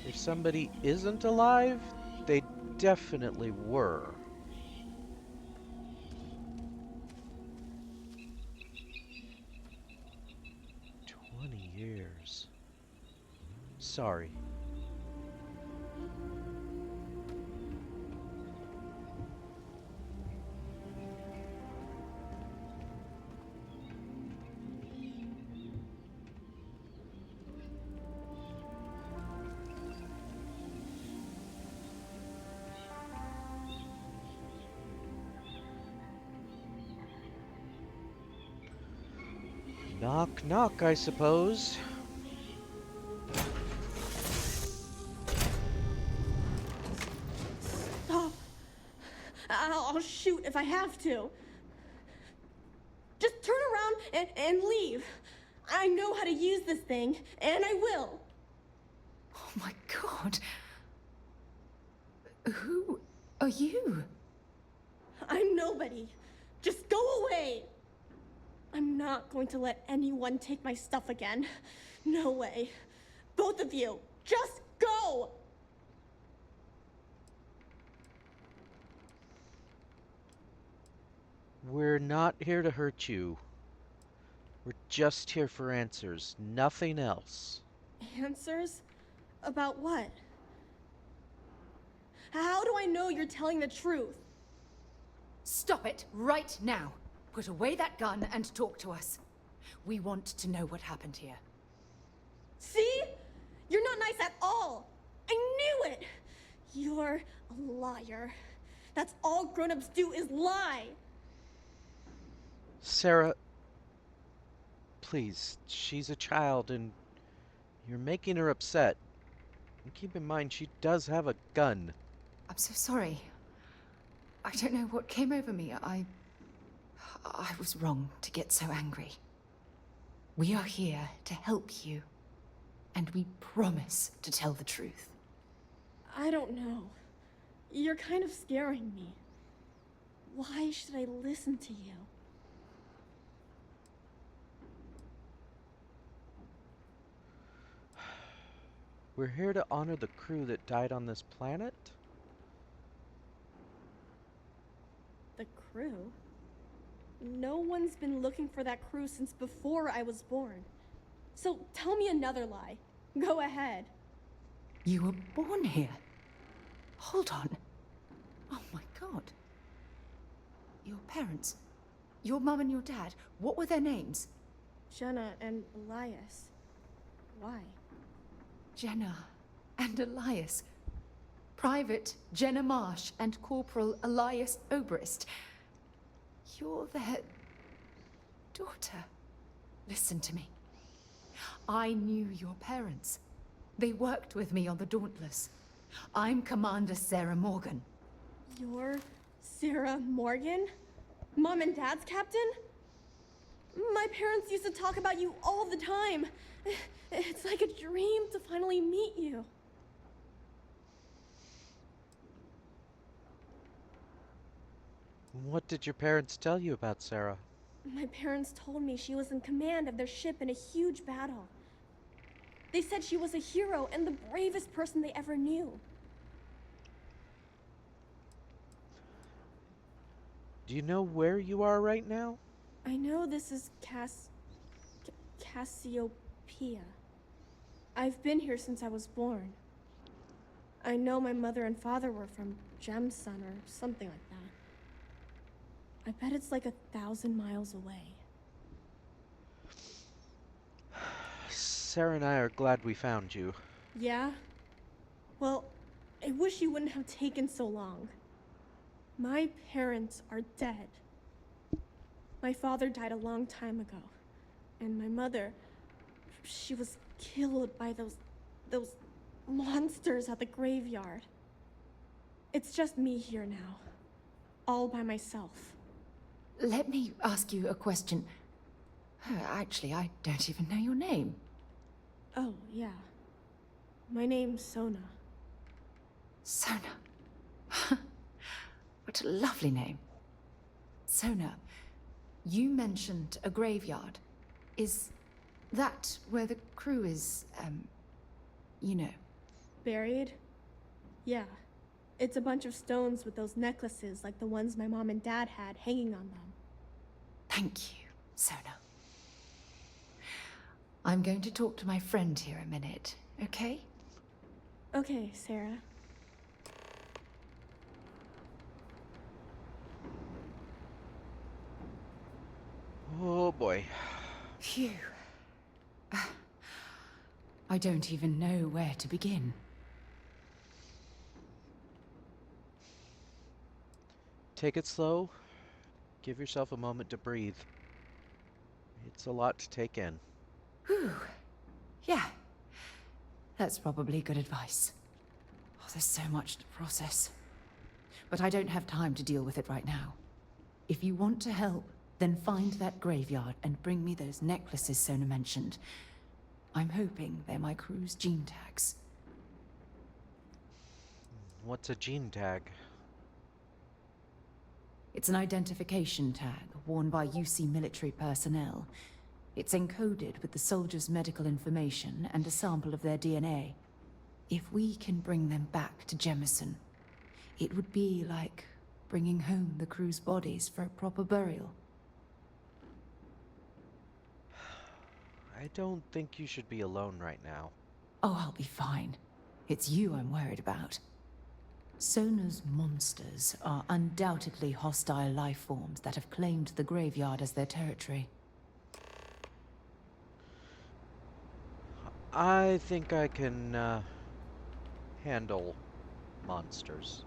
If somebody isn't alive, they definitely were. Years. Sorry. Knock, knock, I suppose. Stop. I'll shoot if I have to. Just turn around and leave. I know how to use this thing, and I will. Oh my god. Who are you? I'm nobody. Just go away. I'm not going to let anyone take my stuff again. No way. Both of you, just go! We're not here to hurt you. We're just here for answers, nothing else. Answers? About what? How do I know you're telling the truth? Stop it right now. Put away that gun and talk to us. We want to know what happened here. See? You're not nice at all. I knew it. You're a liar. That's all grown-ups do is lie. Sarah, please, she's a child and you're making her upset. And keep in mind, she does have a gun. I'm so sorry. I don't know what came over me. I was wrong to get so angry. We are here to help you, and we promise to tell the truth. I don't know. You're kind of scaring me. Why should I listen to you? We're here to honor the crew that died on this planet. The crew? No one's been looking for that crew since before I was born. So tell me another lie. Go ahead. You were born here? Hold on. Oh my god. Your parents, your mum and your dad, what were their names? Jenna and Elias. Why? Jenna and Elias. Private Jenna Marsh and Corporal Elias Obrist. You're their daughter. Listen to me. I knew your parents. They worked with me on the Dauntless. I'm Commander Sarah Morgan. You're Sarah Morgan? Mom and Dad's captain? My parents used to talk about you all the time. It's like a dream to finally meet you. What did your parents tell you about Sarah? My parents told me she was in command of their ship in a huge battle. They said she was a hero and the bravest person they ever knew. Do you know where you are right now? I know this is Cassiopeia. I've been here since I was born. I know my mother and father were from Gemsun or something like that. I bet it's like 1,000 miles away. Sarah and I are glad we found you. Yeah? Well, I wish you wouldn't have taken so long. My parents are dead. My father died a long time ago. And my mother, she was killed by those monsters at the graveyard. It's just me here now. All by myself. Let me ask you a question. Actually, I don't even know your name. Oh, yeah. My name's Sona. Sona. What a lovely name. Sona, you mentioned a graveyard. Is that where the crew is, you know? Buried? Yeah. It's a bunch of stones with those necklaces like the ones my mom and dad had hanging on them. Thank you, Sona. I'm going to talk to my friend here a minute, okay? Okay, Sarah. Oh boy. Phew. I don't even know where to begin. Take it slow. Give yourself a moment to breathe. It's a lot to take in. Whew. Yeah. That's probably good advice. Oh, there's so much to process. But I don't have time to deal with it right now. If you want to help, then find that graveyard and bring me those necklaces Sona mentioned. I'm hoping they're my crew's gene tags. What's a gene tag? It's an identification tag worn by UC military personnel. It's encoded with the soldiers' medical information and a sample of their DNA. If we can bring them back to Jemison, it would be like bringing home the crew's bodies for a proper burial. I don't think you should be alone right now. Oh, I'll be fine. It's you I'm worried about. Sona's monsters are undoubtedly hostile life forms that have claimed the graveyard as their territory. I think I can, handle monsters.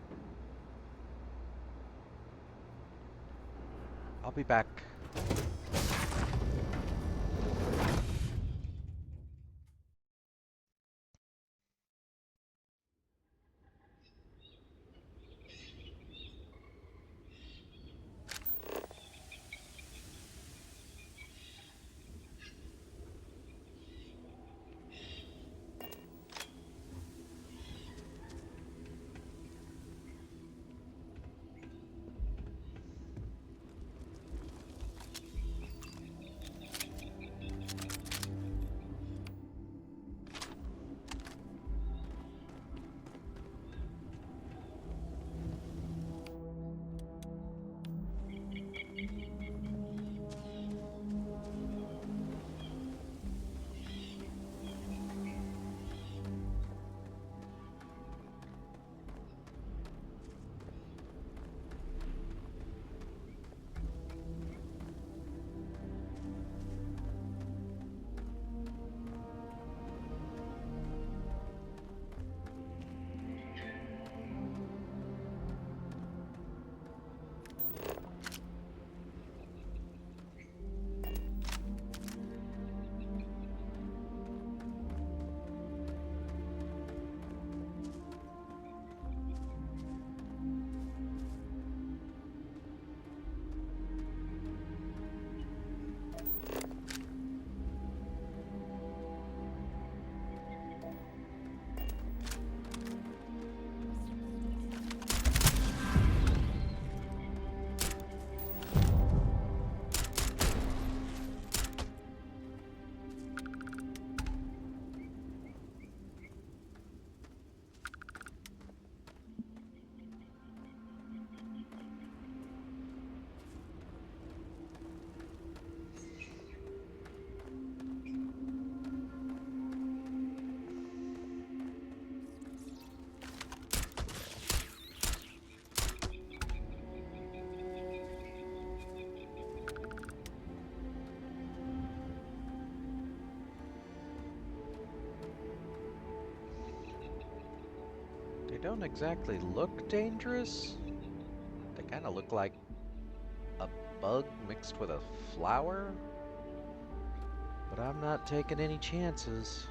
I'll be back. don't exactly look dangerous. They kind of look like a bug mixed with a flower. But I'm not taking any chances.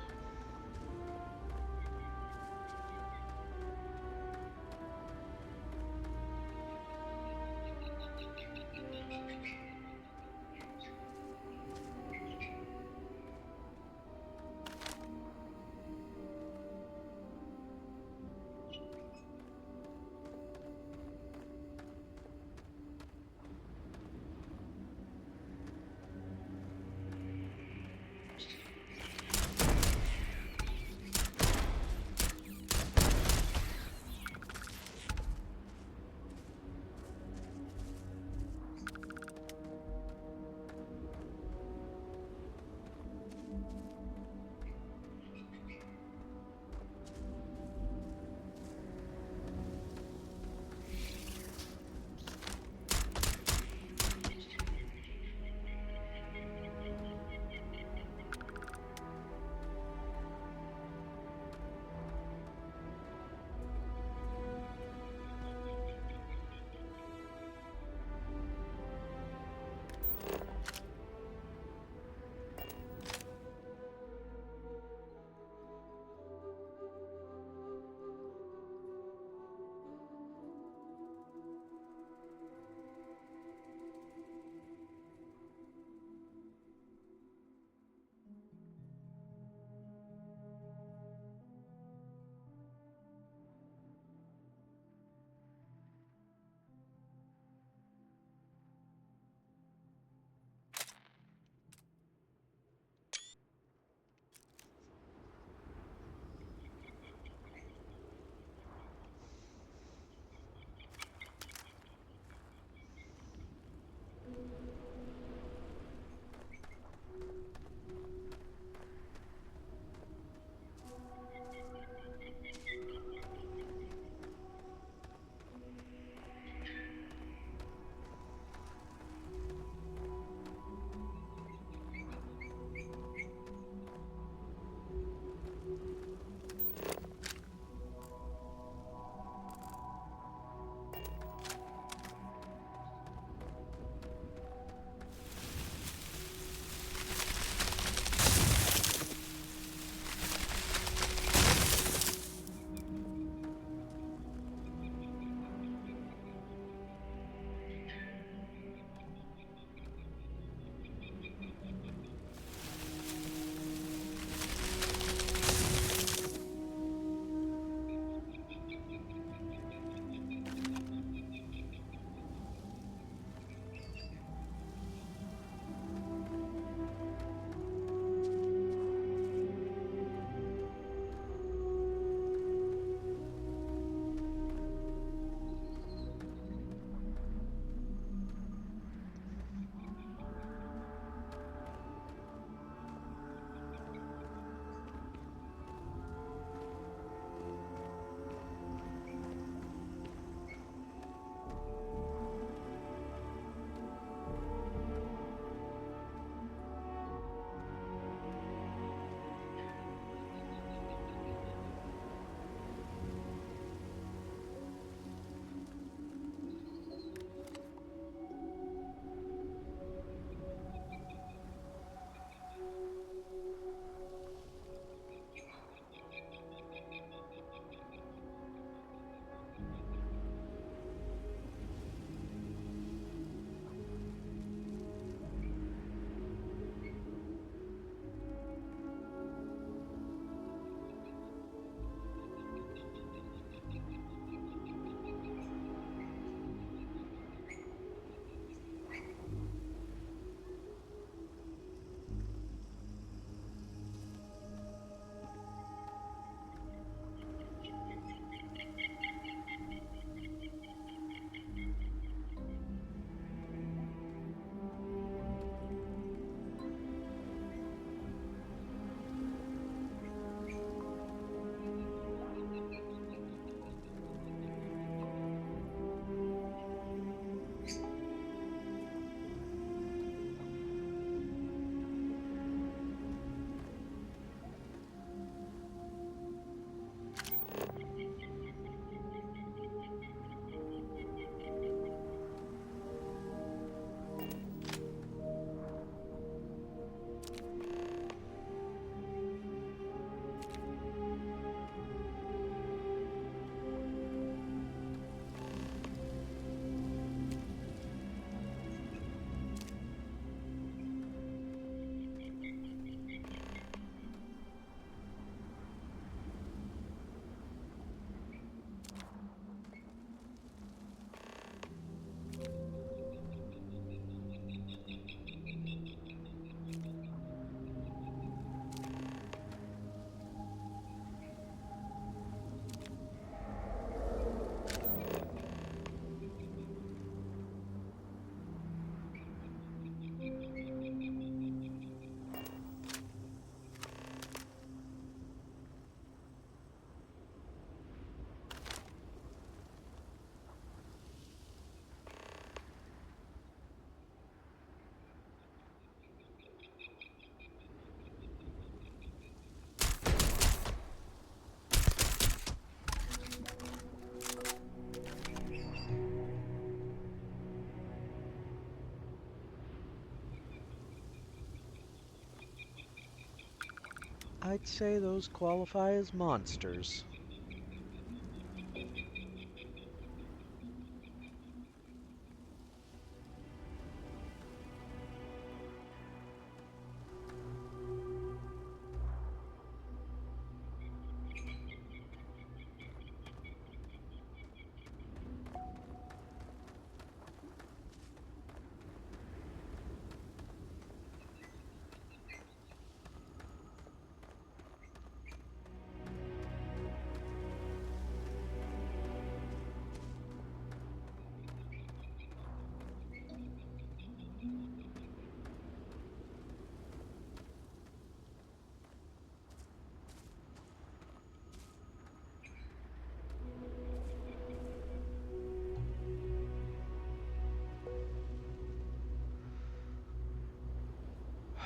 I'd say those qualify as monsters.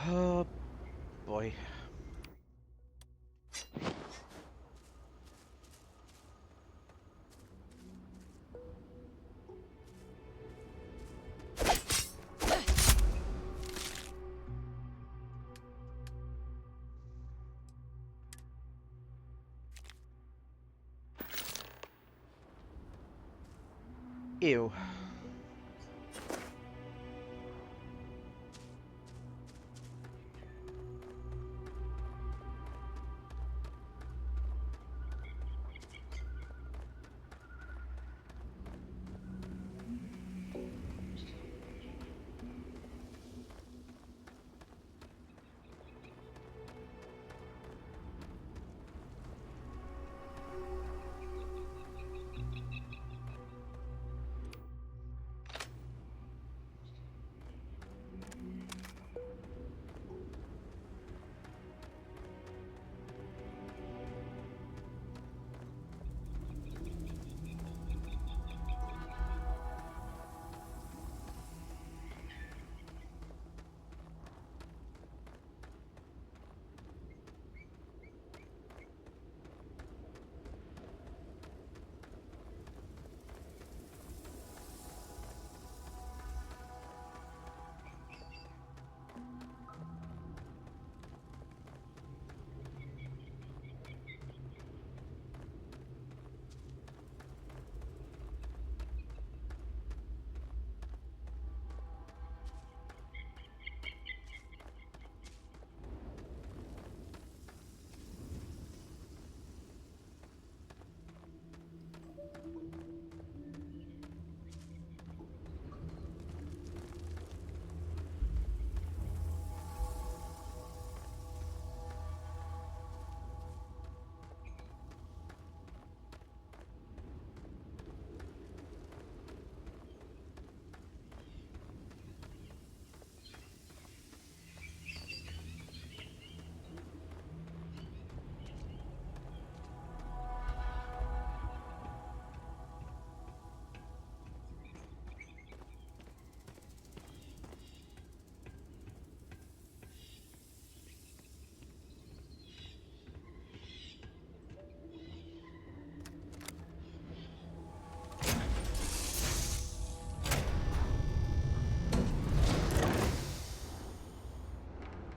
Oh, boy. Ew.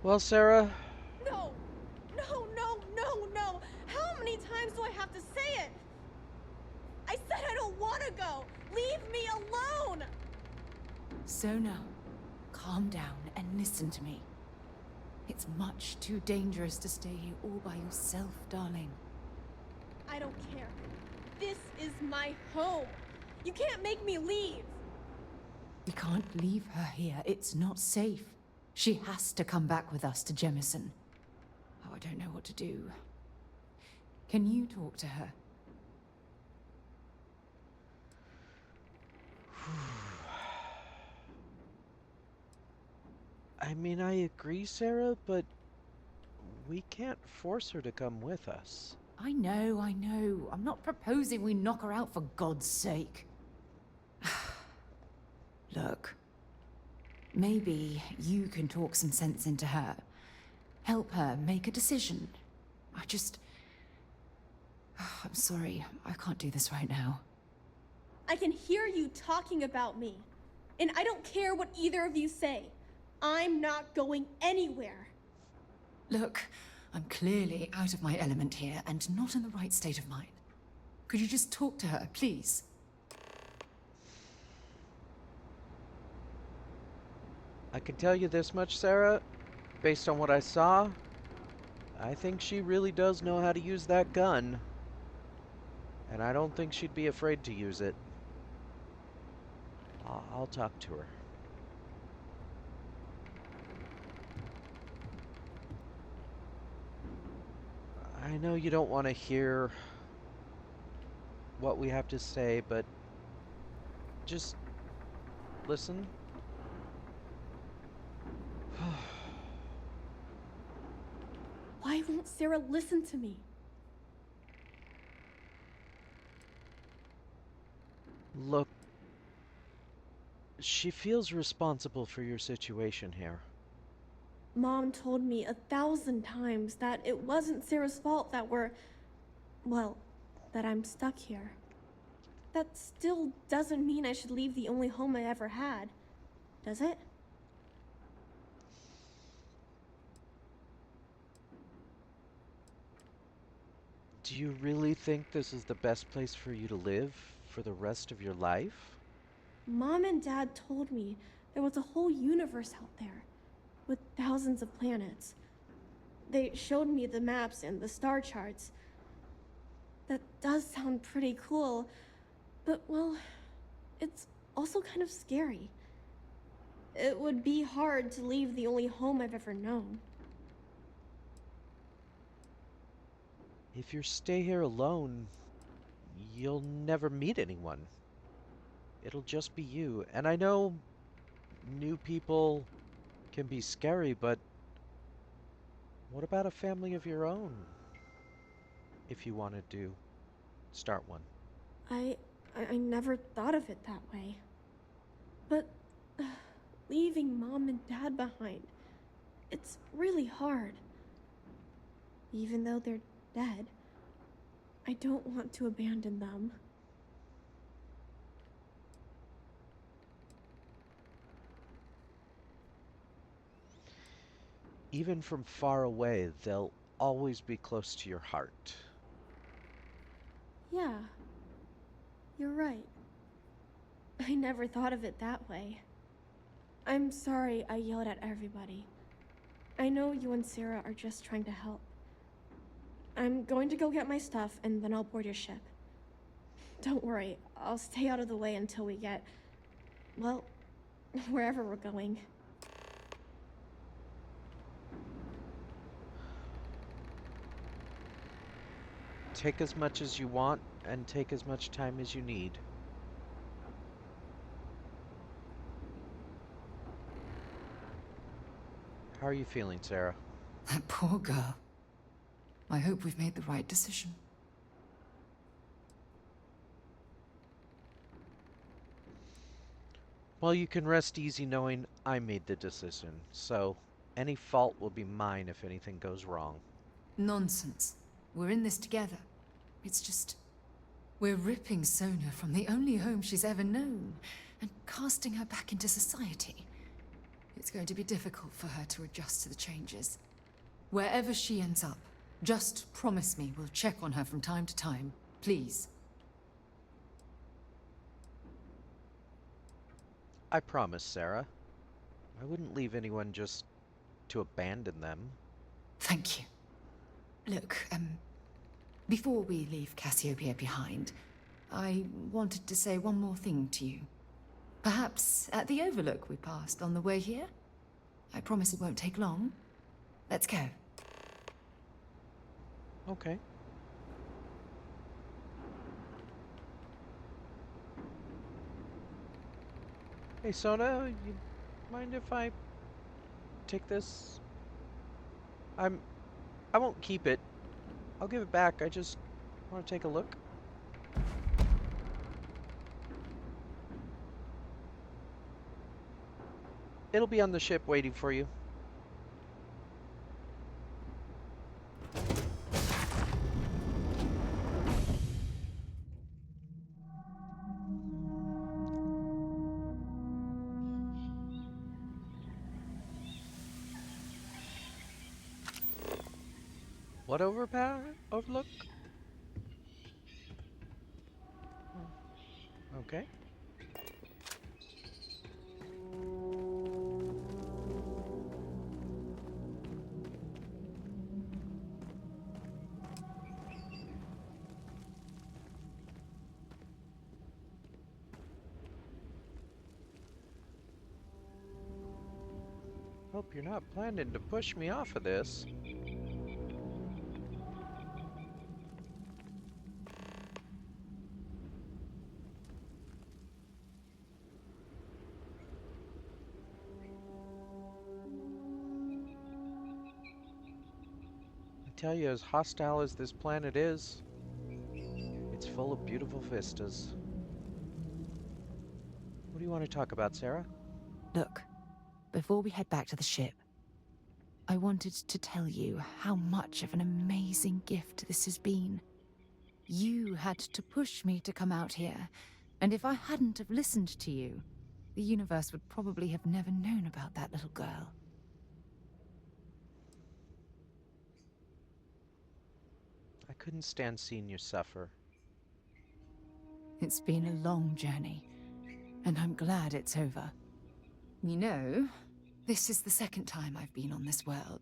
Well, Sarah. No! No, no, no, no! How many times do I have to say it? I said I don't want to go! Leave me alone! Sona, calm down and listen to me. It's much too dangerous to stay here all by yourself, darling. I don't care. This is my home. You can't make me leave. We can't leave her here. It's not safe. She has to come back with us to Jemison. Oh, I don't know what to do. Can you talk to her? I mean, I agree, Sarah, but we can't force her to come with us. I know. I'm not proposing we knock her out for God's sake. Look, maybe you can talk some sense into her. Help her make a decision. I'm sorry, I can't do this right now. I can hear you talking about me. And I don't care what either of you say. I'm not going anywhere. Look, I'm clearly out of my element here and not in the right state of mind. Could you just talk to her, please? I can tell you this much, Sarah. Based on what I saw, I think she really does know how to use that gun. And I don't think she'd be afraid to use it. I'll talk to her. I know you don't want to hear what we have to say, but just listen. Why won't Sarah listen to me? Look, she feels responsible for your situation here. Mom told me 1,000 times that it wasn't Sarah's fault that that I'm stuck here. That still doesn't mean I should leave the only home I ever had, does it? Do you really think this is the best place for you to live for the rest of your life? Mom and Dad told me there was a whole universe out there, with thousands of planets. They showed me the maps and the star charts. That does sound pretty cool, but well, it's also kind of scary. It would be hard to leave the only home I've ever known. If you stay here alone, you'll never meet anyone. It'll just be you. And I know new people can be scary, but what about a family of your own? If you wanted to start one. I never thought of it that way. But leaving Mom and Dad behind, it's really hard. Even though they're dead, I don't want to abandon them. Even from far away, they'll always be close to your heart. Yeah, you're right. I never thought of it that way. I'm sorry I yelled at everybody. I know you and Sarah are just trying to help. I'm going to go get my stuff and then I'll board your ship. Don't worry, I'll stay out of the way until we get, well, wherever we're going. Take as much as you want and take as much time as you need. How are you feeling, Sarah? That poor girl. I hope we've made the right decision. Well, you can rest easy knowing I made the decision, so any fault will be mine if anything goes wrong. Nonsense. We're in this together. It's just... we're ripping Sona from the only home she's ever known and casting her back into society. It's going to be difficult for her to adjust to the changes. Wherever she ends up, just promise me we'll check on her from time to time, please. I promise, Sarah. I wouldn't leave anyone just to abandon them. Thank you. Look, before we leave Cassiopeia behind, I wanted to say one more thing to you. Perhaps at the overlook we passed on the way here? I promise it won't take long. Let's go. Okay. Hey, Sona, you mind if I take this? I won't keep it. I'll give it back. I just want to take a look. It'll be on the ship waiting for you. What overlook? Okay. Hope you're not planning to push me off of this. I tell you, as hostile as this planet is, it's full of beautiful vistas. What do you want to talk about, Sarah? Look, before we head back to the ship, I wanted to tell you how much of an amazing gift this has been. You had to push me to come out here, and if I hadn't have listened to you, the universe would probably have never known about that little girl. I couldn't stand seeing you suffer. It's been a long journey, and I'm glad it's over. You know, this is the second time I've been on this world,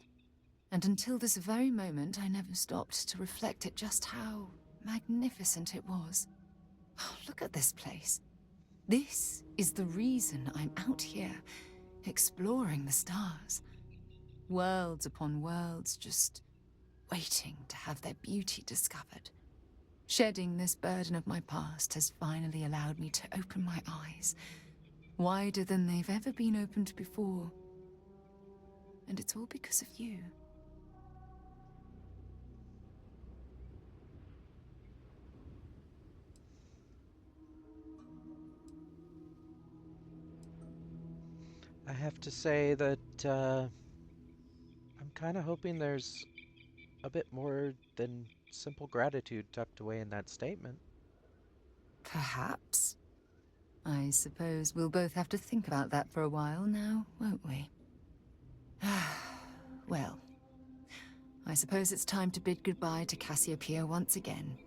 and until this very moment, I never stopped to reflect at just how magnificent it was. Oh, look at this place. This is the reason I'm out here, exploring the stars. Worlds upon worlds, just waiting to have their beauty discovered. Shedding this burden of my past has finally allowed me to open my eyes, wider than they've ever been opened before. And it's all because of you. I have to say that I'm kind of hoping there's a bit more than simple gratitude tucked away in that statement. Perhaps. I suppose we'll both have to think about that for a while now, won't we? Well, I suppose it's time to bid goodbye to Cassiopeia once again.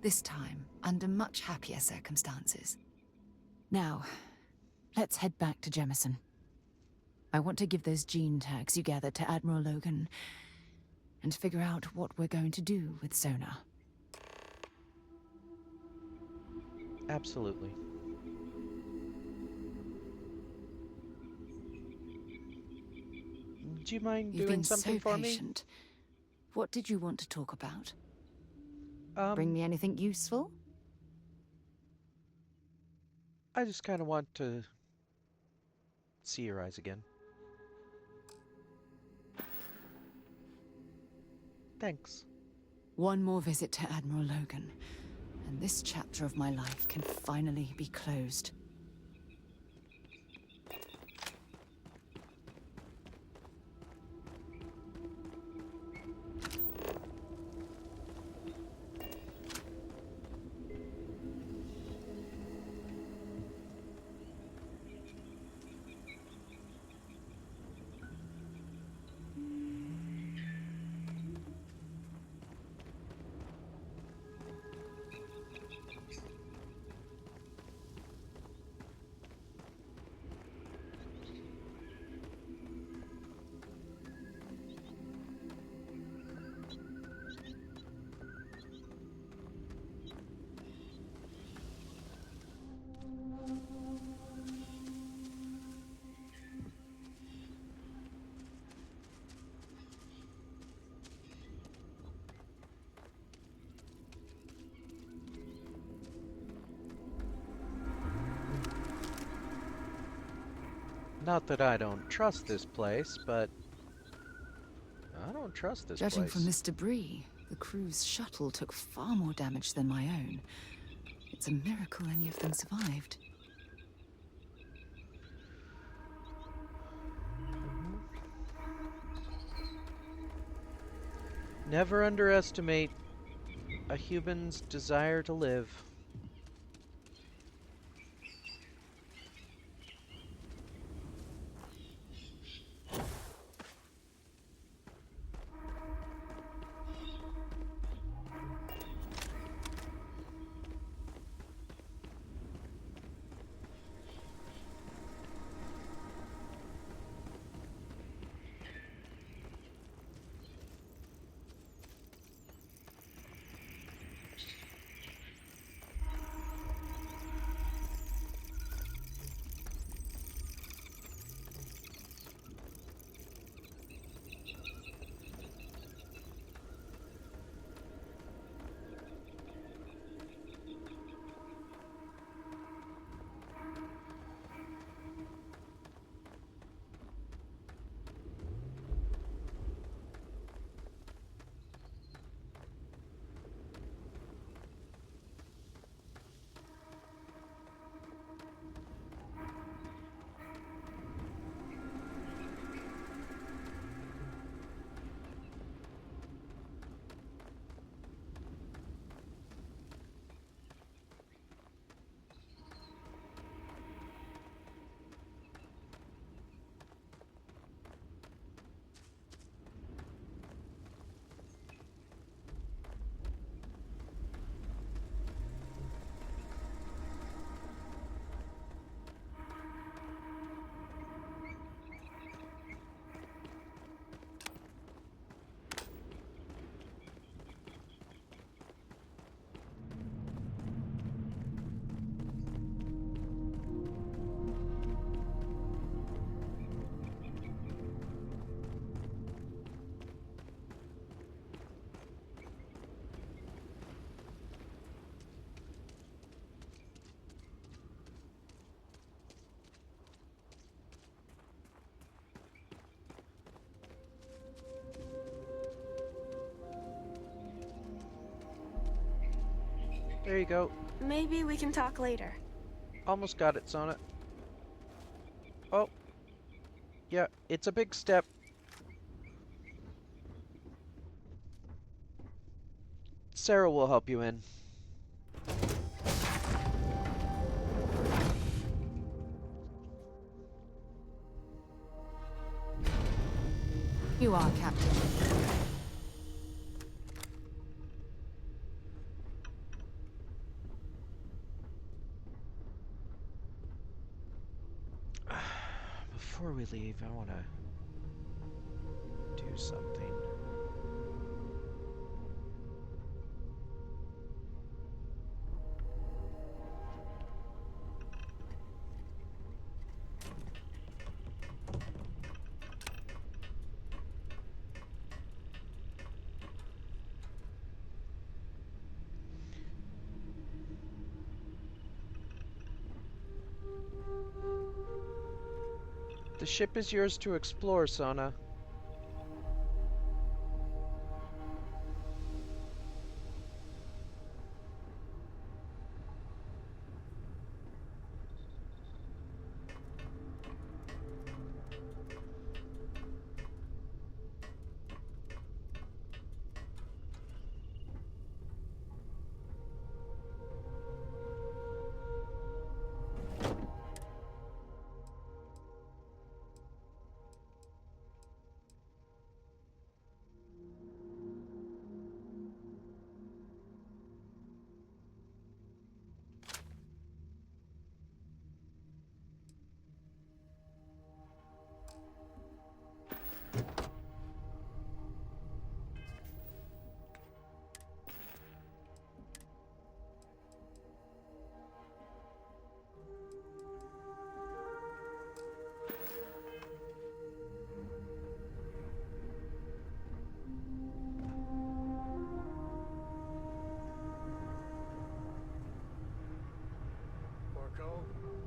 This time, under much happier circumstances. Now, let's head back to Jemison. I want to give those gene tags you gathered to Admiral Logan, and figure out what we're going to do with Sona. Absolutely. Do you mind You've doing been something so for me? patient. What did you want to talk about? I Bring me anything useful? just kind of want to see your eyes again. Thanks. One more visit to Admiral Logan, and this chapter of my life can finally be closed. Not that I don't trust this place, but I don't trust this Judging place. from this debris, the crew's shuttle took far more damage than my own. It's a miracle any of them survived. Never underestimate a human's desire to live. There you go. Maybe we can talk later. Almost got it, Sona. Oh. Yeah, it's a big step. Sarah will help you in. You are, Captain. Before we leave, I want to do something. The ship is yours to explore, Sona.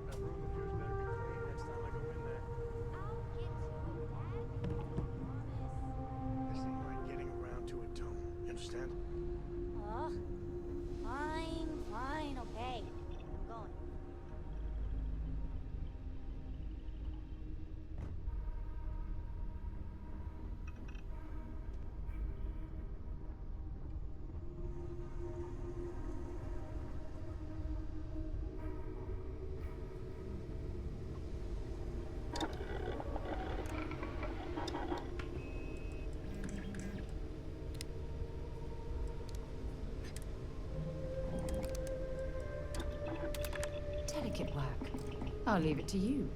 That room of yours better be clean next time I go in there. This ain't like getting around to it, Tom. You understand? Oh, fine, okay. I'm going. Delicate work. I'll leave it to you.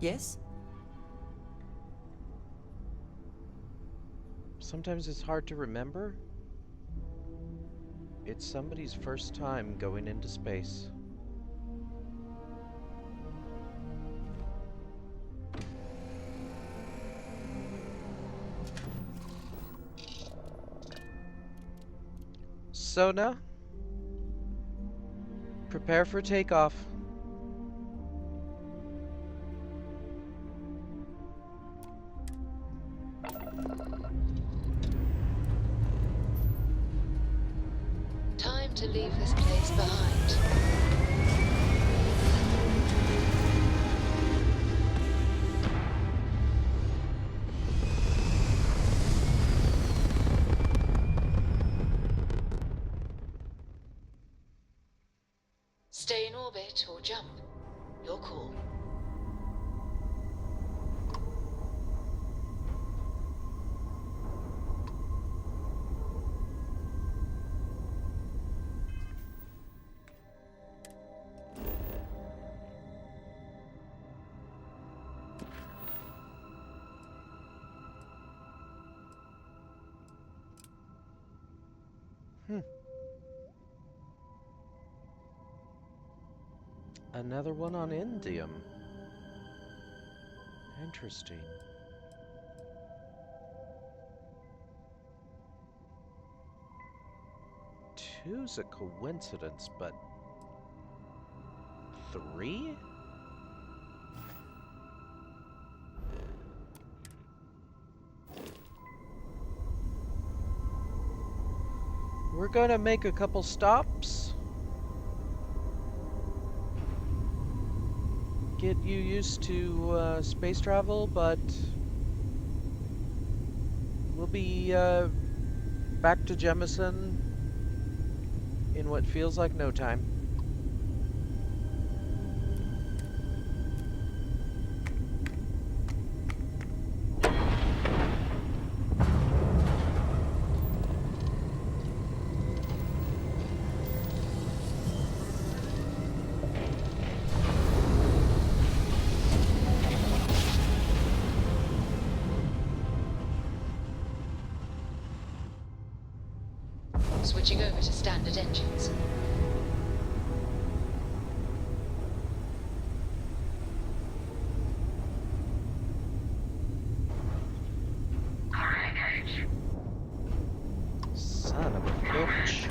Yes? Sometimes it's hard to remember. It's somebody's first time going into space. Sona, prepare for takeoff. Time to leave this place behind. Stay in orbit or jump. Your call. Another one on indium. Interesting. Two's a coincidence, but 3? We're gonna make a couple stops. Get you used to space travel, but we'll be back to Jemison in what feels like no time. Switching over to standard engines. Son of a bitch.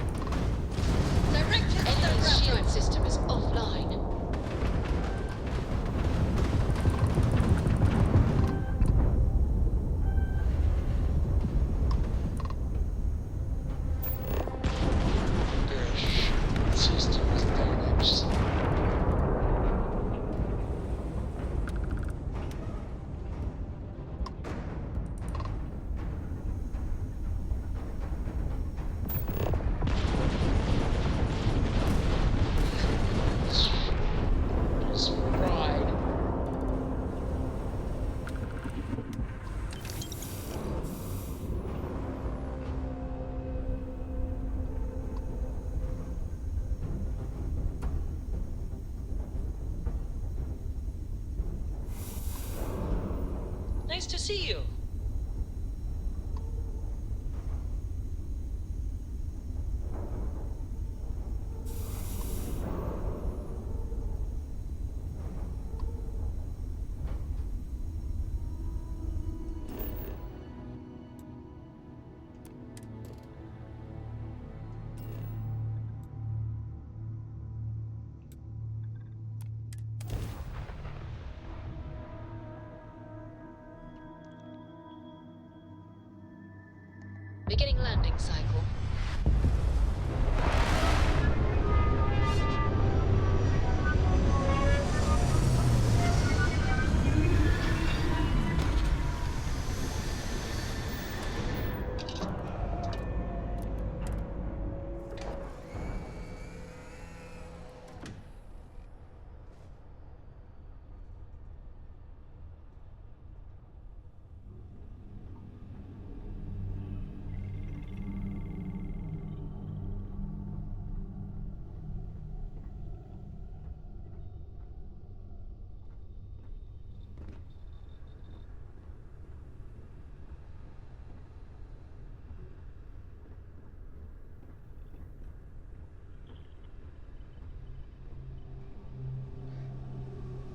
Enemy's shield system is offline. System is damaged. It's fried. Nice to see you. Beginning landing cycle.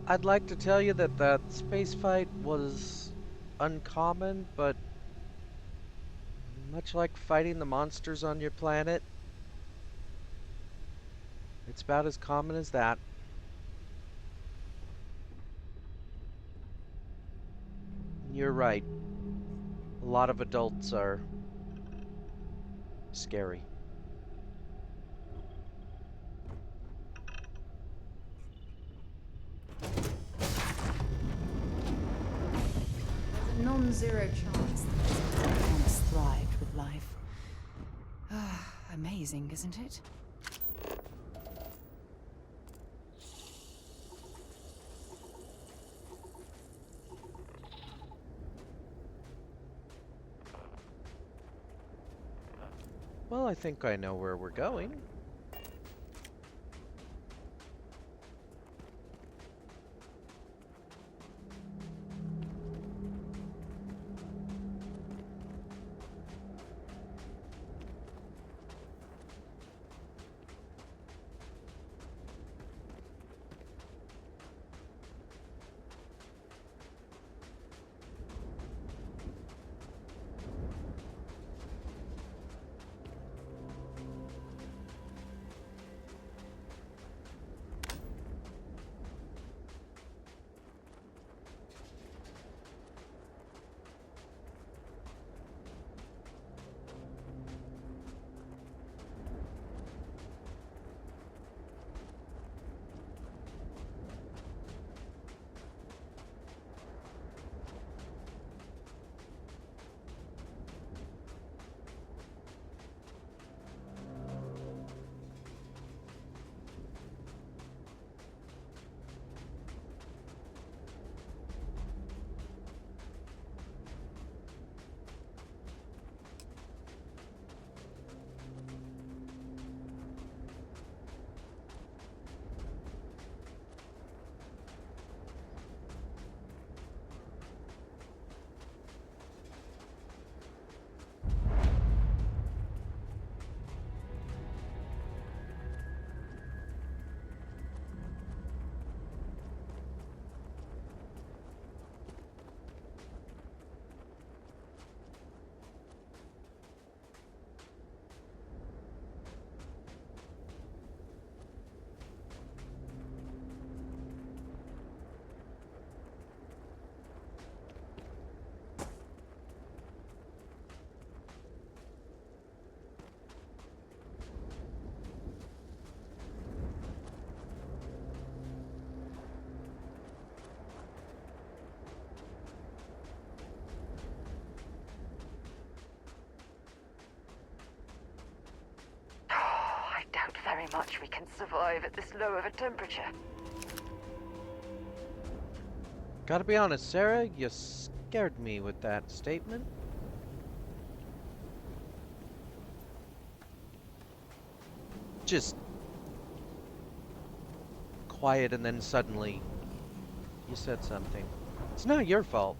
I'd like to tell you that that space fight was uncommon, but much like fighting the monsters on your planet, it's about as common as that. You're right. A lot of adults are scary. There's a non-zero chance that once thrived with life. Amazing, isn't it? Well, I think I know where we're going. Very much we can survive at this low of a temperature. Gotta be honest, Sarah, you scared me with that statement. Just quiet and then suddenly you said something. It's not your fault.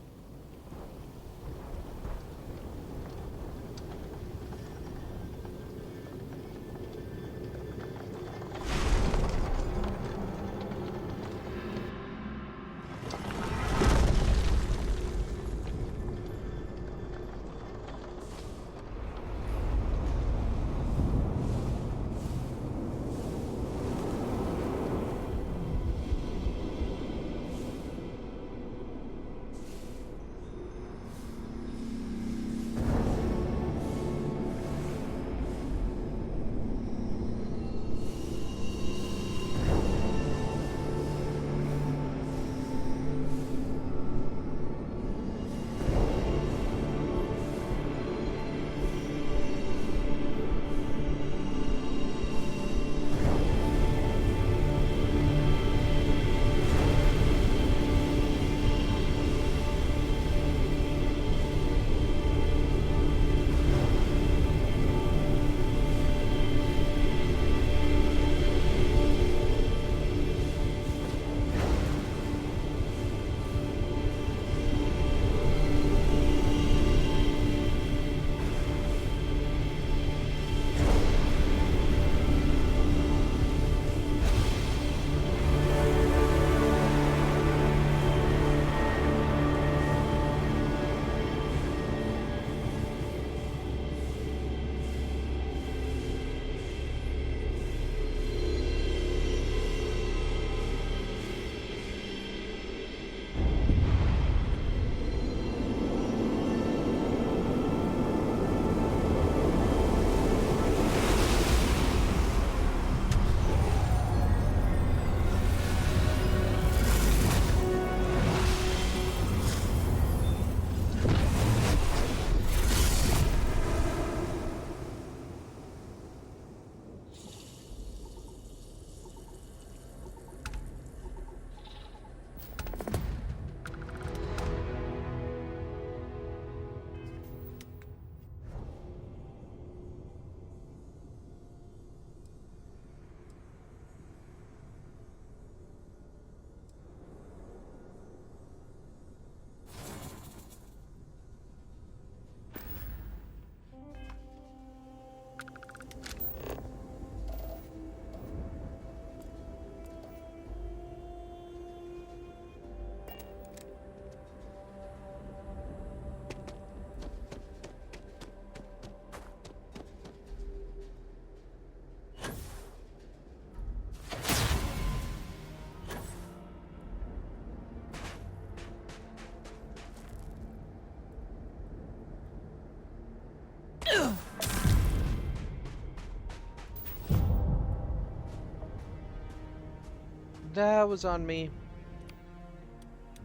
That was on me.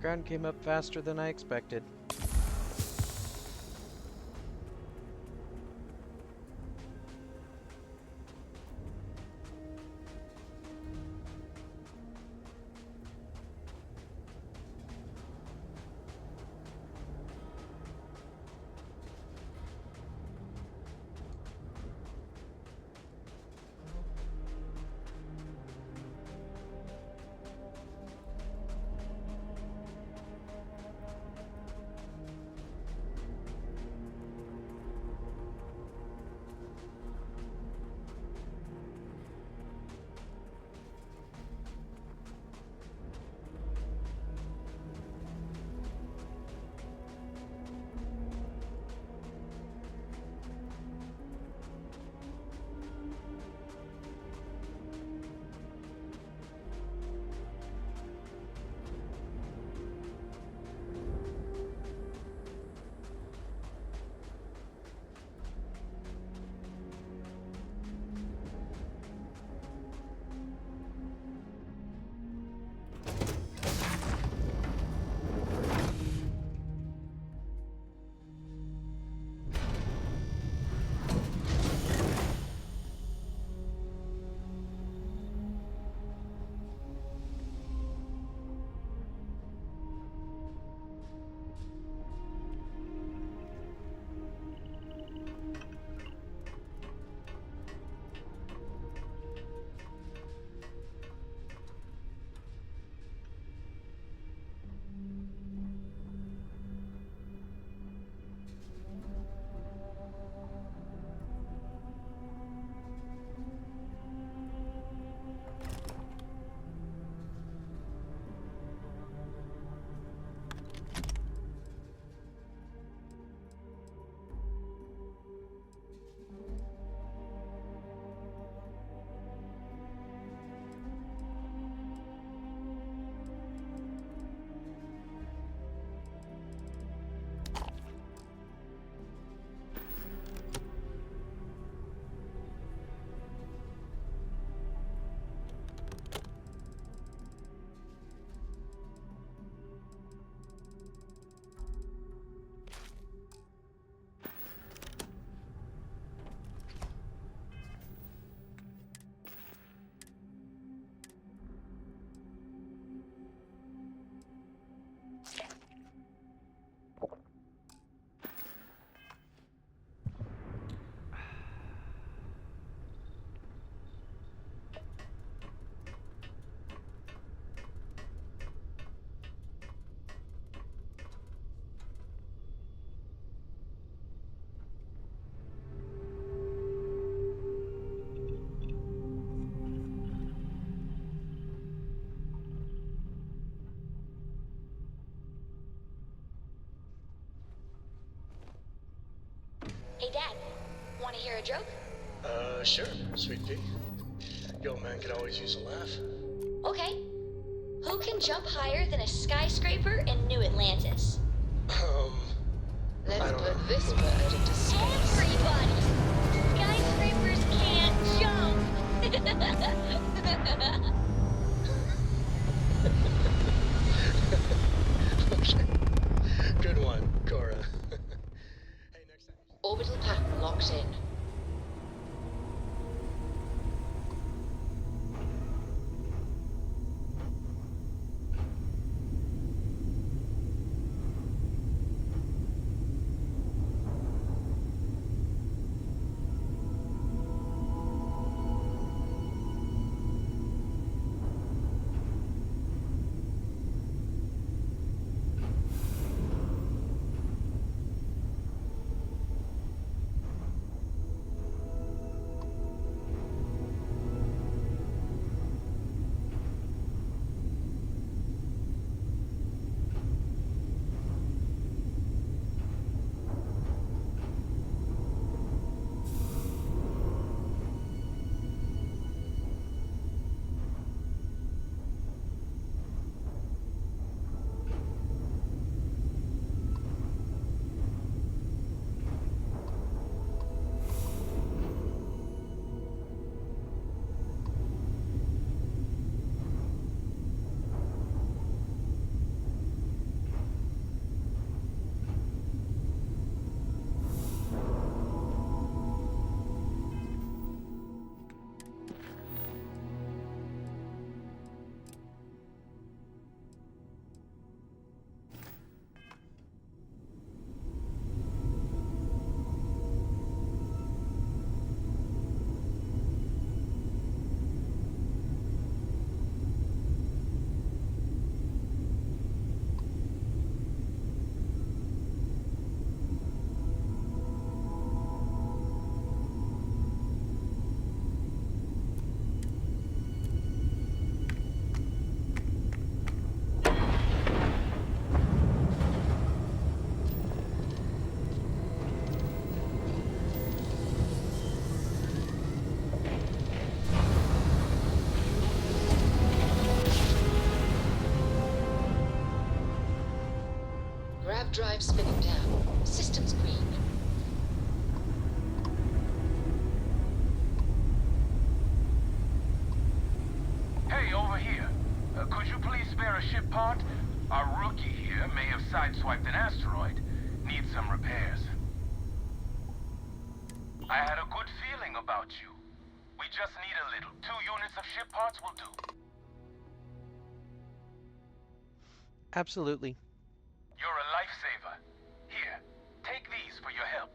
Ground came up faster than I expected. Hey, Dad. Want to hear a joke? Sure, sweet pea. Your old man could always use a laugh. Okay. Who can jump higher than a skyscraper in New Atlantis? Let's put this bird into space. Everybody! Skyscrapers can't jump! Good one, Cora. Orbital pattern locked in. Drive spinning down. Systems green. Hey, over here. Could you please spare a ship part? Our rookie here may have sideswiped an asteroid. Needs some repairs. I had a good feeling about you. We just need a little. 2 units of ship parts will do. Absolutely. You're a lifesaver. Here, take these for your help.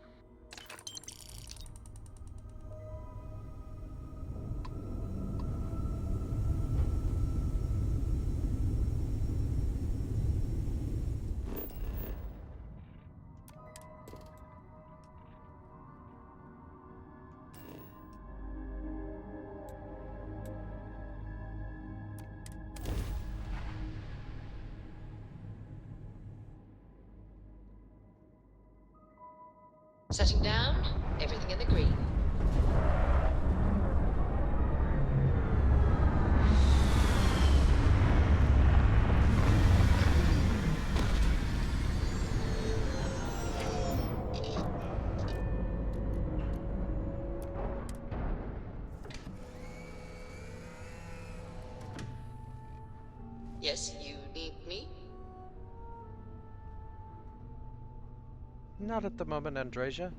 Setting down. Everything in the green. Yes, you need me? Not at the moment, Andreja.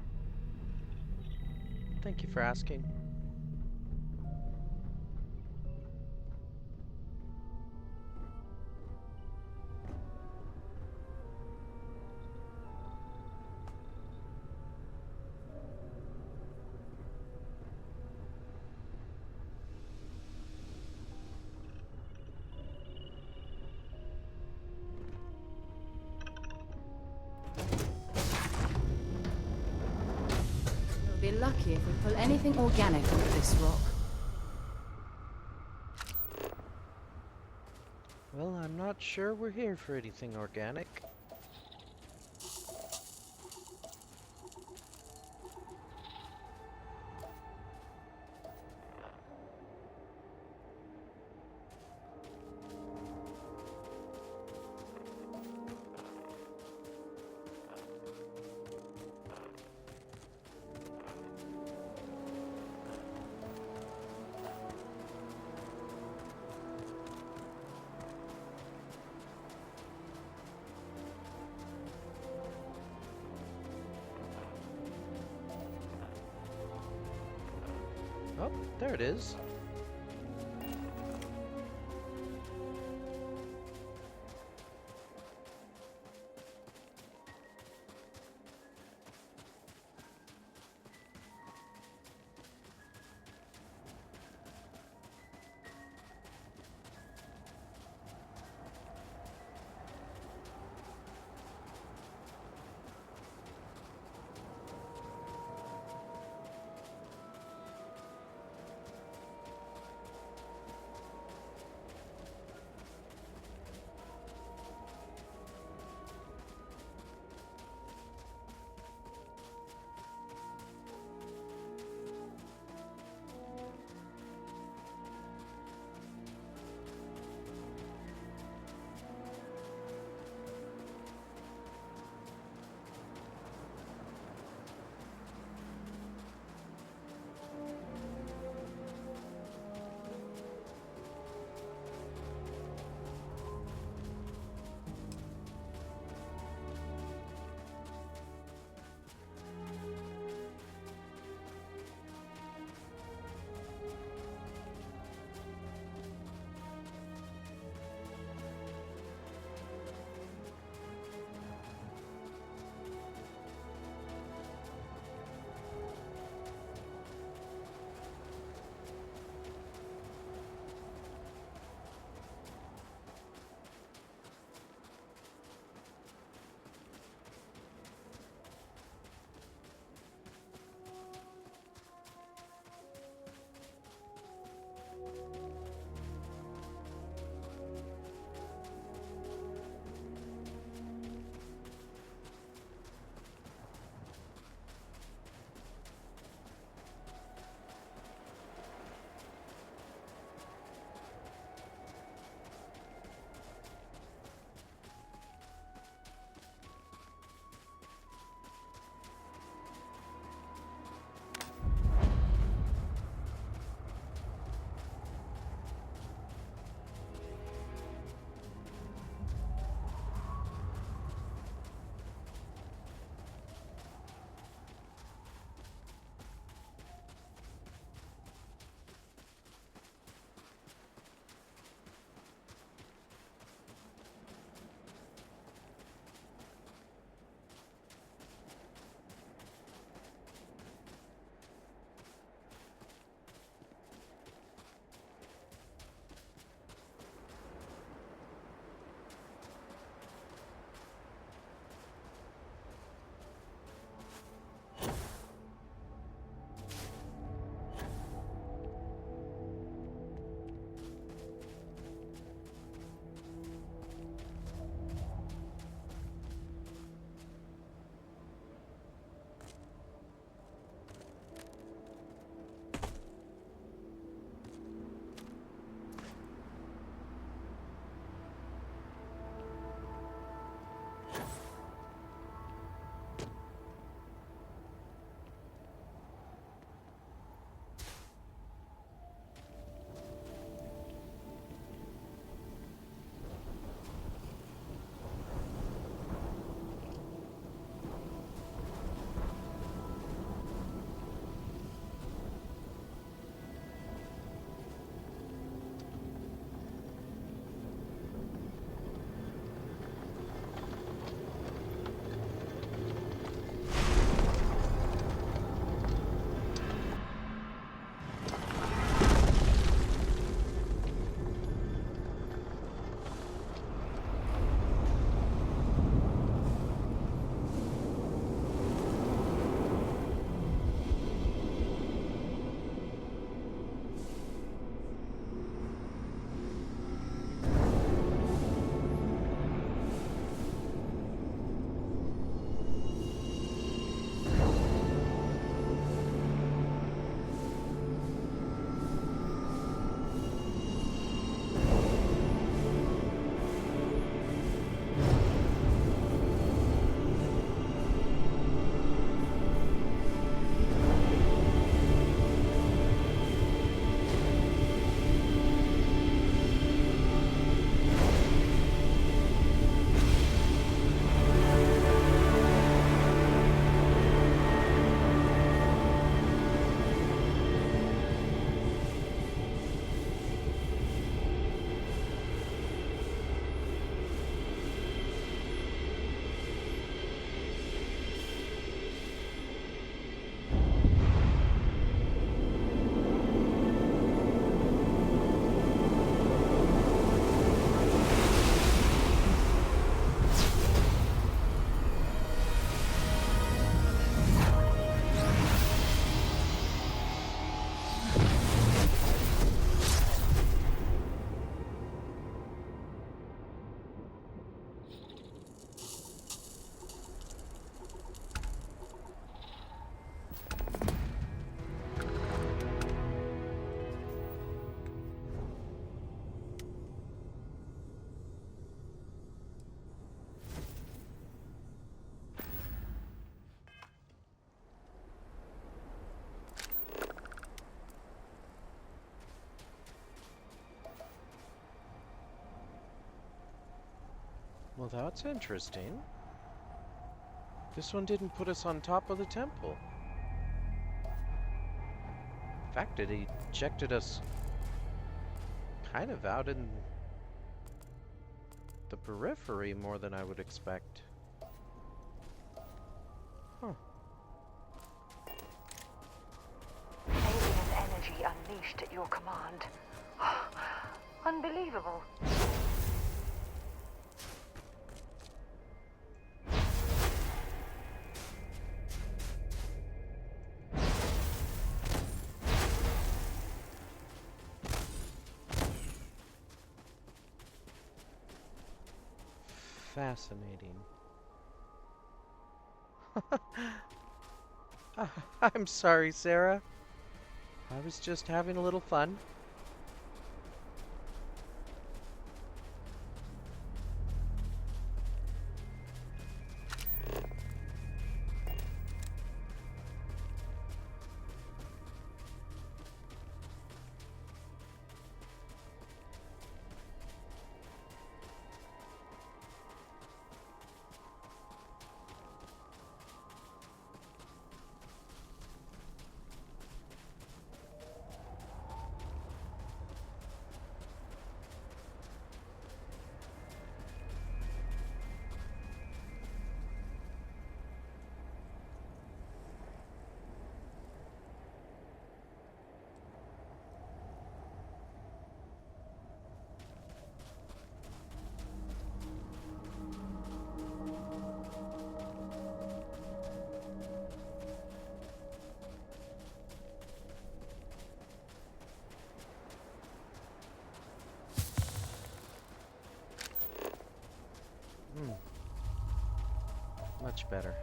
Thank you for asking. We'll be lucky if we pull anything organic off this rock. Well, I'm not sure we're here for anything organic. Oh, there it is. Well, that's interesting. This one didn't put us on top of the temple. In fact, it ejected us kind of out in the periphery more than I would expect. Huh. Alien energy unleashed at your command. Unbelievable. Fascinating. I'm sorry, Sarah. I was just having a little fun. Much better.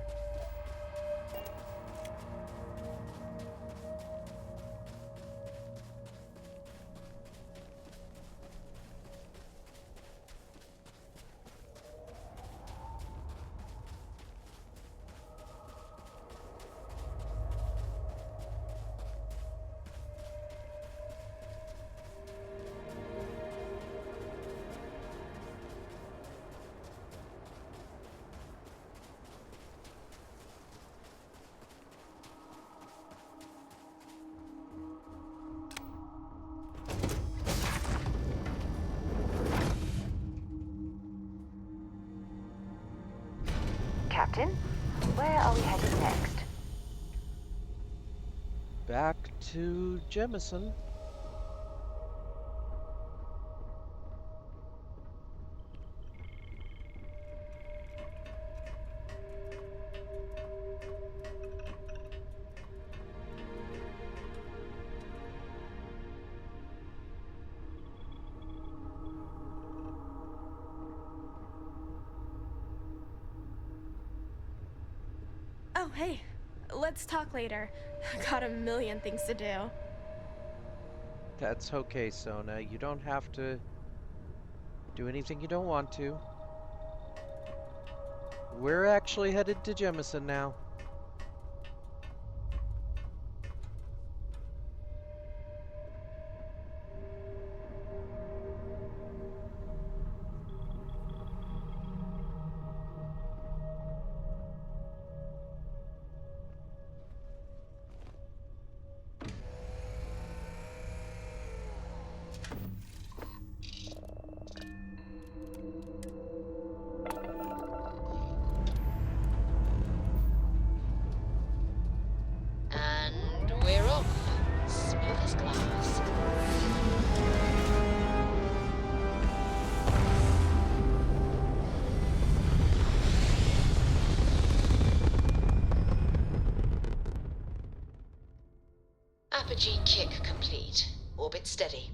Captain, where are we headed next? Back to Jemison. Oh, hey. Let's talk later. Got a million things to do. That's okay, Sona. You don't have to do anything you don't want to. We're actually headed to Jemison now. And we're off. Smooth as glass. Apogee kick complete. Orbit steady.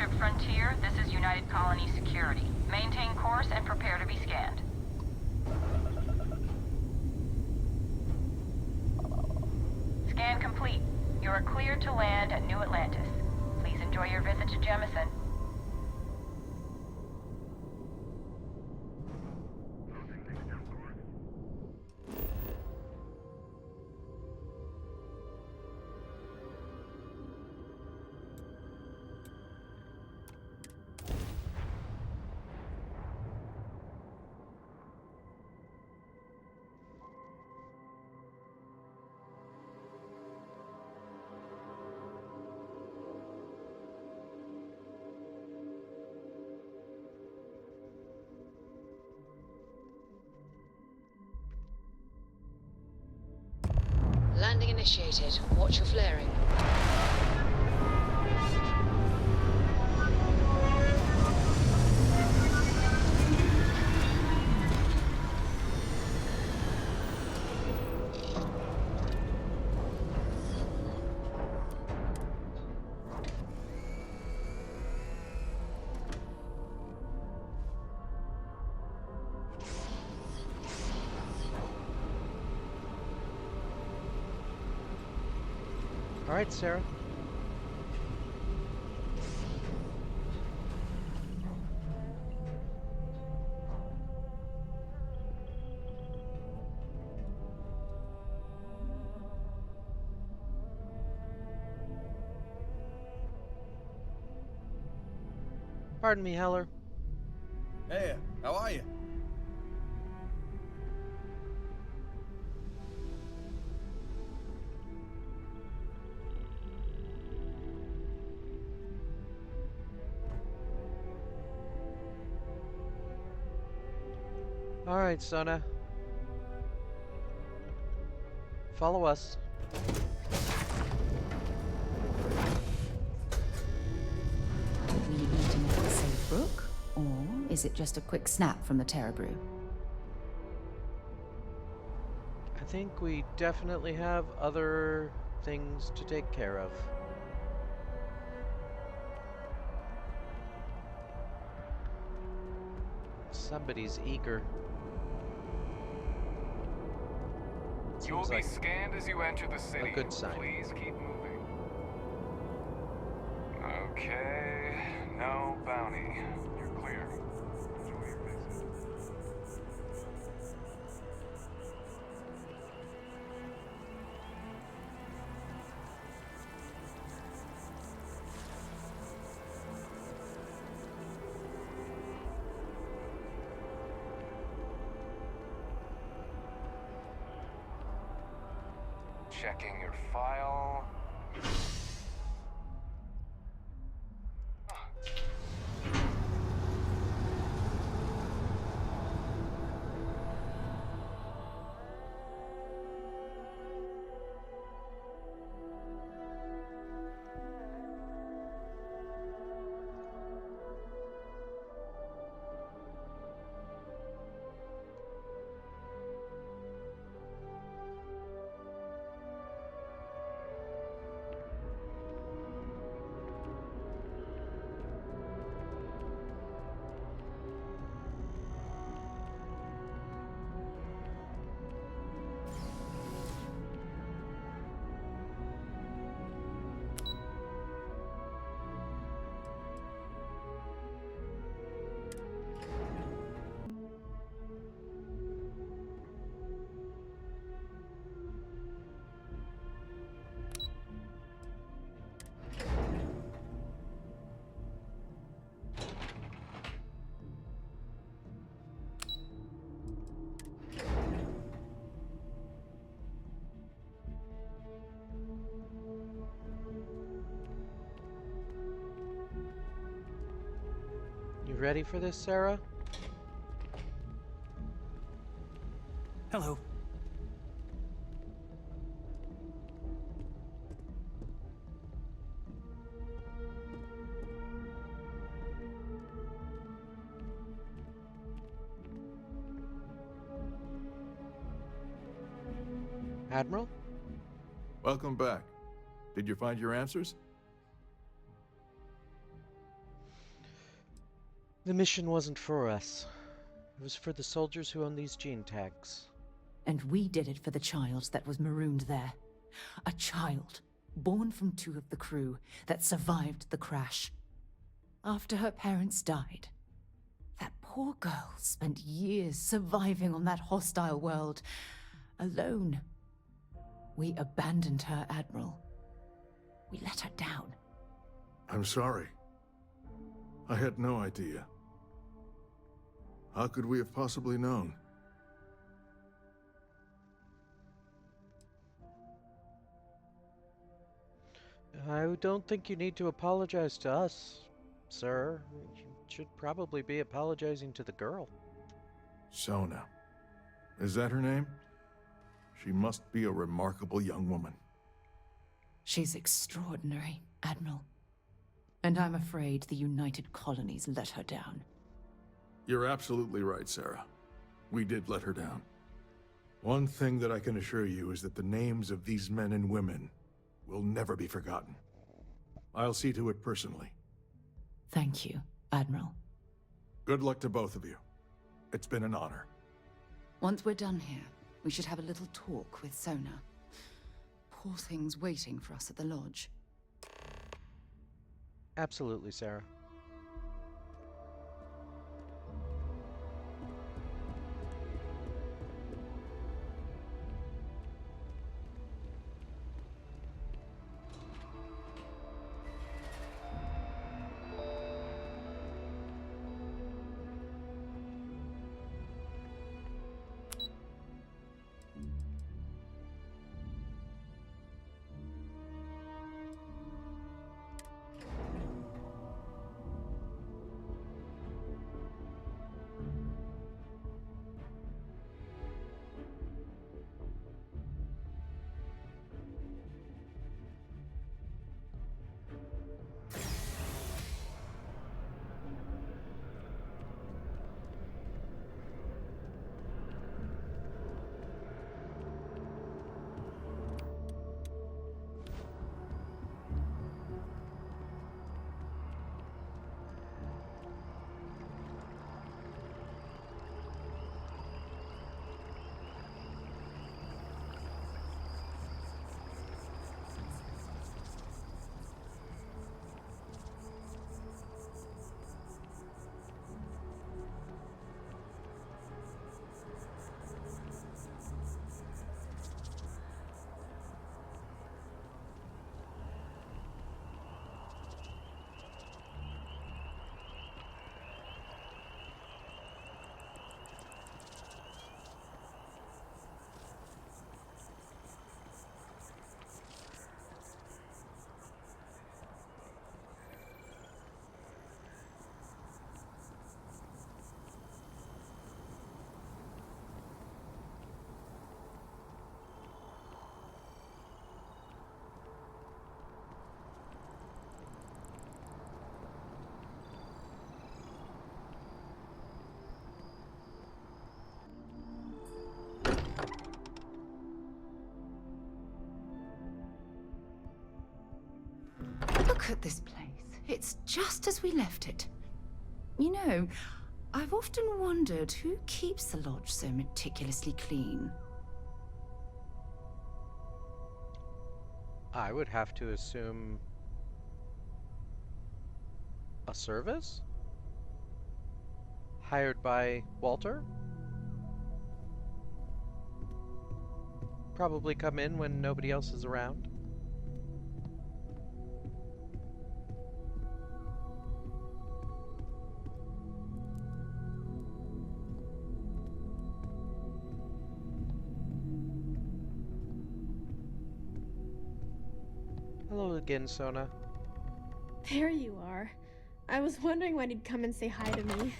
Starship Frontier, this is United Colony Security. Maintain course and prepare to be scanned. Scan complete. You are cleared to land at New Atlantis. Please enjoy your visit to Jemison. Landing initiated. Watch your flaring. All right, Sarah. Pardon me, Heller. Hey, how are you? All right, Sona. Follow us. Will you eat in a safe brook, or is it just a quick snap from the Terror Brew? I think we definitely have other things to take care of. Somebody's eager. You will Seems be like scanned as you enter the city. a good sign. Please keep moving. Okay, no bounty. You're clear. Enjoy your visit. Checking your file. You ready for this, Sarah? Hello. Admiral? Welcome back. Did you find your answers? The mission wasn't for us. It was for the soldiers who own these gene tags. And we did it for the child that was marooned there. A child, born from 2 of the crew, that survived the crash. After her parents died, that poor girl spent years surviving on that hostile world, alone. We abandoned her, Admiral. We let her down. I'm sorry. I had no idea. How could we have possibly known? I don't think you need to apologize to us, sir. You should probably be apologizing to the girl. Sona. Is that her name? She must be a remarkable young woman. She's extraordinary, Admiral. And I'm afraid the United Colonies let her down. You're absolutely right, Sarah. We did let her down. One thing that I can assure you is that the names of these men and women will never be forgotten. I'll see to it personally. Thank you, Admiral. Good luck to both of you. It's been an honor. Once we're done here, we should have a little talk with Sona. Poor thing's waiting for us at the lodge. Absolutely, Sarah. Look at this place. It's just as we left it. You know, I've often wondered who keeps the lodge so meticulously clean. I would have to assume a service? Hired by Walter? Probably come in when nobody else is around. Hello again, Sona. There you are. I was wondering when he'd come and say hi to me.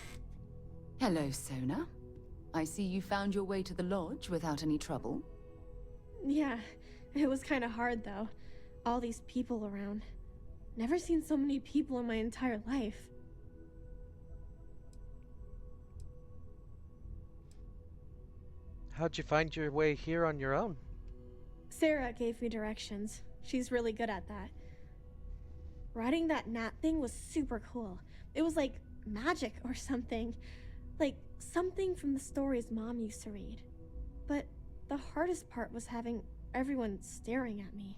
Hello, Sona. I see you found your way to the lodge without any trouble. Yeah, it was kind of hard though. All these people around. Never seen so many people in my entire life. How'd you find your way here on your own? Sarah gave me directions. She's really good at that. Riding that gnat thing was super cool. It was like magic or something. Like something from the stories Mom used to read. But the hardest part was having everyone staring at me.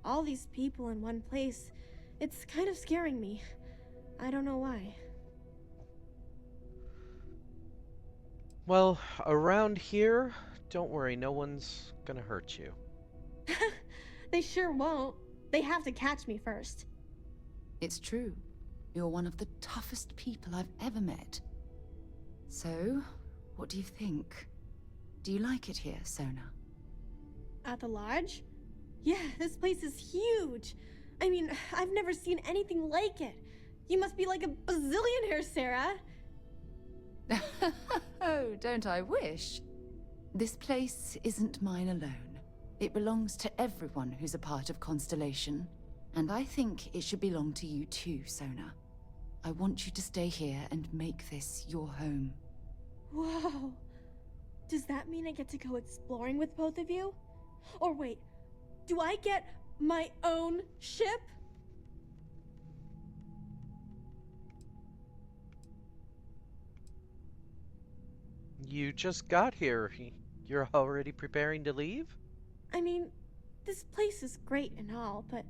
All these people in one place. It's kind of scaring me. I don't know why. Well, around here, don't worry, no one's gonna hurt you. They sure won't. They have to catch me first. It's true. You're one of the toughest people I've ever met. So, what do you think? Do you like it here, Sona? At the lodge? Yeah, this place is huge. I mean, I've never seen anything like it. You must be like a bazillionaire, Sarah. Oh, don't I wish? This place isn't mine alone. It belongs to everyone who's a part of Constellation. And I think it should belong to you too, Sona. I want you to stay here and make this your home. Whoa. Does that mean I get to go exploring with both of you? Or wait, do I get my own ship? You just got here. You're already preparing to leave? I mean, this place is great and all, but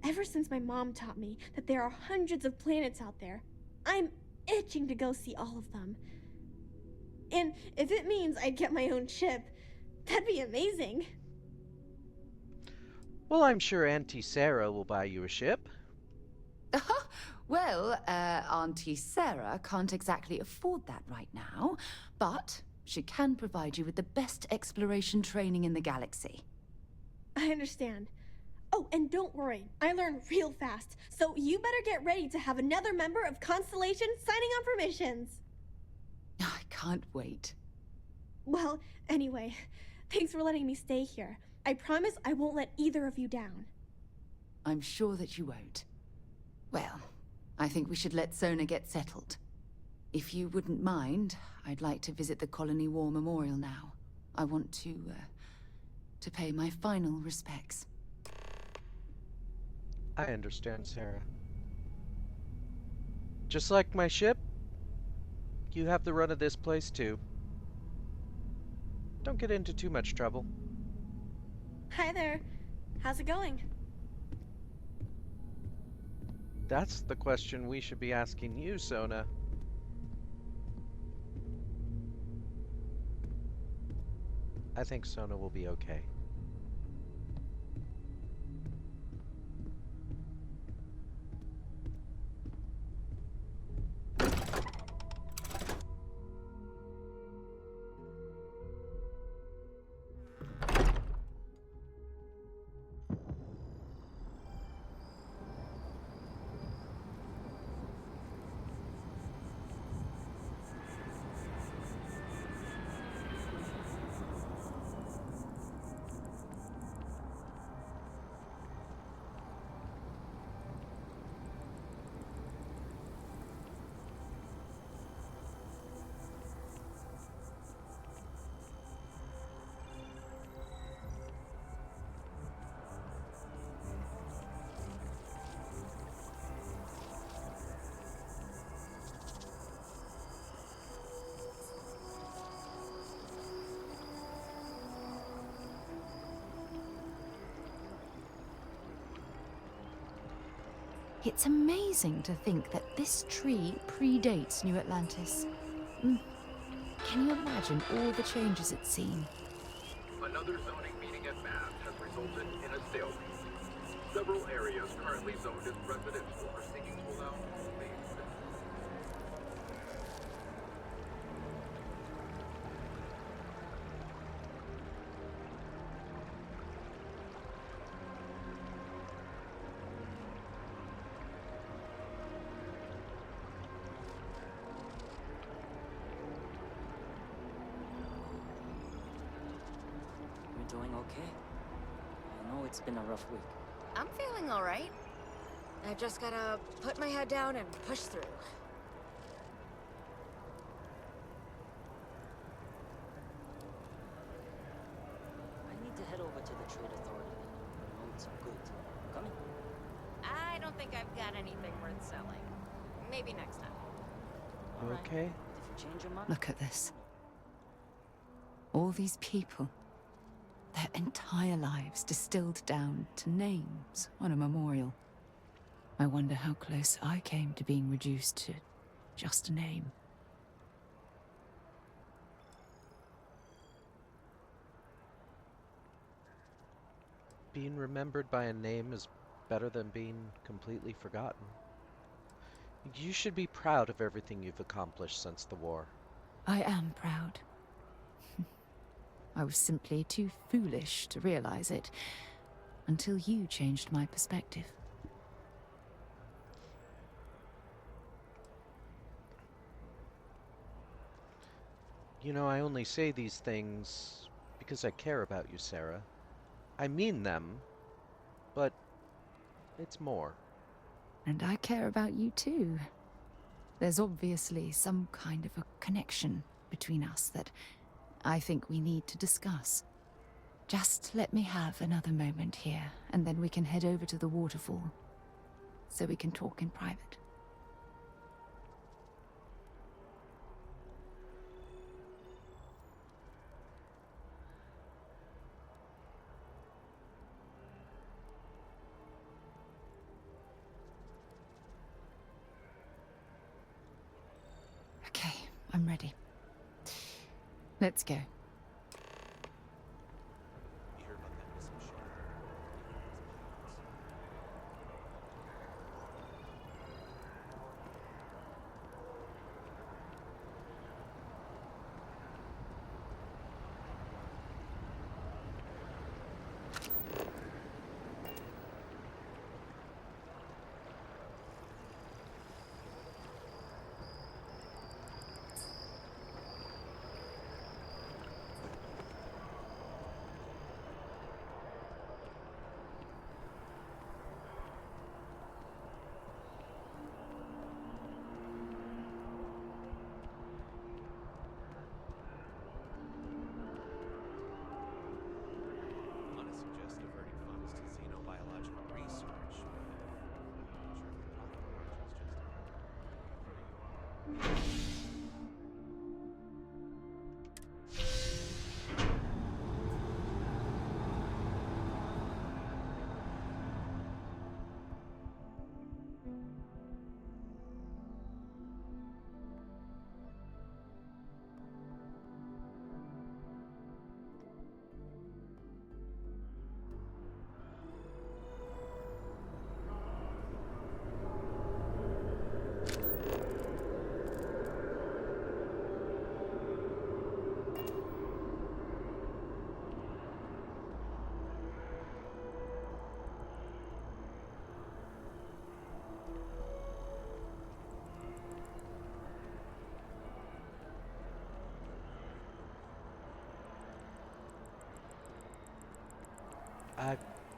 ever since my mom taught me that there are hundreds of planets out there, I'm itching to go see all of them. And if it means I get my own ship, that'd be amazing. Well, I'm sure Auntie Sarah will buy you a ship. Well, Auntie Sarah can't exactly afford that right now, but she can provide you with the best exploration training in the galaxy. I understand. Oh, and don't worry, I learn real fast, so you better get ready to have another member of Constellation signing on for missions. I can't wait. Well, anyway, thanks for letting me stay here. I promise I won't let either of you down. I'm sure that you won't. Well, I think we should let Sona get settled. If you wouldn't mind, I'd like to visit the Colony War Memorial now. I want to pay my final respects. I understand, Sarah. Just like my ship, you have the run of this place too. Don't get into too much trouble. Hi there. How's it going? That's the question we should be asking you, Sona. I think Sona will be okay. It's amazing to think that this tree predates New Atlantis. Can you imagine all the changes it's seen? Another zoning meeting at MAS has resulted in a stalemate. Several areas currently zoned as residential are seeking to allow space. Doing okay? I know it's been a rough week. I'm feeling all right. I just gotta put my head down and push through. I need to head over to the Trade Authority. I know it's good. Coming? I don't think think I've got anything worth selling. Maybe next time. You All right. okay? If you change your mind. Look at this. All these people. Their entire lives distilled down to names on a memorial. I wonder how close I came to being reduced to just a name. Being remembered by a name is better than being completely forgotten. You should be proud of everything you've accomplished since the war. I am proud. I was simply too foolish to realize it until you changed my perspective. You know, I only say these things because I care about you, Sarah. I mean them, but it's more. And I care about you too. There's obviously some kind of a connection between us that I think we need to discuss. Just let me have another moment here, and then we can head over to the waterfall, so we can talk in private. Okay, I'm ready. Let's go.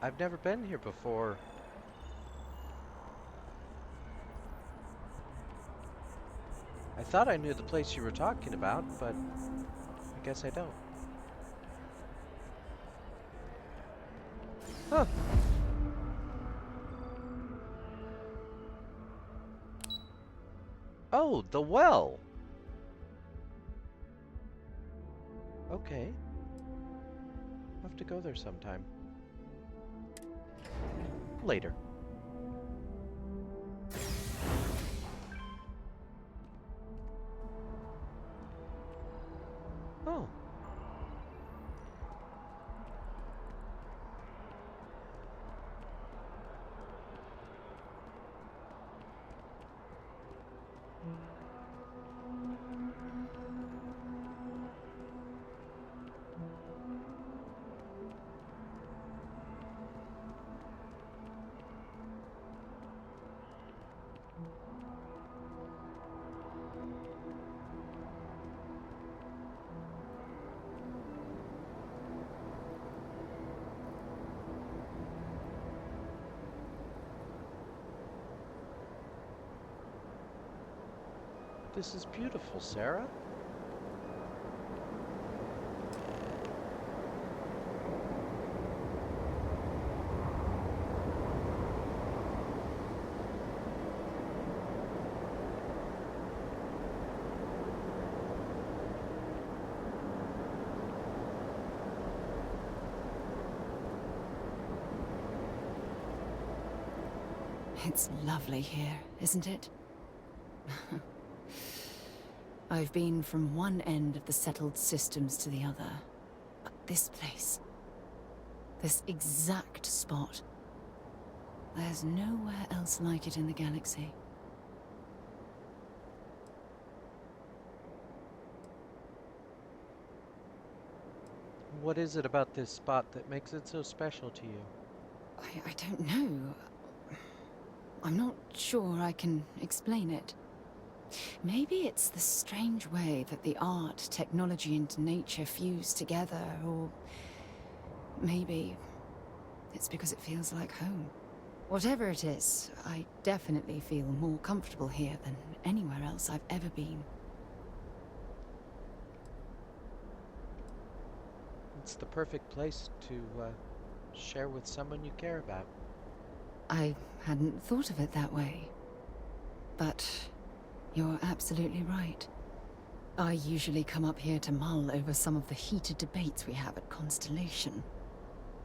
I've never been here before. I thought I knew the place you were talking about, but I guess I don't. Huh. Oh, the well. Okay. I'll have to go there sometime. Later. Oh. This is beautiful, Sarah. It's lovely here, isn't it? I've been from one end of the settled systems to the other. But this place, this exact spot, there's nowhere else like it in the galaxy. What is it about this spot that makes it so special to you? I don't know. I'm not sure I can explain it. Maybe it's the strange way that the art, technology, and nature fuse together, or maybe it's because it feels like home. Whatever it is, I definitely feel more comfortable here than anywhere else I've ever been. It's the perfect place to share with someone you care about. I hadn't thought of it that way. But you're absolutely right. I usually come up here to mull over some of the heated debates we have at Constellation.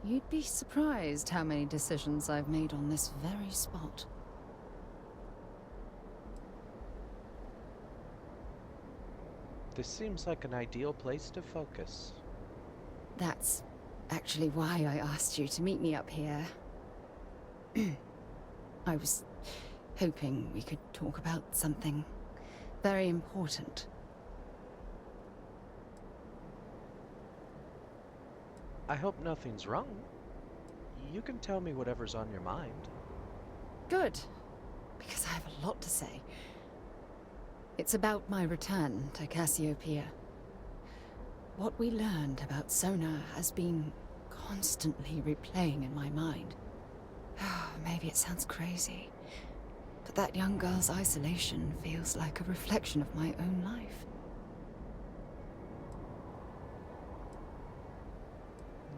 You'd be surprised how many decisions I've made on this very spot. This seems like an ideal place to focus. That's actually why I asked you to meet me up here. I was hoping we could talk about something very important. I hope nothing's wrong. You can tell me whatever's on your mind. Good, because I have a lot to say. It's about my return to Cassiopeia. What we learned about Sona has been constantly replaying in my mind. Maybe it sounds crazy, but that young girl's isolation feels like a reflection of my own life.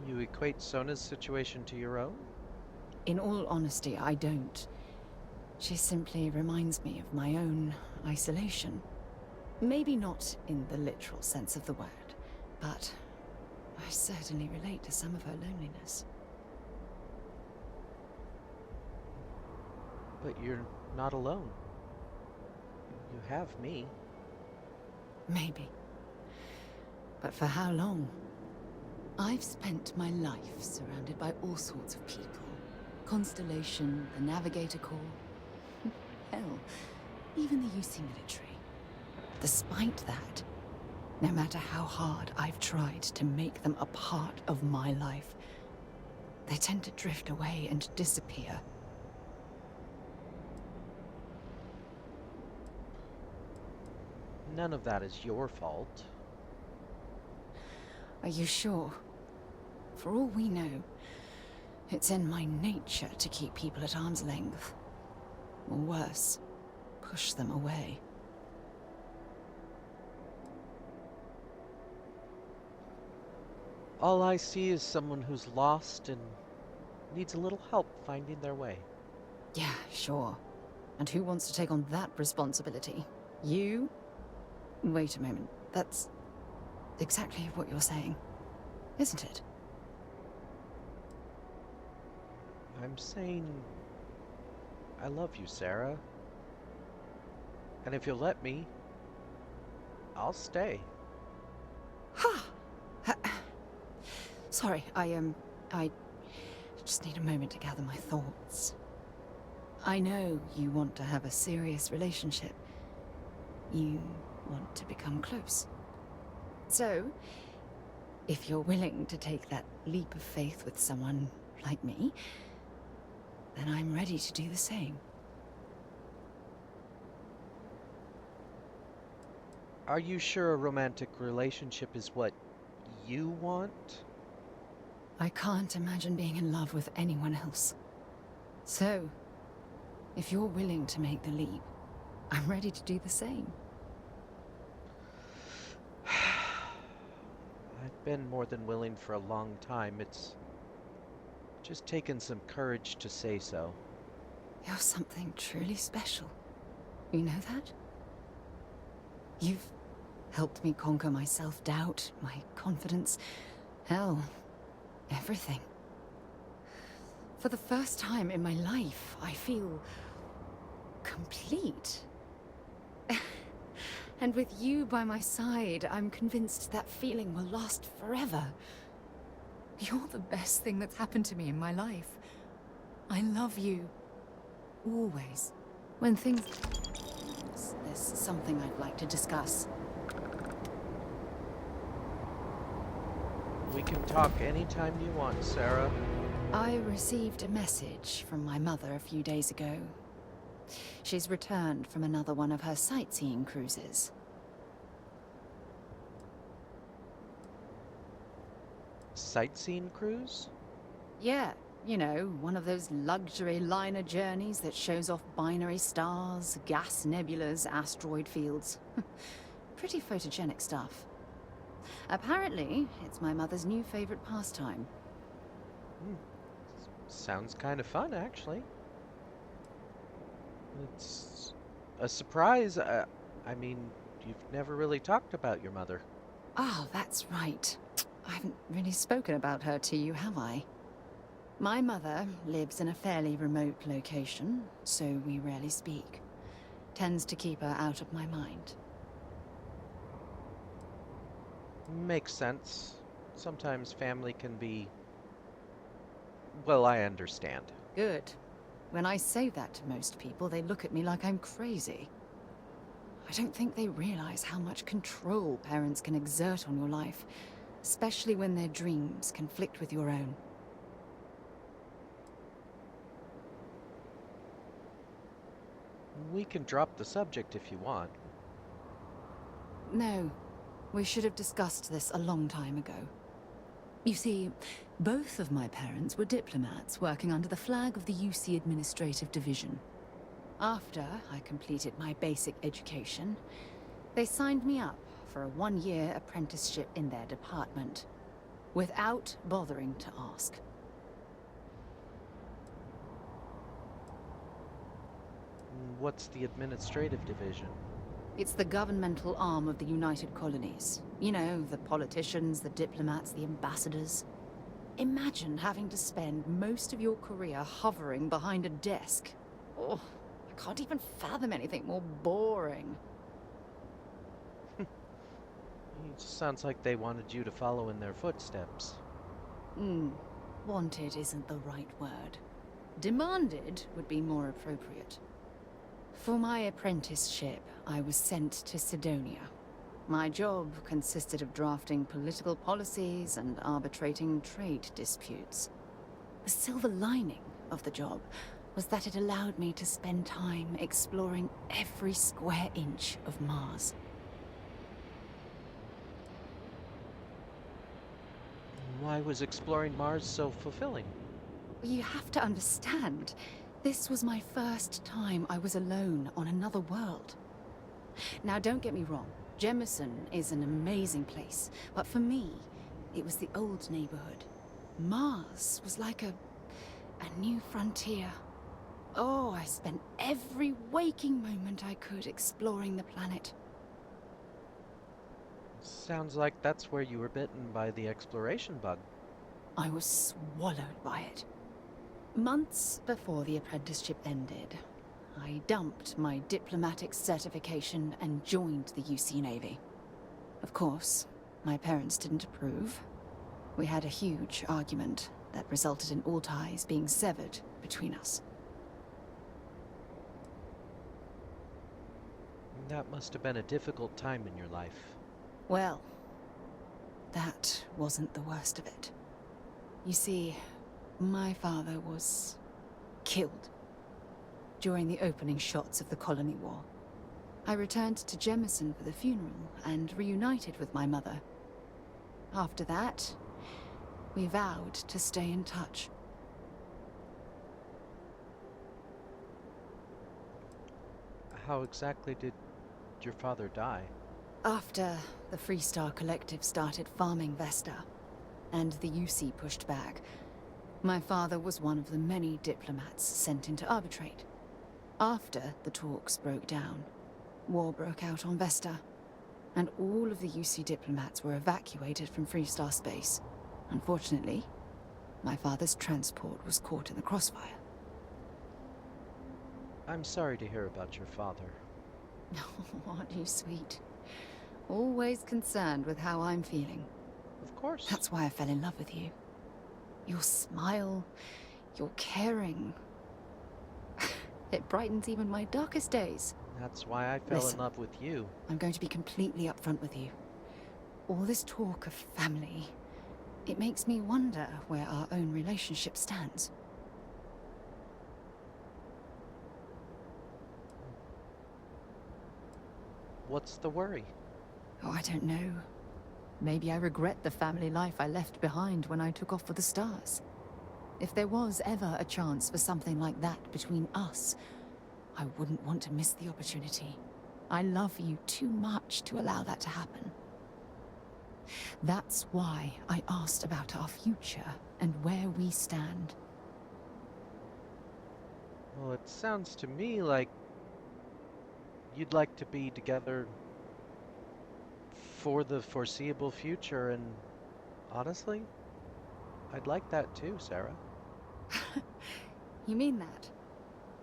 You equate Sona's situation to your own? In all honesty, I don't. She simply reminds me of my own isolation. Maybe not in the literal sense of the word, but I certainly relate to some of her loneliness. But you're not alone. You have me. Maybe. But for how long? I've spent my life surrounded by all sorts of people. Constellation, the Navigator Corps. Hell, even the UC military. Despite that, no matter how hard I've tried to make them a part of my life, they tend to drift away and disappear. None of that is your fault. Are you sure? For all we know, it's in my nature to keep people at arm's length. Or worse, push them away. All I see is someone who's lost and needs a little help finding their way. Yeah, sure. And who wants to take on that responsibility? You? Wait a moment. That's exactly what you're saying, isn't it? I'm saying I love you, Sarah. And if you'll let me, I'll stay. Ha! Sorry, I just need a moment to gather my thoughts. I know you want to have a serious relationship. You want to become close. So, if you're willing to take that leap of faith with someone like me, then I'm ready to do the same. Are you sure a romantic relationship is what you want? I can't imagine being in love with anyone else. So, if you're willing to make the leap, I'm ready to do the same. I've been more than willing for a long time. It's just taken some courage to say so. You're something truly special. You know that? You've helped me conquer my self-doubt, my confidence, hell, everything. For the first time in my life, I feel complete. And with you by my side, I'm convinced that feeling will last forever. You're the best thing that's happened to me in my life. I love you. Always. When things... There's something I'd like to discuss. We can talk anytime you want, Sarah. I received a message from my mother a few days ago. She's returned from another one of her sightseeing cruises. Sightseeing cruise? Yeah, you know, one of those luxury liner journeys that shows off binary stars, gas nebulas, asteroid fields. Pretty photogenic stuff. Apparently, it's my mother's new favorite pastime. Sounds kind of fun, actually. It's a surprise. I mean, you've never really talked about your mother. Oh, that's right. I haven't really spoken about her to you, have I? My mother lives in a fairly remote location, so we rarely speak. Tends to keep her out of my mind. Makes sense. Sometimes family can be... Well, I understand. Good. When I say that to most people, they look at me like I'm crazy. I don't think they realize how much control parents can exert on your life, especially when their dreams conflict with your own. We can drop the subject if you want. No, we should have discussed this a long time ago. You see, both of my parents were diplomats working under the flag of the UC Administrative Division. After I completed my basic education, they signed me up for a one-year apprenticeship in their department, without bothering to ask. What's the administrative division? It's the governmental arm of the United Colonies. You know, the politicians, the diplomats, the ambassadors. Imagine having to spend most of your career hovering behind a desk. Oh, I can't even fathom anything more boring. It sounds like they wanted you to follow in their footsteps. Wanted isn't the right word. Demanded would be more appropriate. For my apprenticeship, I was sent to Sidonia. My job consisted of drafting political policies and arbitrating trade disputes. The silver lining of the job was that it allowed me to spend time exploring every square inch of Mars. Why was exploring Mars so fulfilling? You have to understand, this was my first time I was alone on another world. Now, don't get me wrong, Jemison is an amazing place, but for me, it was the old neighborhood. Mars was like a new frontier. Oh, I spent every waking moment I could exploring the planet. Sounds like that's where you were bitten by the exploration bug. I was swallowed by it. Months before the apprenticeship ended, I dumped my diplomatic certification and joined the UC Navy. Of course, my parents didn't approve. We had a huge argument that resulted in all ties being severed between us. That must have been a difficult time in your life. Well, that wasn't the worst of it. You see, my father was killed during the opening shots of the Colony War. I returned to Jemison for the funeral and reunited with my mother. After that, we vowed to stay in touch. How exactly did your father die? After the Freestar Collective started farming Vesta, and the UC pushed back, my father was one of the many diplomats sent in to arbitrate. After the talks broke down, war broke out on Vesta, and all of the UC diplomats were evacuated from Freestar space. Unfortunately, my father's transport was caught in the crossfire. I'm sorry to hear about your father. Oh, aren't you sweet? Always concerned with how I'm feeling. Of course. That's why I fell in love with you. Your smile, your caring. It brightens even my darkest days. That's why I fell in love with you. I'm going to be completely upfront with you. All this talk of family, it makes me wonder where our own relationship stands. What's the worry? Oh, I don't know. Maybe I regret the family life I left behind when I took off for the stars. If there was ever a chance for something like that between us, I wouldn't want to miss the opportunity. I love you too much to allow that to happen. That's why I asked about our future and where we stand. Well, it sounds to me like you'd like to be together for the foreseeable future, and honestly, I'd like that too, Sarah. You mean that?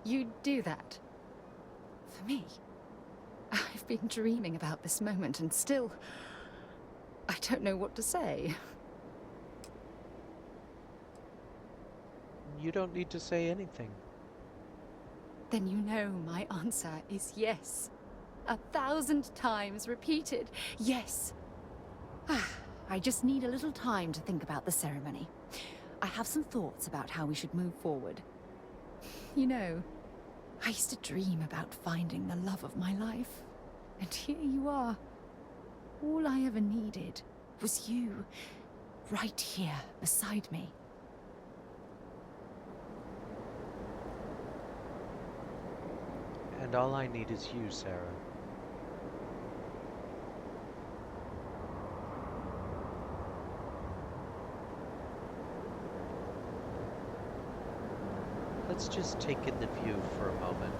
You'd do that? For me? I've been dreaming about this moment and still... I don't know what to say. You don't need to say anything. Then you know my answer is yes. 1,000 times repeated, yes. I just need a little time to think about the ceremony. I have some thoughts about how we should move forward. You know, I used to dream about finding the love of my life. And here you are. All I ever needed was you, right here beside me. And all I need is you, Sarah. Let's just take in the view for a moment.